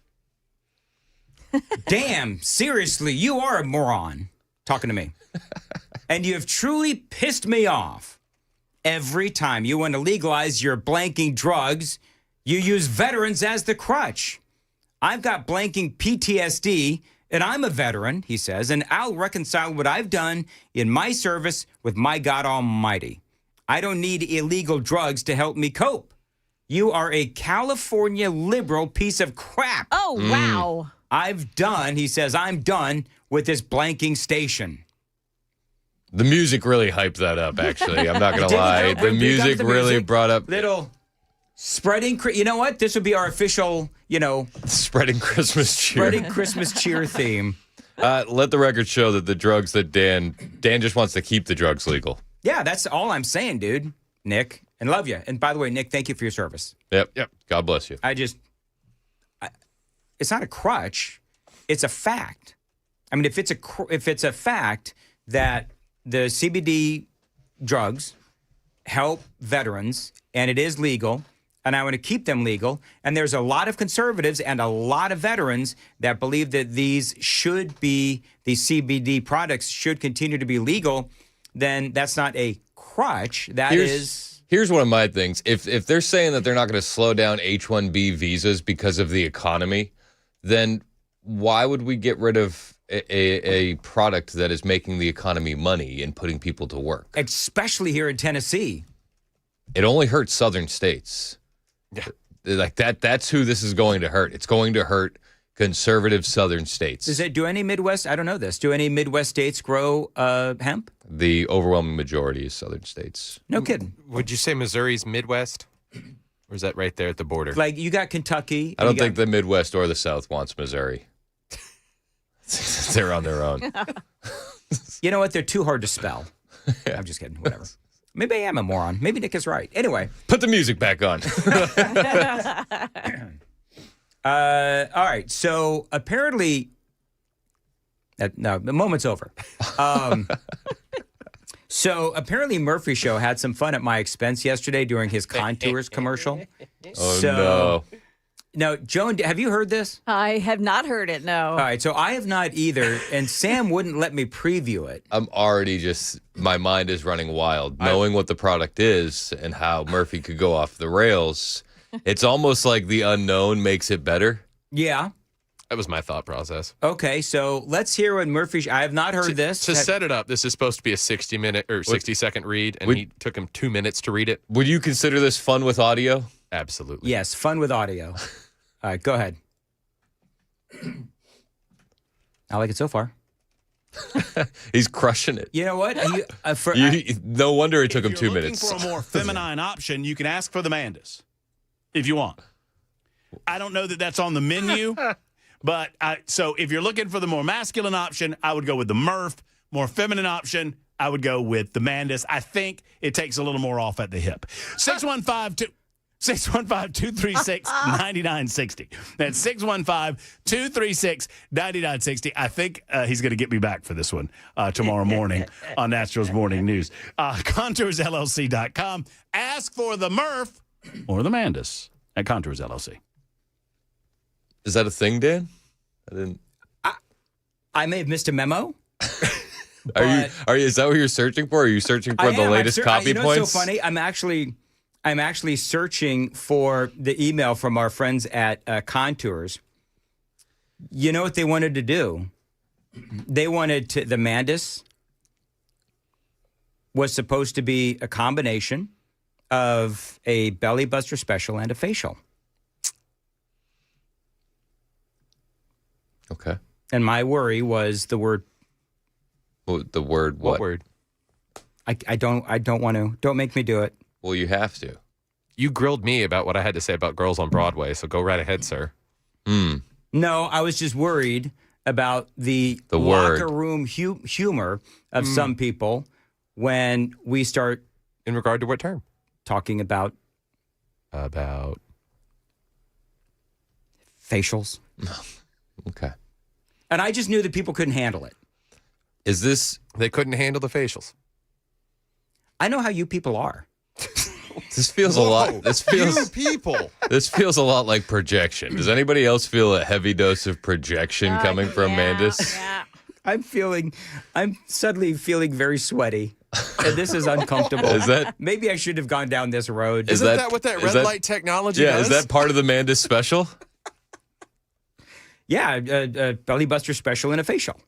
Damn, seriously, you are a moron. Talking to me. And you have truly pissed me off. Every time you want to legalize your blanking drugs, you use veterans as the crutch. I've got blanking PTSD, and I'm a veteran, he says, and I'll reconcile what I've done in my service with my God Almighty. I don't need illegal drugs to help me cope. You are a California liberal piece of crap. Oh, wow. He says, I'm done with this blanking station. The music really hyped that up, actually. I'm not going to lie. The music really brought up... Little spreading... You know what? This would be our official, Spreading Christmas cheer. Spreading Christmas cheer theme. Let the record show that the drugs that Dan just wants to keep the drugs legal. Yeah, that's all I'm saying, dude. Nick, and love you. And by the way, Nick, thank you for your service. Yep. God bless you. It's not a crutch. It's a fact. I mean, if it's a fact that the CBD drugs help veterans and it is legal, and I want to keep them legal, and there's a lot of conservatives and a lot of veterans that believe that these CBD products should continue to be legal, then that's not a crutch. Here's one of my things. If they're saying that they're not going to slow down H-1B visas because of the economy, then why would we get rid of a product that is making the economy money and putting people to work? Especially here in Tennessee. It only hurts southern states. Yeah. Like that's who this is going to hurt. It's going to hurt conservative southern states. Do any Midwest, I don't know this, do any Midwest states grow hemp? The overwhelming majority is southern states. No kidding. Would you say Missouri's Midwest? Or is that right there at the border? Like, you got Kentucky. I don't think the Midwest or the South wants Missouri. They're on their own. You know what? They're too hard to spell. I'm just kidding. Whatever. Maybe I am a moron. Maybe Nick is right. Anyway. Put the music back on. All right. So apparently, no, the moment's over. So apparently Murphy Show had some fun at my expense yesterday during his Contours commercial. No. Now, Joan, have you heard this? I have not heard it, no. All right, so I have not either, and Sam wouldn't let me preview it. I'm already my mind is running wild. Knowing what the product is and how Murphy could go off the rails, it's almost like the unknown makes it better. Yeah. That was my thought process. Okay, so let's hear what Murphy... I have not heard this. To set it up, this is supposed to be a 60-minute or 60-second read, and he took him 2 minutes to read it. Would you consider this fun with audio? Absolutely. Yes, fun with audio. All right, go ahead. I like it so far. He's crushing it. You know what? No wonder it took him 2 minutes. For a more feminine option, you can ask for the Mandis if you want. I don't know that that's on the menu, but so if you're looking for the more masculine option, I would go with the Murph. More feminine option, I would go with the Mandis. I think it takes a little more off at the hip. 615-236-9960. That's 615-236-9960. I think he's going to get me back for this one tomorrow morning on Naturals Morning News. ContoursLLC.com. Ask for the Murph or the Mandis at Contours LLC. Is that a thing, Dan? I may have missed a memo. Are you? Is that what you're searching for? Are you searching for the latest copy points? It's so funny. I'm actually searching for the email from our friends at Contours. You know what they wanted to do? They wanted the Mandis was supposed to be a combination of a belly buster special and a facial. Okay. And my worry was the word. The word what? What word? I don't want to. Don't make me do it. Well, you have to. You grilled me about what I had to say about girls on Broadway, so go right ahead, sir. No, I was just worried about the word. locker room humor of some people when we start. In regard to what term? Talking about facials. Okay. And I just knew that people couldn't handle it. Is this? They couldn't handle the facials. I know how you people are. This feels a lot. This feels You people. This feels a lot like projection. Does anybody else feel a heavy dose of projection coming from Mandis? Yeah. I'm suddenly feeling very sweaty. And this is uncomfortable. Is that? Maybe I should have gone down this road. Isn't that what that red light technology Yeah, does? is that part of the Mandis special? Yeah, a belly buster special and a facial.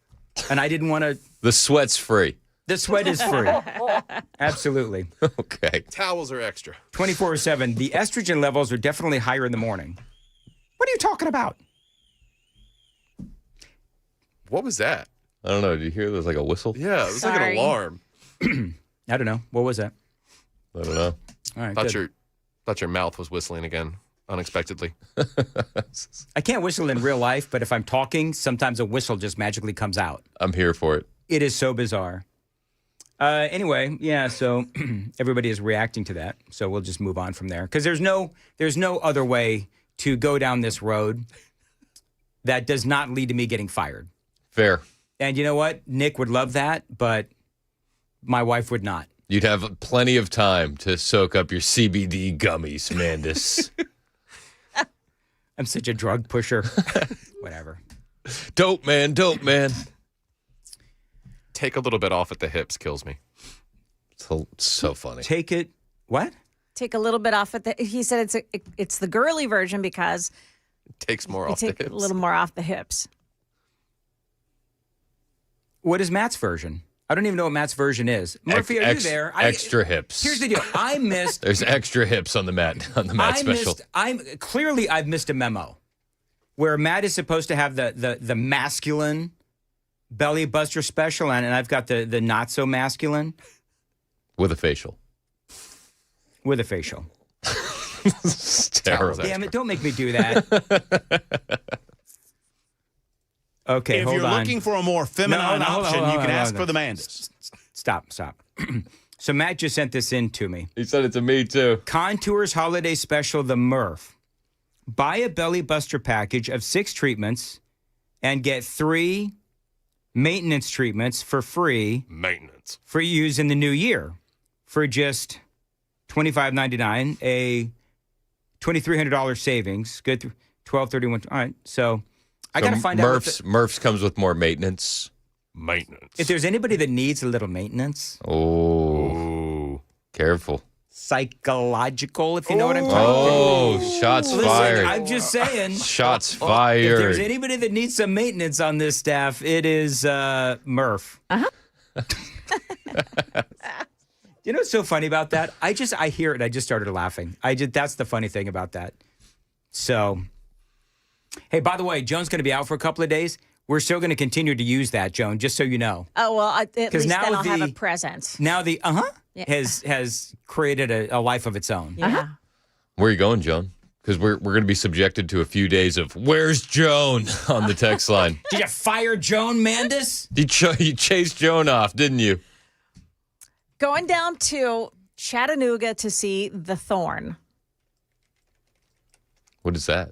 And I didn't want to. The sweat's free. The sweat is free. Absolutely. Okay. Towels are extra. 24/7. The estrogen levels are definitely higher in the morning. What are you talking about? What was that? I don't know. Did you hear there's like a whistle? Yeah, it was like an alarm. I don't know. What was that? I don't know. All right. Thought your mouth was whistling again, unexpectedly. I can't whistle in real life, but if I'm talking, sometimes a whistle just magically comes out. I'm here for it. It is so bizarre. Anyway, yeah, so everybody is reacting to that. So we'll just move on from there. Because there's no other way to go down this road that does not lead to me getting fired. Fair. And you know what? Nick would love that, but my wife would not. You'd have plenty of time to soak up your CBD gummies, Mandis. I'm such a drug pusher. Whatever. Dope, man. Dope, man. Take a little bit off at the hips kills me. So funny. Take it. What? Take a little bit off at the. He said it's the girly version because it takes more you off the take hips. a little more off the hips. What is Matt's version? I don't even know what Matt's version is. Murphy, are you there? Extra hips. Here's the deal. I missed. There's extra hips on the Matt special. I've missed a memo where Matt is supposed to have the masculine belly buster special and I've got the not so masculine with a facial. With a facial. It's terrible. Damn it! Don't make me do that. Okay, if hold you're on. looking for a more feminine option, you can ask for the Mandis. Stop. So Matt just sent this in to me. He sent it to me too. Contours Holiday Special, the Murph. Buy a belly buster package of 6 treatments and get 3 maintenance treatments for free. Maintenance. For use in the new year for just $25.99, a $2,300 savings. Good, $1,231. All right, so I got to find out. Murph's comes with more maintenance. If there's anybody that needs a little maintenance. Oh, careful. Psychological, if you know what I'm talking about. Shots fired. I'm just saying. Shots fired. If there's anybody that needs some maintenance on this staff, it is Murph. You know what's so funny about that? I hear it and I just started laughing. That's the funny thing about that. So, hey, by the way, Joan's going to be out for a couple of days. We're still going to continue to use that, Joan, just so you know. Oh, well, at least now then I'll have a present. Now the Yeah. has created a life of its own. Yeah. Where are you going, Joan? Because we're going to be subjected to a few days of "Where's Joan?" on the text line. Did you fire Joan Mandis? You chased Joan off, didn't you? Going down to Chattanooga to see The Thorn. What is that?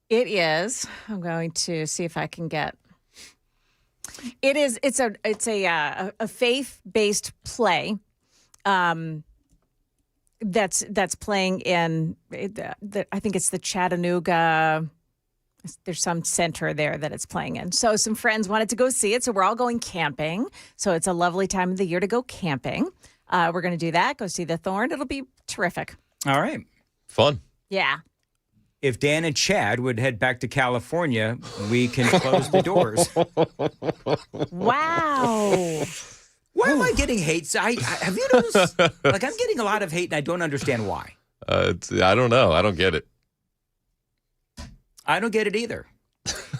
It is. I'm going to see if I can get. It is. It's a faith-based play. That's playing in. I think it's the Chattanooga. There's some center there that it's playing in. So some friends wanted to go see it, so we're all going camping. So it's a lovely time of the year to go camping. We're going to do that. Go see The Thorn. It'll be terrific. All right. Fun. Yeah. If Dan and Chad would head back to California, we can close the doors. Wow. Why am I getting hate? Have you noticed? Like, I'm getting a lot of hate, and I don't understand why. I don't know. I don't get it. I don't get it either.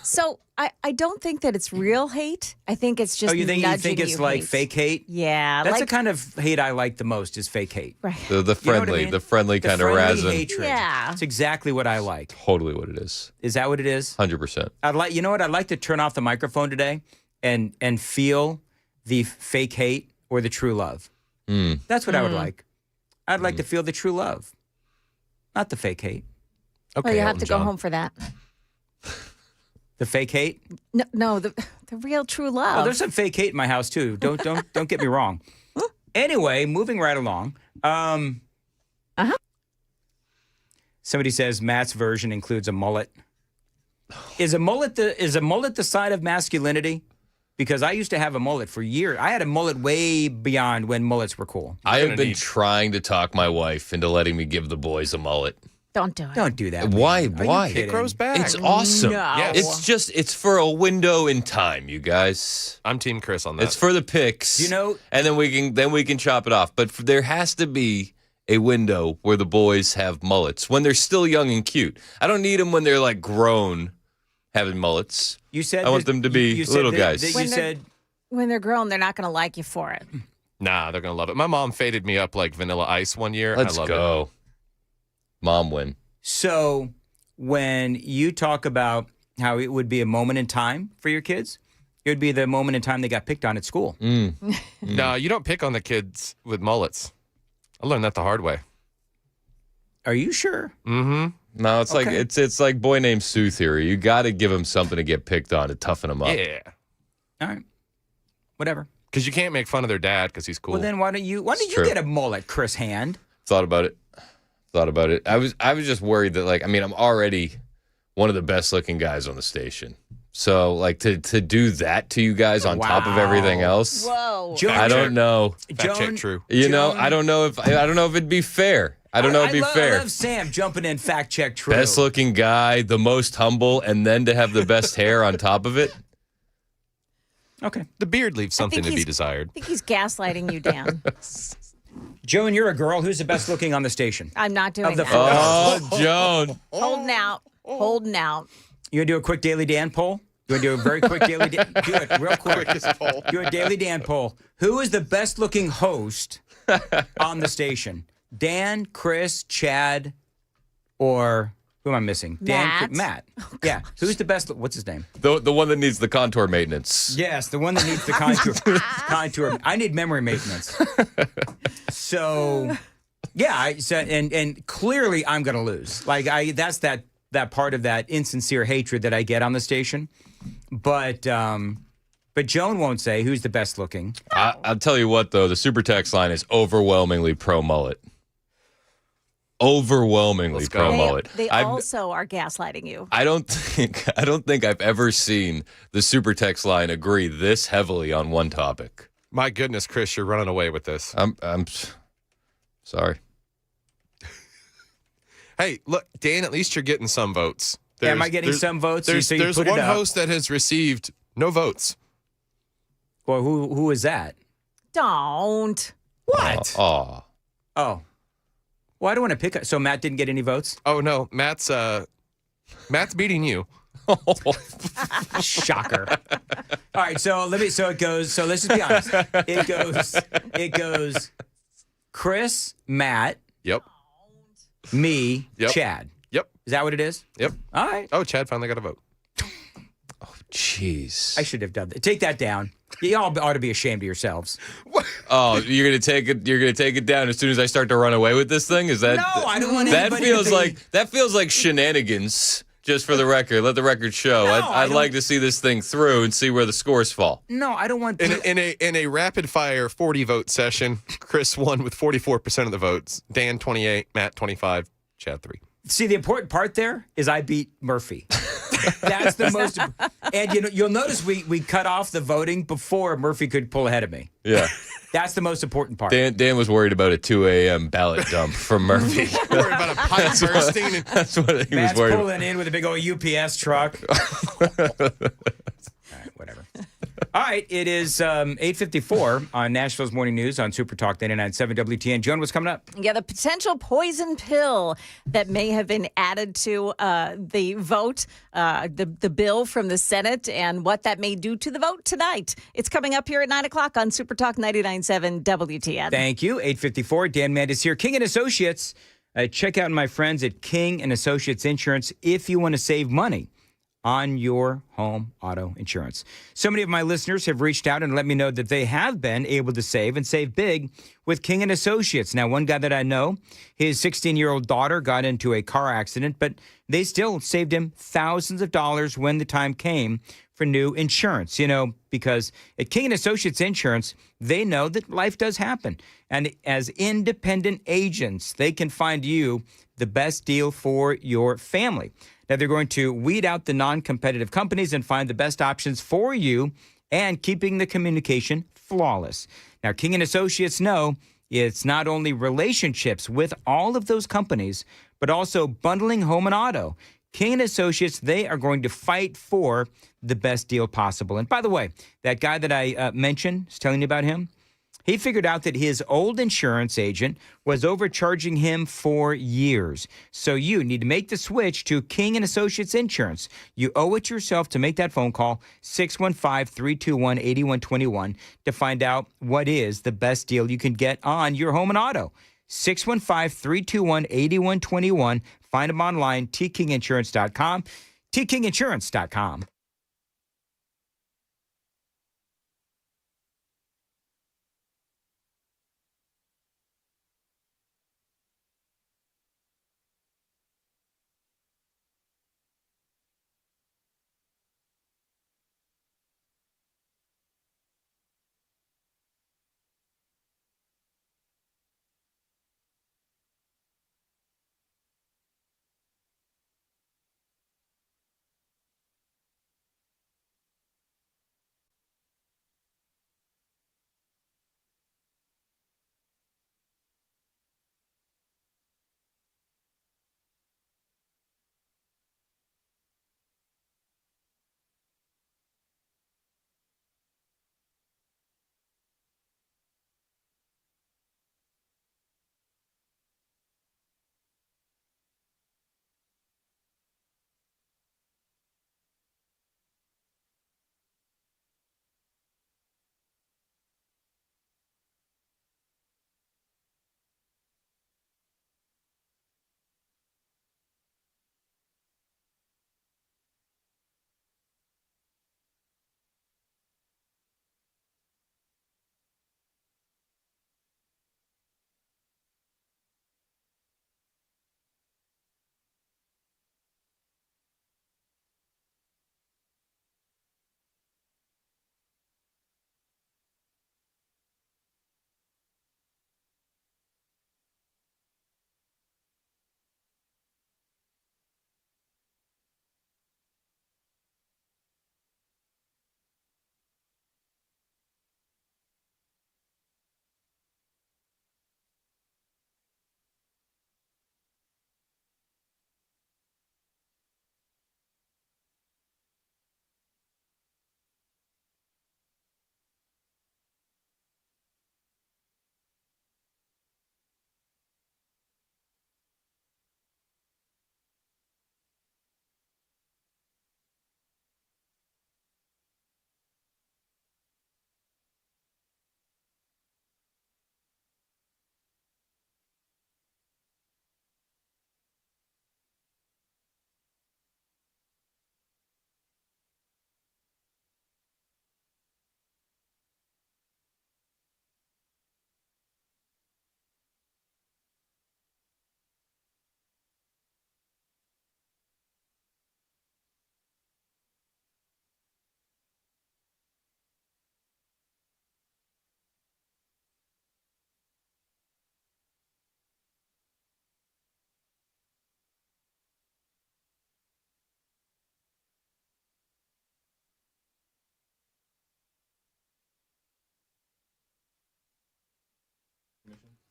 So I don't think that it's real hate. I think it's just you think it's like hate. fake hate? Yeah. That's the kind of hate I like the most is fake hate. Right. The friendly, You know what I mean? the friendly kind of razzing. Hatred. Yeah. That's exactly what I like. Totally what it is. Is that what it is? 100%. You know what? I'd like to turn off the microphone today and feel the fake hate or the true love. That's what I would like. I'd like to feel the true love, not the fake hate. Okay. Well, you have to go home for that. The fake hate? No, the real true love. Well, there's some fake hate in my house too. Don't get me wrong. Anyway, moving right along. Somebody says Matt's version includes a mullet. Is a mullet the sign of masculinity? Because I used to have a mullet for years. I had a mullet way beyond when mullets were cool. I have been trying to talk my wife into letting me give the boys a mullet. Don't do it. Don't do that. Why? Man. Why? It grows back. It's awesome. No. Yes. It's for a window in time, you guys. I'm Team Chris on that. It's for the pics. You know, and then we can chop it off. But there has to be a window where the boys have mullets when they're still young and cute. I don't need them when they're like grown having mullets. You said I want them to be little guys. You said when they're grown, they're not going to like you for it. Nah, they're going to love it. My mom faded me up like Vanilla Ice one year. Let's I love go. It. Mom win. So when you talk about how it would be a moment in time for your kids, it would be the moment in time they got picked on at school. No, you don't pick on the kids with mullets. I learned that the hard way. Are you sure? Mm-hmm. No, it's like it's like boy named Sue theory. You got to give them something to get picked on to toughen them up. Yeah. All right. Whatever. Because you can't make fun of their dad because he's cool. Well, then why don't you true. get a mullet, Chris Hand? Thought about it. I was just worried that I'm already one of the best looking guys on the station. So like to do that to you guys on top of everything else. Whoa. I don't know. Fact check true. You know, I don't know if it'd be fair. I don't know if it'd be fair. I love Sam jumping in fact check true. Best looking guy, the most humble, and then to have the best hair on top of it. Okay. The beard leaves something to be desired. I think he's gaslighting you, Dan. Joan, you're a girl. Who's the best looking on the station? I'm not doing that. Oh, Joan. Holding out. Holding out. You want to do a quick Daily Dan poll? You want to do a very quick Daily Dan? Do it real quick. Do a Daily Dan poll. Who is the best looking host on the station? Dan, Chris, Chad, or who am I missing? Matt. Matt. Yeah. Who's the best? What's his name? The one that needs the contour maintenance. Yes, the one that needs the contour. I need memory maintenance. So, yeah. And clearly I'm going to lose. Like that's that part of that insincere hatred that I get on the station. But Joan won't say who's the best looking. I'll tell you what though, the super text line is overwhelmingly pro mullet. Overwhelmingly pro mullet. They also are gaslighting you. I don't think I've ever seen the super text line agree this heavily on one topic. My goodness, Chris, you're running away with this. I'm sorry. Hey, look, Dan, at least you're getting some votes. Am I getting some votes? There's one host that has received no votes. Well, who is that? Don't. What? Oh. Well, I don't want to pick. So Matt didn't get any votes? Oh no, Matt's beating you. Shocker. All right, so it goes. So let's just be honest. It goes. Chris, Matt. Yep. Me, Yep. Chad. Yep. Is that what it is? Yep. All right. Oh, Chad finally got a vote. Jeez. I should have done that. Take that down. You all ought to be ashamed of yourselves. Oh, you're gonna take it. You're gonna take it down as soon as I start to run away with this thing. Is that? No, I don't want that anybody feels to be- like that feels like shenanigans. Just for the record, let the record show. No, I'd like to see this thing through and see where the scores fall. No, I don't want. In a rapid fire 40 vote session, Chris won with 44% of the votes. Dan 28, Matt 25, Chad 3. See, the important part there is I beat Murphy. That's the most. And you'll notice we cut off the voting before Murphy could pull ahead of me. Yeah. That's the most important part. Dan was worried about a 2 a.m. ballot dump from Murphy. Worried about a pipe bursting. That's what he Matt's was worried pulling in with a big old UPS truck. All right, whatever. All right, it is 8:54 on Nashville's Morning News on Super Talk 99.7 WTN. Joan, what's coming up? Yeah, the potential poison pill that may have been added to the vote, the bill from the Senate, and what that may do to the vote tonight. It's coming up here at 9 o'clock on Super Talk 99.7 WTN. Thank you. 8:54. Dan Mandis here. King & Associates. Check out my friends at King & Associates Insurance if you want to save money on your home auto insurance. So many of my listeners have reached out and let me know that they have been able to save and save big with King & Associates. Now, one guy that I know, his 16-year-old daughter got into a car accident, but they still saved him thousands of dollars when the time came for new insurance, because at King & Associates Insurance, they know that life does happen. And as independent agents, they can find you the best deal for your family. Now, they're going to weed out the non-competitive companies and find the best options for you and keeping the communication flawless. Now, King & Associates know it's not only relationships with all of those companies, but also bundling home and auto. King & Associates, they are going to fight for the best deal possible. And by the way, that guy that I mentioned, was telling you about him, he figured out that his old insurance agent was overcharging him for years. So you need to make the switch to King & Associates Insurance. You owe it yourself to make that phone call, 615-321-8121, to find out what is the best deal you can get on your home and auto. 615-321-8121. Find them online, tkinginsurance.com, tkinginsurance.com.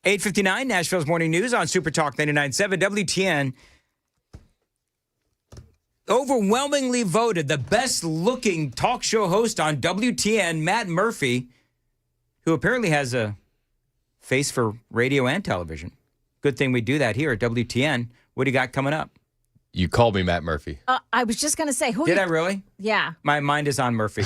$8:59, Nashville's Morning News on Super Talk 99.7 WTN. Overwhelmingly voted the best-looking talk show host on WTN, Matt Murphy, who apparently has a face for radio and television. Good thing we do that here at WTN. What do you got coming up? You called me Matt Murphy. I was just going to say, who did I really? Yeah. My mind is on Murphy.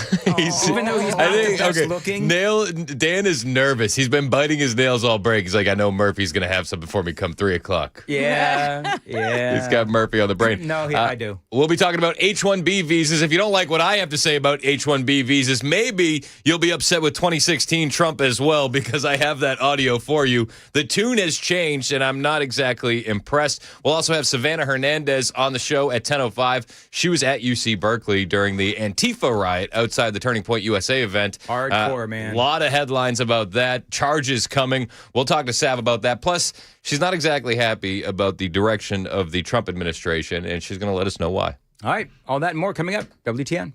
Even though he's not I think, the best okay, looking. Dan is nervous. He's been biting his nails all break. He's like, I know Murphy's going to have something for me come 3 o'clock. Yeah. He's got Murphy on the brain. No, I do. We'll be talking about H-1B visas. If you don't like what I have to say about H-1B visas, maybe you'll be upset with 2016 Trump as well, because I have that audio for you. The tune has changed, and I'm not exactly impressed. We'll also have Savannah Hernandez on the show at 10:05. She was at UC Berkeley during the Antifa riot outside the Turning Point USA event. Hardcore, man. A lot of headlines about that. Charges coming. We'll talk to Sav about that. Plus, she's not exactly happy about the direction of the Trump administration, and she's going to let us know why. All right. All that and more coming up. WTN.